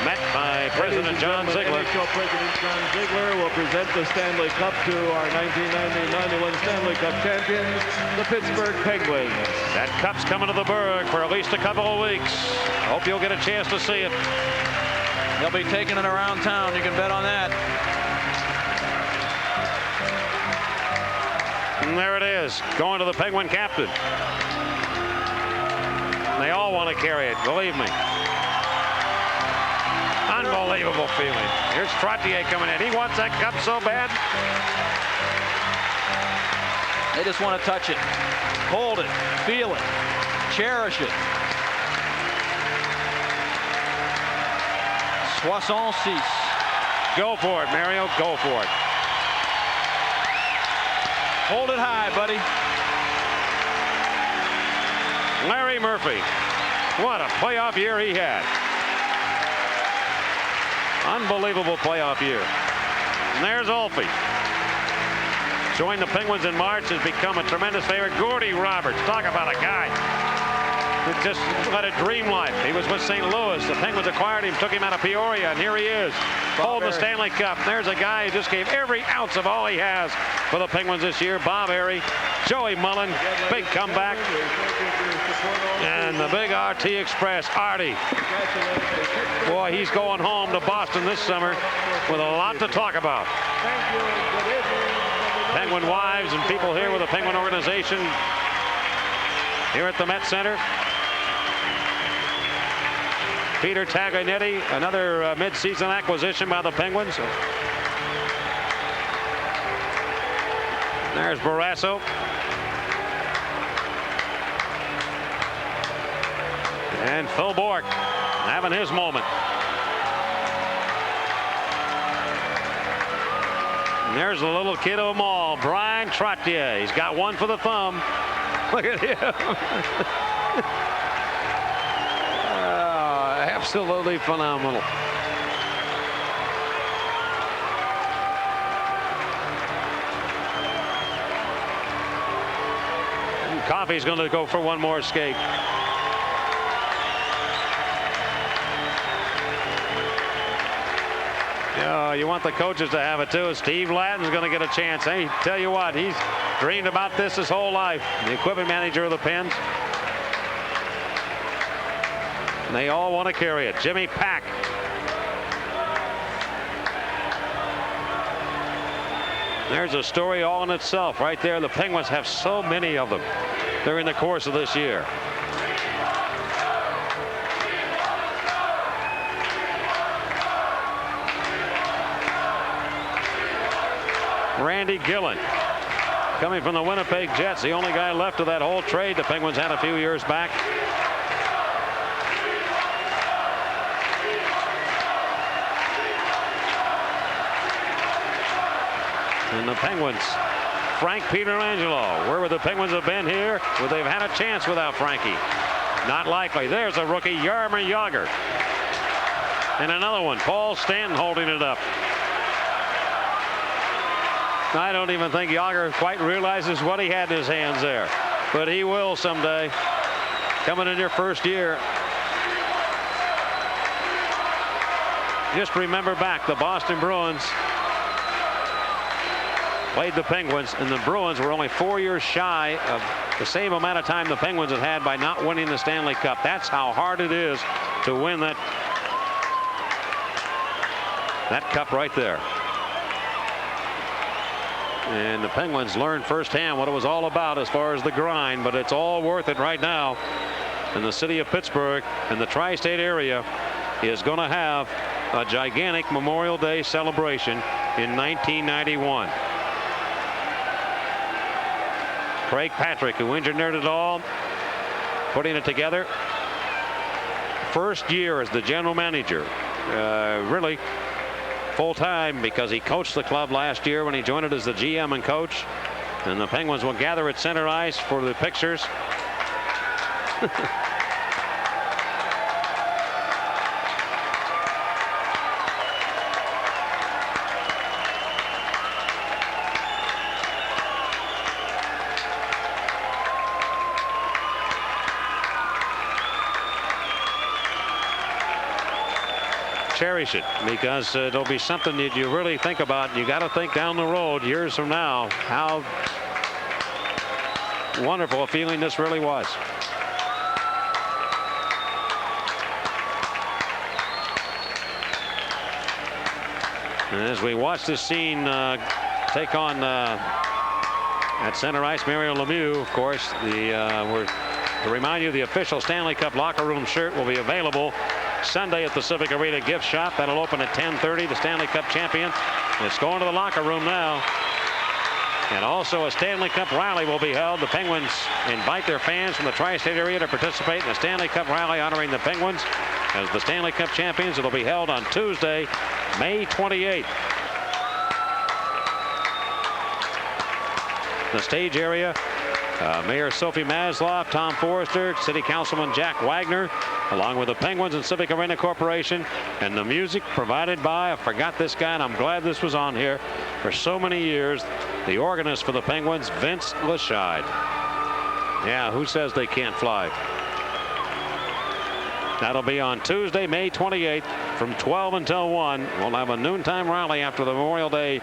met by President John Ziegler. President John Ziegler will present the Stanley Cup to our 1990-91 Stanley Cup champions, the Pittsburgh Penguins. That cup's coming to the Burgh for at least a couple of weeks. Hope you'll get a chance to see it. They'll be taking it around town. You can bet on that. And there it is, going to the Penguin captain. They all want to carry it, believe me. Unbelievable feeling. Here's Trottier coming in. He wants that cup so bad. They just want to touch it, hold it, feel it, cherish it. 66. Go for it, Mario. Go for it. Hold it high, buddy. Larry Murphy. What a playoff year he had. Unbelievable playoff year. And there's Ulfie. Joined the Penguins in March, has become a tremendous favorite. Gordy Roberts. Talk about a guy who just led a dream life. He was with St. Louis. The Penguins acquired him, took him out of Peoria, and here he is, holding the Stanley Cup. And there's a guy who just gave every ounce of all he has for the Penguins this year. Bob Airy, Joey Mullen, big comeback. And the big RT Express, Artie. Boy, he's going home to Boston this summer with a lot to talk about. Penguin wives and people here with the Penguin organization here at the Met Center. Peter Taglianetti, another mid-season acquisition by the Penguins. There's Barrasso. And Phil Bourque having his moment. there's the little kid of them all, Brian Trottier. He's got one for the thumb. Look at him. Absolutely phenomenal. And Coffey's going to go for one more skate. Oh, you want the coaches to have it too. Steve Lattin's going to get a chance. Hey, tell you what, he's dreamed about this his whole life. The equipment manager of the Pens. And they all want to carry it. Jimmy Pack. There's a story all in itself right there. The Penguins have so many of them during the course of this year. Randy Gillen, coming from the Winnipeg Jets, the only guy left of that whole trade the Penguins had a few years back. And the Penguins, Frank Pietrangelo. Where would the Penguins have been here? Would they have had a chance without Frankie? Not likely. There's a rookie, Jaromir Jagr. And another one, Paul Stanton, holding it up. I don't even think Jagr quite realizes what he had in his hands there, but he will someday. Coming in your first year. Just remember back, the Boston Bruins played the Penguins, and the Bruins were only 4 years shy of the same amount of time the Penguins had had by not winning the Stanley Cup. That's how hard it is to win that cup right there. And the Penguins learned firsthand what it was all about as far as the grind, but it's all worth it right now. And the city of Pittsburgh and the tri-state area is going to have a gigantic Memorial Day celebration in 1991. Craig Patrick, who engineered it all, putting it together. First year as the general manager, really full-time, because he coached the club last year when he joined it as the GM and coach. And the Penguins will gather at center ice for the pictures. Cherish it, because it'll be something that you really think about. You got to think down the road, years from now, how wonderful a feeling this really was. And as we watch this scene take on at center ice, Mario Lemieux, of course, to remind you, the official Stanley Cup locker room shirt will be available Sunday at the Civic Arena gift shop. That'll open at 10:30. The Stanley Cup champion. It's going to the locker room now. And also a Stanley Cup rally will be held. The Penguins invite their fans from the tri-state area to participate in the Stanley Cup rally honoring the Penguins as the Stanley Cup champions. It'll be held on Tuesday, May 28th. The stage area, Mayor Sophie Masloff, Tom Forrester, City Councilman Jack Wagner, along with the Penguins and Civic Arena Corporation, and the music provided by, I forgot this guy, and I'm glad this was on here for so many years, the organist for the Penguins, Vince Leschide. Yeah, who says they can't fly? That'll be on Tuesday, May 28th from 12 until 1. We'll have a noontime rally after the Memorial Day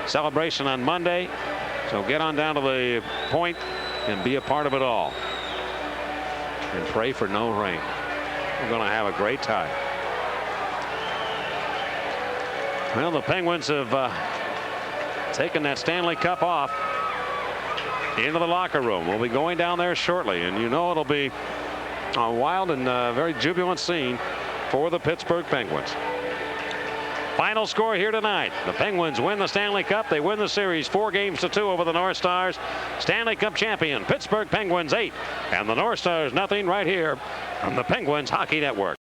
celebration on Monday. So get on down to the point and be a part of it all. And pray for no rain. We're going to have a great time. Well, the Penguins have taken that Stanley Cup off into the locker room. We'll be going down there shortly, and you know it'll be a wild and very jubilant scene for the Pittsburgh Penguins. Final score here tonight. The Penguins win the Stanley Cup. They win the series 4-2 over the North Stars. Stanley Cup champion Pittsburgh Penguins 8 and the North Stars nothing right here on the Penguins Hockey Network.